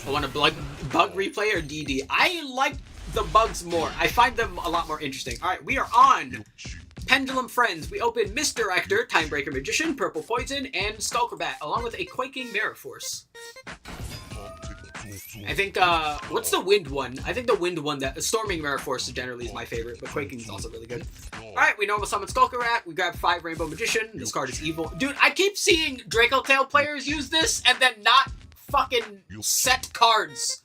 I want a bug replay or DD. I like the bugs more. I find them a lot more interesting. All right, we are on Pendulum Friends. We open Misdirector, Timebreaker Magician, Purple Poison, and Skullcrabat, along with a Quaking Mirror Force. I think, what's the Wind one? I think the Wind one, that Storming Mirror Force generally is my favorite, but Quaking is also really good. Alright, we normal summon Skullcrabat, we grab 5 Rainbow Magician, this card is evil. Dude, I keep seeing Draco Tail players use this and then not fucking set cards.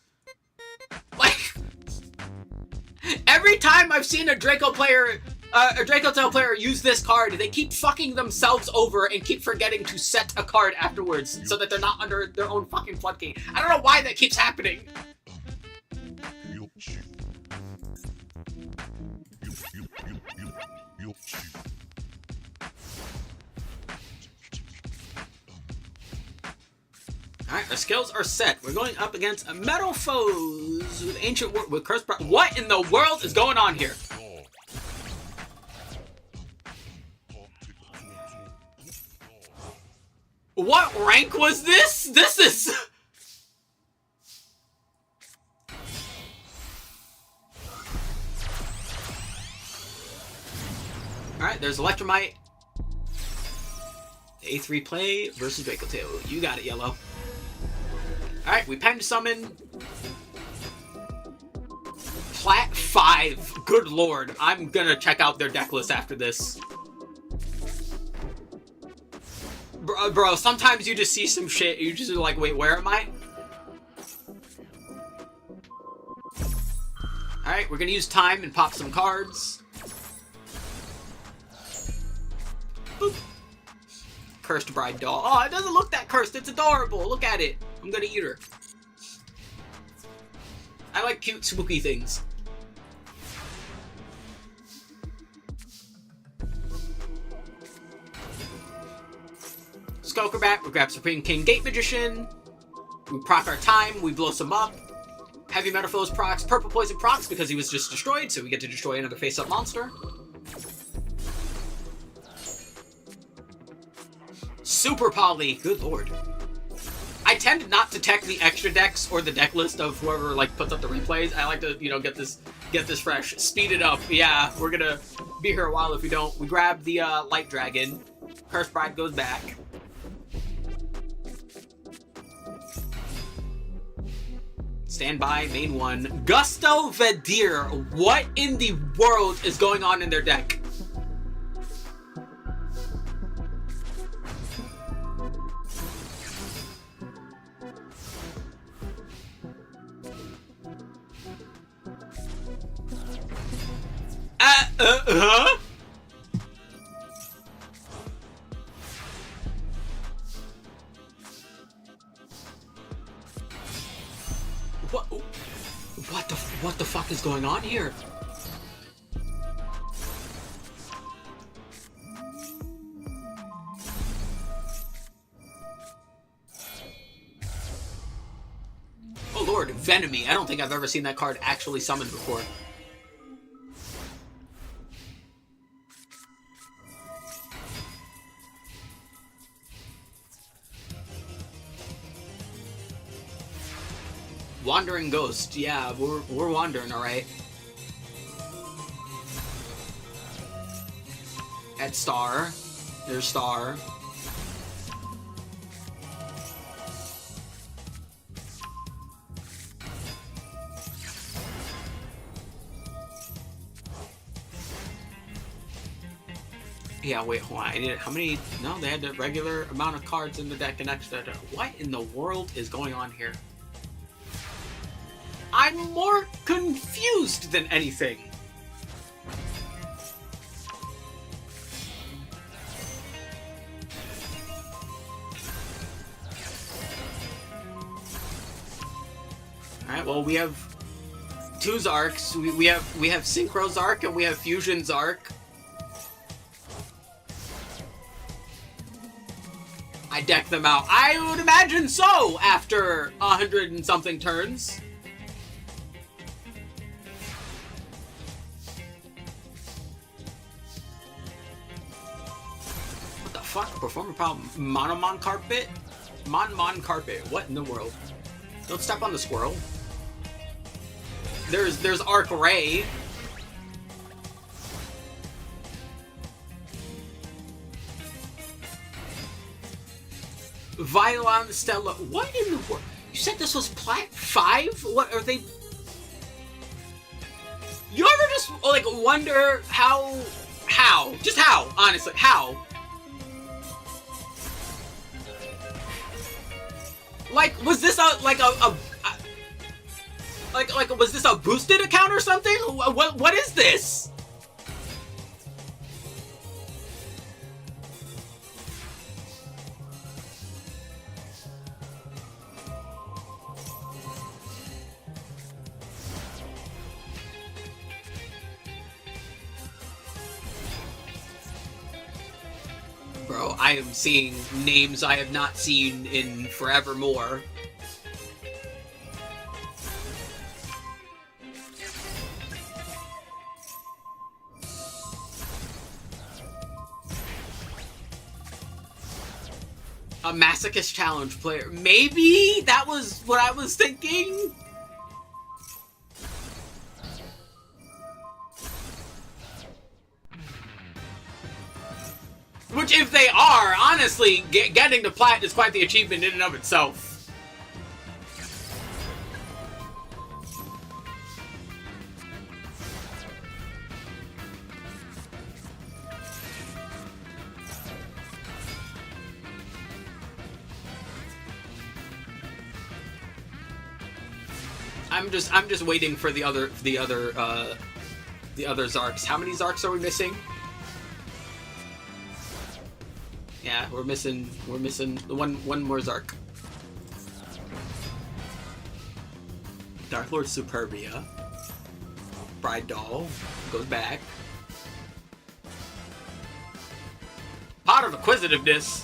Like, every time I've seen a Draco Tail player use this card, they keep fucking themselves over and keep forgetting to set a card afterwards so that they're not under their own fucking floodgate. I don't know why that keeps happening. Alright, our skills are set. We're going up against metal foes with ancient war with cursed. What in the world is going on here? What rank was this? This is... Alright, there's Electromite. A3 play versus Draco Tail. You got it, Yellow. Alright, we pen summon. Plat 5. Good lord. I'm gonna check out their deck list after this. Bro, sometimes you just see some shit, you just are like, wait, where am I? Alright, we're gonna use time and pop some cards. Boop. Cursed Bride doll. Oh, it doesn't look that cursed, it's adorable. Look at it. I'm gonna eat her. I like cute, spooky things. Skullcrabat, we grab Supreme King Gate Magician. We proc our time, we blow some up. Heavy Metalfoes procs, Purple Poison procs because he was just destroyed, so we get to destroy another face-up monster. Super Poly, good lord. I tend not to tech the extra decks or the deck list of whoever like puts up the replays. I like to, you know, get this fresh, speed it up. Yeah, we're gonna be here a while if we don't. We grab the Light Dragon. Cursed Bride goes back. Stand by, main one. Gusto Vedir. What in the world is going on in their deck? Huh? What the fuck is going on here? Oh lord, Venomy. I don't think I've ever seen that card actually summoned before. Wandering Ghost. Yeah, we're wandering, alright. At Star. There's Star. Yeah, wait, hold on. I need how many? No, they had the regular amount of cards in the deck and extra. What in the world is going on here? I'm more confused than anything. All right. Well, we have two Zarks. We have Synchro Zark and we have Fusion Zark. I decked them out. I would imagine so after 100 and something turns. What the fuck? Perform a problem. Monomon carpet? Mon carpet. What in the world? Don't step on the squirrel. There's Arc Ray. Violon Stella. What in the world? You said this was Plat 5? What are they? You ever just like wonder how? Just how? Honestly, how? Like, was this like was this a boosted account or something? What is this? Bro, I am seeing names I have not seen in forevermore. A masochist challenge player. Maybe that was what I was thinking. Which, if they are, honestly, getting to Plat is quite the achievement in and of itself. I'm just waiting for the other Zarks. How many Zarks are we missing? Yeah, we're missing one more Zark. Dark Lord Superbia. Bride Doll goes back. Pot of Acquisitiveness.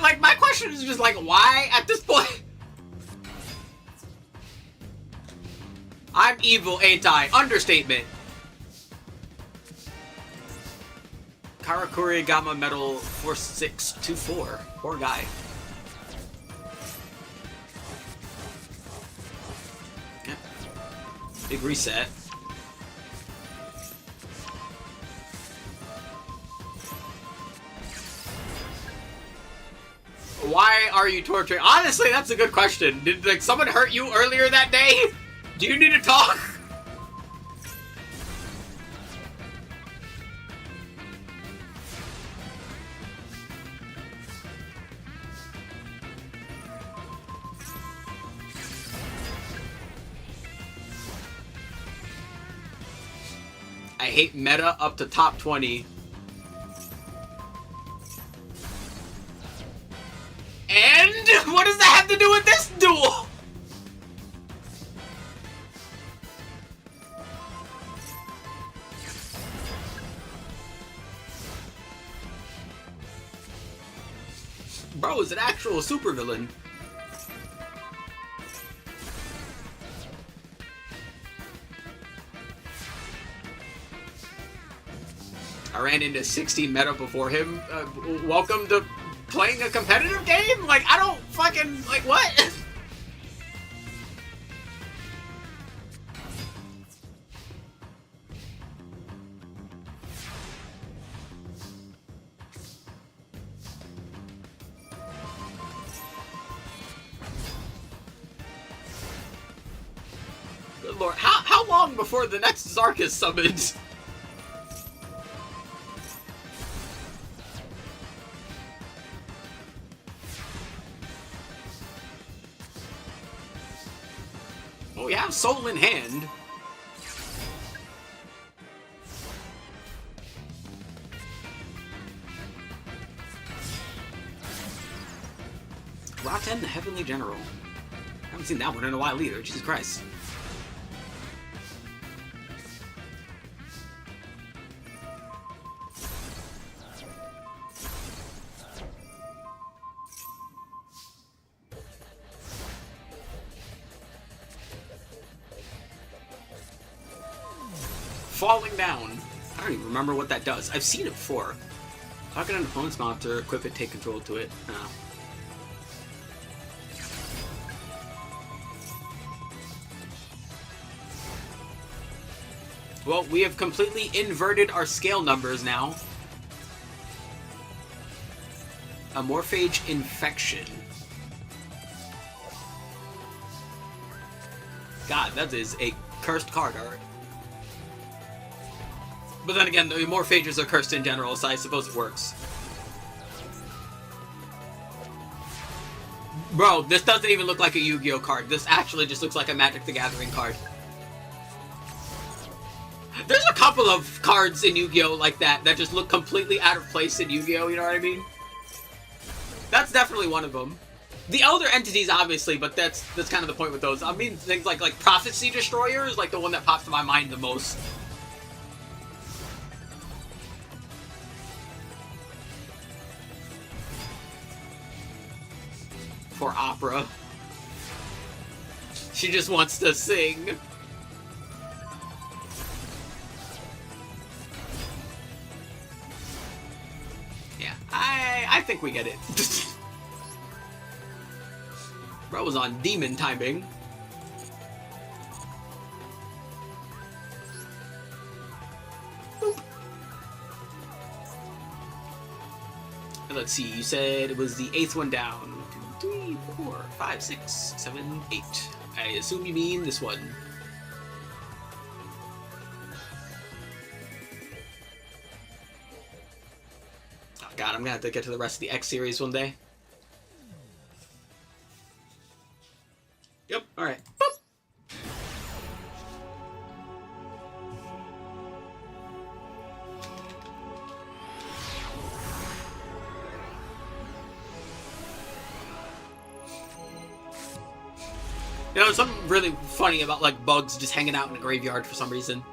Like my question is just like, why at this point? I'm evil, ain't I? Understatement. Karakuri Gamma Metal 4624. Poor guy. Yeah. Big reset. Why are you torturing? Honestly, that's a good question. Did like someone hurt you earlier that day? Do you need to talk? I hate meta up to top 20. And what does that have to do with this duel? Bro is an actual supervillain. I ran into 16 meta before him. Welcome to playing a competitive game? Like, I don't fucking... Like, what? Good lord. How long before the next Zark is summoned? Well, we have Soul in hand. Rotten, the Heavenly General. I haven't seen that one in a while either, Jesus Christ. Falling down. I don't even remember what that does. I've seen it before. Target an opponent's monster, equip it, take control to it. Oh. Well, we have completely inverted our scale numbers now. A Morphage Infection. God, that is a cursed card art. But then again, the Morphages are cursed in general, so I suppose it works. Bro, this doesn't even look like a Yu-Gi-Oh card. This actually just looks like a Magic the Gathering card. There's a couple of cards in Yu-Gi-Oh like that just look completely out of place in Yu-Gi-Oh, you know what I mean? That's definitely one of them. The Elder Entities, obviously, but that's kind of the point with those. I mean, things like Prophecy Destroyer is like the one that pops to my mind the most. For opera. She just wants to sing. Yeah, I think we get it. Bro was on demon timing. Boop. And let's see, you said it was the 8th one down. 2, 3, 4, 5, 6, 7, 8. I assume you mean this one. Oh god, I'm gonna have to get to the rest of the X series one day. Yep, alright. You know, something really funny about, like, bugs just hanging out in a graveyard for some reason.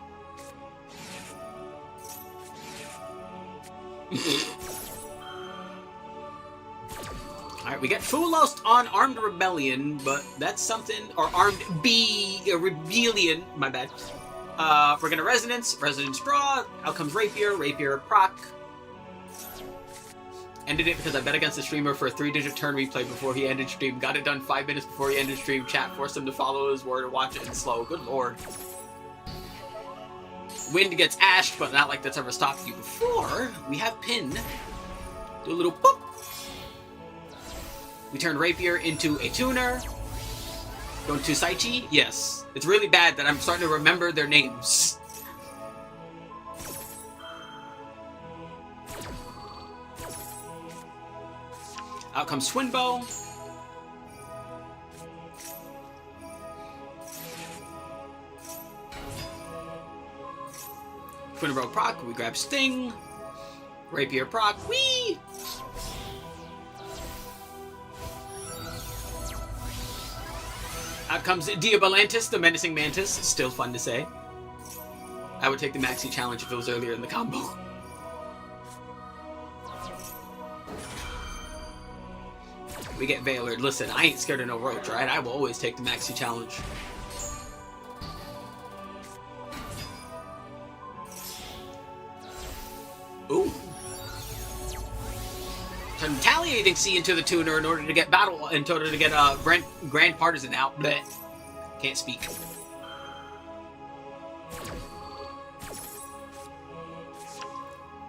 Alright, we get Fulost on Armed Rebellion, but that's something... Or Armed Rebellion, my bad. We're gonna Resonance draw, out comes Rapier proc. Ended it because I bet against the streamer for a 3-digit turn replay before he ended stream. Got it done 5 minutes before he ended stream. Chat forced him to follow his word and watch it in slow. Good lord. Wind gets ashed, but not like that's ever stopped you before. We have Pin. Do a little boop. We turn Rapier into a tuner. Going to Saichi? Yes. It's really bad that I'm starting to remember their names. Out comes Twinbow. Twinbow proc, we grab Sting. Rapier proc, whee! Out comes Diabolantis, the Menacing Mantis. Still fun to say. I would take the Maxi Challenge if it was earlier in the combo. We get Veiler. Listen, I ain't scared of no Roach, right? I will always take the Maxi challenge. Ooh. Retaliating C into the tuner in order to get Grand Partisan out. Blech. Can't speak.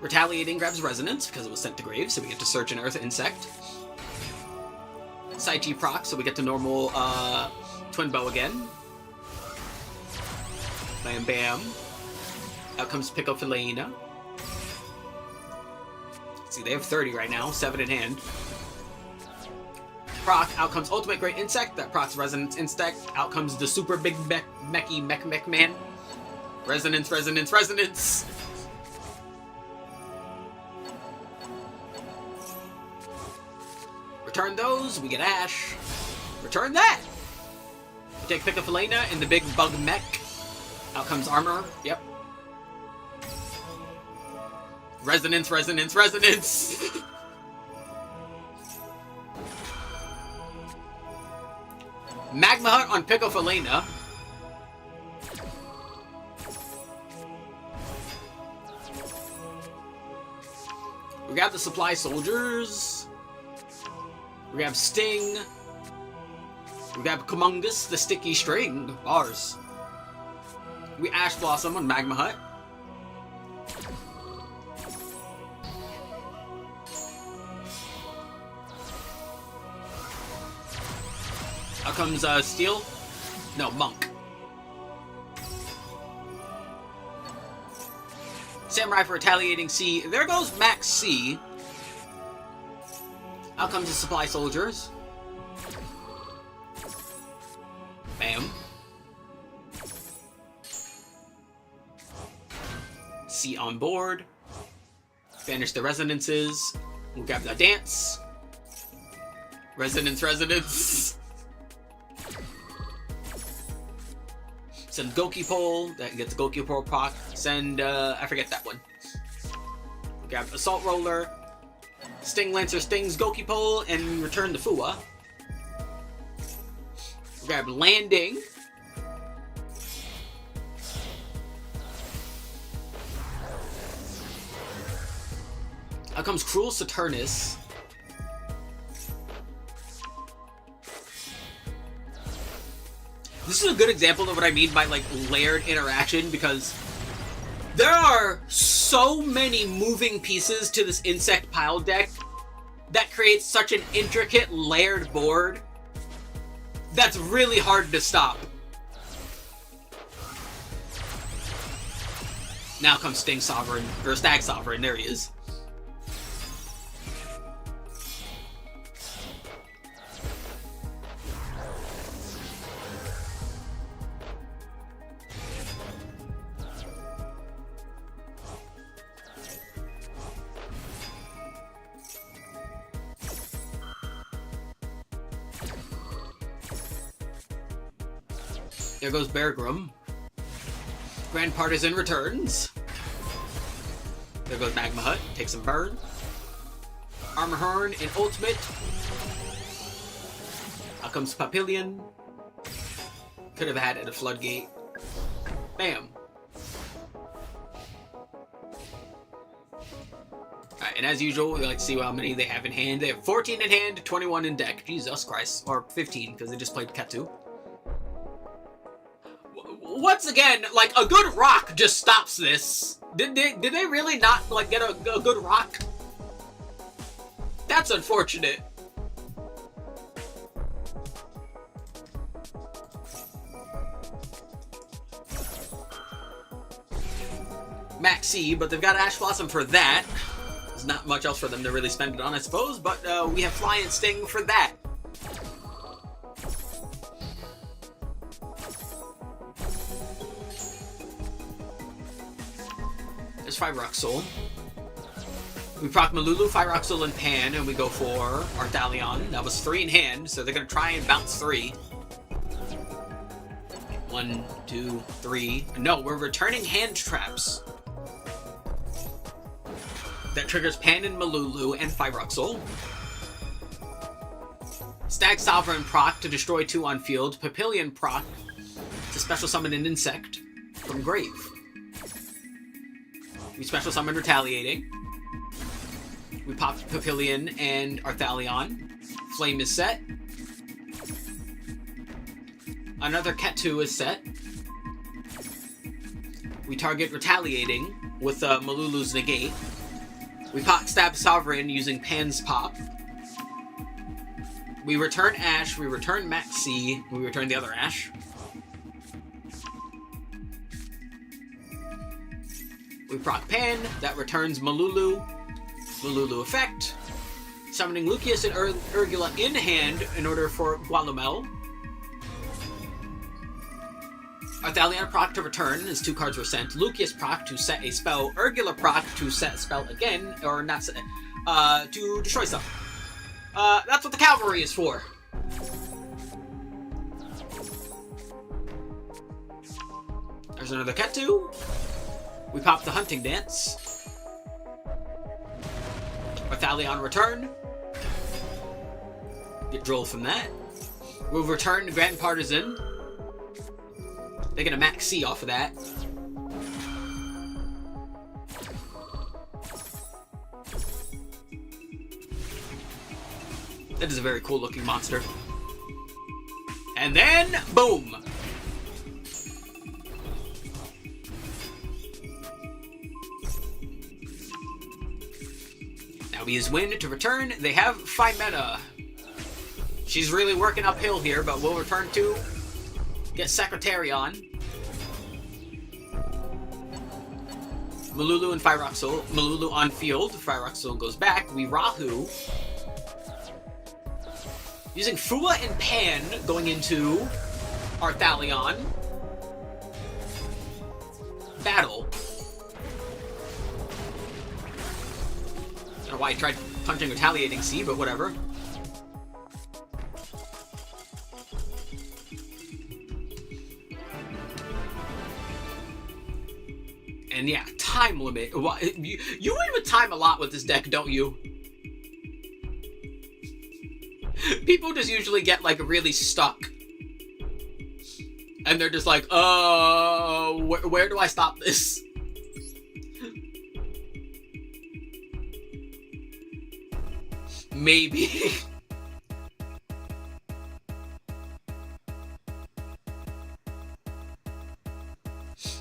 Retaliating grabs Resonance because it was sent to grave, so we get to search an Earth Insect. Side G proc, so we get to normal Twin Bow again. Bam bam. Out comes Pico Felina. See, they have 30 right now, 7 in hand. Proc, out comes Ultimate Great Insect, that procs Resonance Insect. Out comes the super big mech man. Resonance, Resonance, Resonance! Return those, we get Ash. Return that! We take Pico Felina and the big bug mech. Out comes Armor, yep. Resonance, Resonance, Resonance! Magma Hut on Pico Felina. We grab the Supply Soldiers. We grab Sting. We grab Kumungus, the Sticky String. Bars. We Ash Blossom on Magma Hut. Out comes Steel. No, Monk. Samurai for Retaliating C. There goes Max C. Out comes the Supply Soldiers. Bam. C on board. Banish the Resonances. We'll grab the Dance. Resonance, Resonance. Send Goki Pole. That gets Goki Pole proc. Send, I forget that one. We grab Assault Roller. Sting Lancer stings Goki Pole and return to Fua. We grab Landing. Out comes Cruel Saturnus. This is a good example of what I mean by, like, layered interaction, because there are so many moving pieces to this insect pile deck that creates such an intricate, layered board that's really hard to stop. Now comes Sting Sovereign, or Stag Sovereign, there he is. There goes Beargrim. Grand Partisan returns. There goes Magma Hut. Takes some burn. Armor Horn in Ultimate. Out comes Papillion. Could have had it a Floodgate. Bam. Alright, and as usual, we like to see how many they have in hand. They have 14 in hand, 21 in deck. Jesus Christ. Or 15, because they just played Ketu. Once again, like, a good rock just stops this. Did they really not, like, get a good rock? That's unfortunate. Maxi, but they've got Ash Blossom for that. There's not much else for them to really spend it on, I suppose, but we have Fly and Sting for that. There's Fyroxol. We proc Malulu, Fyroxol, and Pan, and we go for Arthalion. That was 3 in hand, so they're going to try and bounce 3. 1, 2, 3. No, we're returning hand traps. That triggers Pan and Malulu and Fyroxol. Stag Sovereign proc to destroy 2 on field. Papillion proc to special summon an insect from grave. We special summon Retaliating. We pop Papillion and Arthalion. Flame is set. Another Ketu is set. We target Retaliating with Malulu's Negate. We pop Stab Sovereign using Pan's Pop. We return Ash, we return Maxi, we return the other Ash. We proc Pan, that returns Malulu. Malulu effect. Summoning Lucius and Urgula in hand in order for Gualumel. Arthalion proc to return as 2 cards were sent. Lucius proc to set a spell. Urgula proc to set a spell again, or not set, to destroy stuff. That's what the cavalry is for. There's another Ketu. We pop the Hunting Dance. Arthalion return. Get Droll from that. We'll return Grand Partisan. They get a Max C off of that. That is a very cool looking monster. And then, boom! Now we use Wind to return. They have Phimeta. She's really working uphill here, but we'll return to get Secretarion. Malulu and Phyroxel. Malulu on field. Phyroxel goes back. We Rahu. Using Fua and Pan going into Arthalion. Battle. I don't know why I tried punching Retaliating C, but whatever. And yeah, time limit. You win with time a lot with this deck, don't you? People just usually get, like, really stuck. And they're just like, where do I stop this? Maybe.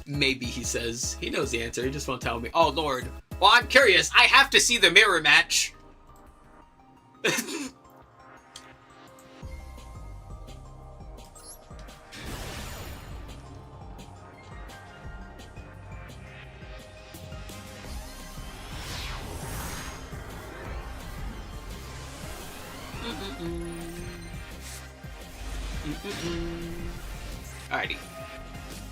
Maybe, he says. He knows the answer, he just won't tell me. Oh, Lord. Well, I'm curious. I have to see the mirror match. Alrighty.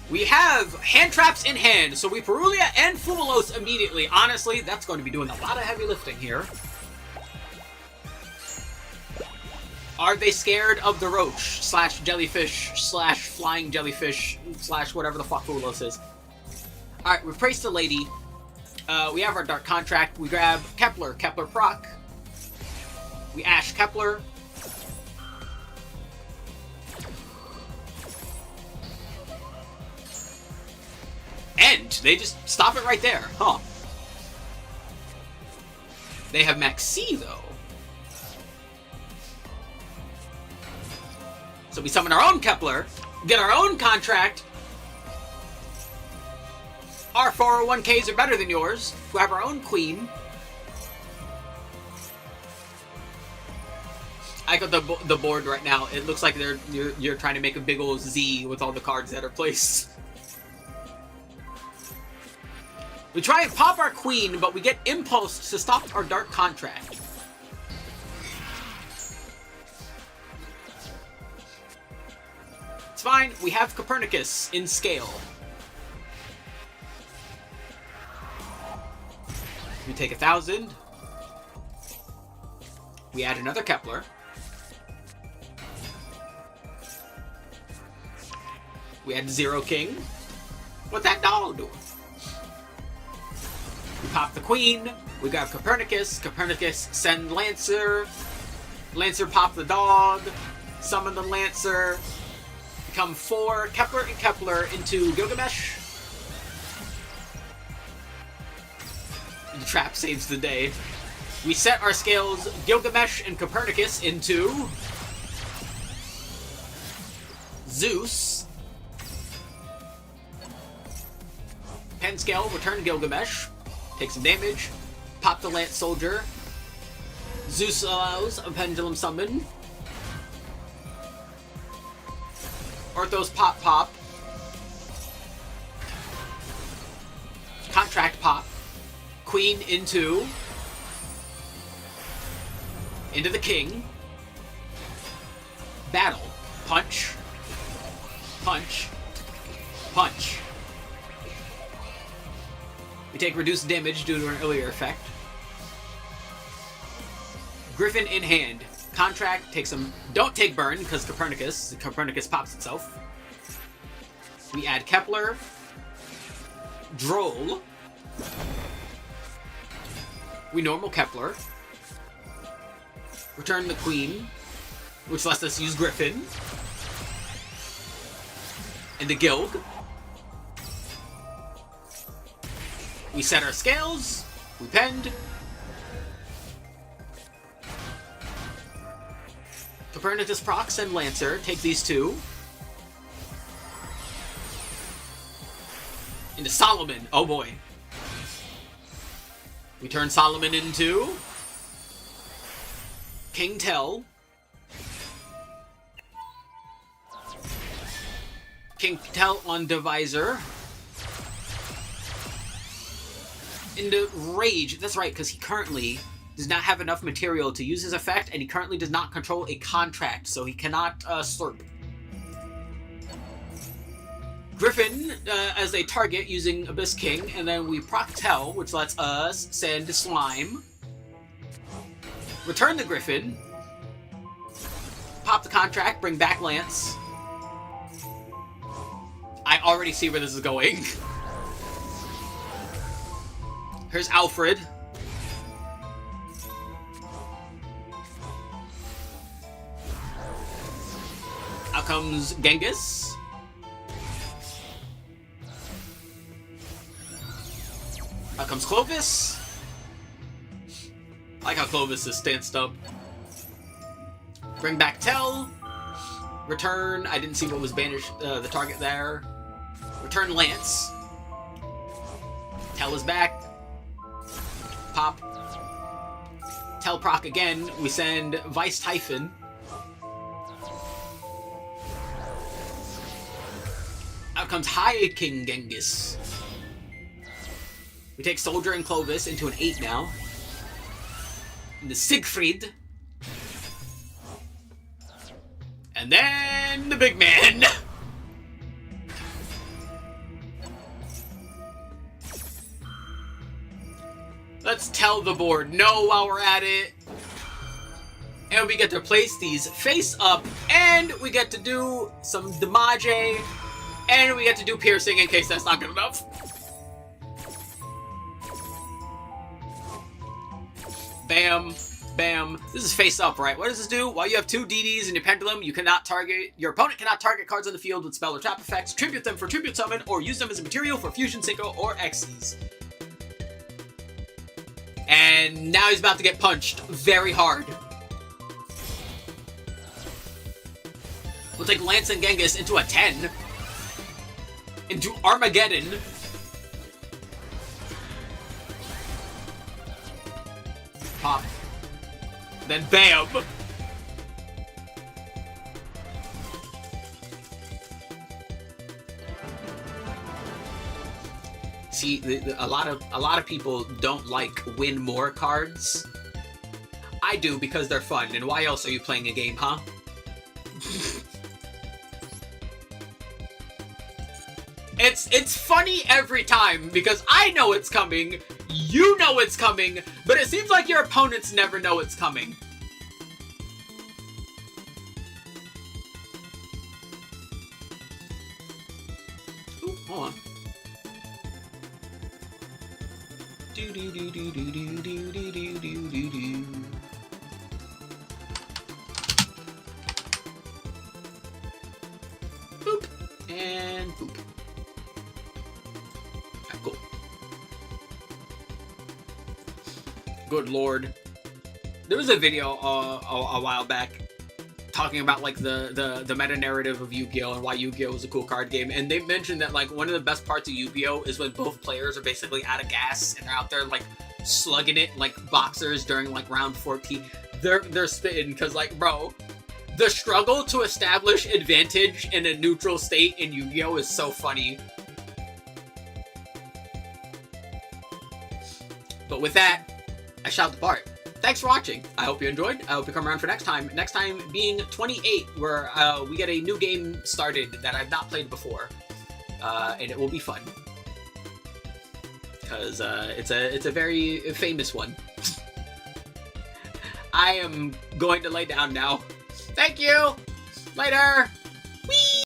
We have hand traps in hand, so we Perulia and Fumulos immediately. Honestly, that's going to be doing a lot of heavy lifting here. Are they scared of the roach slash jellyfish slash flying jellyfish slash whatever the fuck Fumulos is? Alright, we've praised the lady. We have our Dark Contract. We grab Kepler. Kepler proc. We Ash Kepler. End. They just stop it right there. Huh. They have Max C, though. So we summon our own Kepler, get our own contract. Our 401ks are better than yours. We have our own queen. I got the board right now. It looks like you're trying to make a big old Z with all the cards that are placed. We try and pop our queen, but we get Impulse to stop our Dark Contract. It's fine. We have Copernicus in scale. We take 1,000. We add another Kepler. We add Zero King. What's that doll doing? We pop the queen. We grab Copernicus. Copernicus, send Lancer. Lancer pop the dog. Summon the Lancer. Become 4 Kepler and Kepler into Gilgamesh. The trap saves the day. We set our scales Gilgamesh and Copernicus into Zeus. Pen scale, return Gilgamesh. Take some damage. Pop the Lance Soldier. Zeus allows a pendulum summon. Orthos pop pop. Contract pop. Queen into the king. Battle. Punch. Punch. Punch. We take reduced damage due to an earlier effect. Griffin in hand. Contract, take some... Don't take burn, because Copernicus pops itself. We add Kepler. Droll. We normal Kepler. Return the Queen, which lets us use Griffin. And the Gilg. We set our scales. We penned. Copernicus procs and Lancer. Take these 2. Into Solomon. Oh boy. We turn Solomon into King Tell. King Tell on Divisor. Into Rage. That's right, because he currently does not have enough material to use his effect, and he currently does not control a contract, so he cannot slurp. Griffin as a target using Abyss King, and then we proc Tell, which lets us send Slime. Return the Griffin. Pop the contract, bring back Lance. I already see where this is going. Here's Alfred. Out comes Genghis. Out comes Clovis. I like how Clovis is stanced up. Bring back Tell. Return. I didn't see what was banished, the target there. Return Lance. Tell is back. Pop. Tell proc again. We send Vice Typhon. Out comes High King Genghis. We take Soldier and Clovis into an 8 now. Into Siegfried. And then the big man. Let's tell the board no while we're at it. And we get to place these face up. And we get to do some damage. And we get to do piercing in case that's not good enough. Bam. Bam. This is face up, right? What does this do? While you have 2 DDs in your pendulum, your opponent cannot target cards on the field with spell or trap effects, tribute them for tribute summon, or use them as a material for fusion, synchro, or Xyz. And now he's about to get punched very hard. We'll take Lance and Genghis into a 10. Into Armageddon. Pop. Then bam! See, a lot of people don't like win more cards. I do because they're fun, and why else are you playing a game, huh? It's funny every time because I know it's coming, you know it's coming, but it seems like your opponents never know it's coming. Ooh, hold on. Do do do do do do do do do do do. good lord. There was a video a while back talking about like the meta narrative of Yu-Gi-Oh! And why Yu-Gi-Oh! Is a cool card game, and they mentioned that like one of the best parts of Yu-Gi-Oh! Is when both players are basically out of gas and they're out there like slugging it like boxers during like round 14. They're spitting because like, bro, the struggle to establish advantage in a neutral state in Yu-Gi-Oh! Is so funny. But with that, I shall depart. Thanks for watching. I hope you enjoyed. I hope you come around for next time. Next time being 28, where we get a new game started that I've not played before. And it will be fun. Because it's a very famous one. I am going to lay down now. Thank you! Later!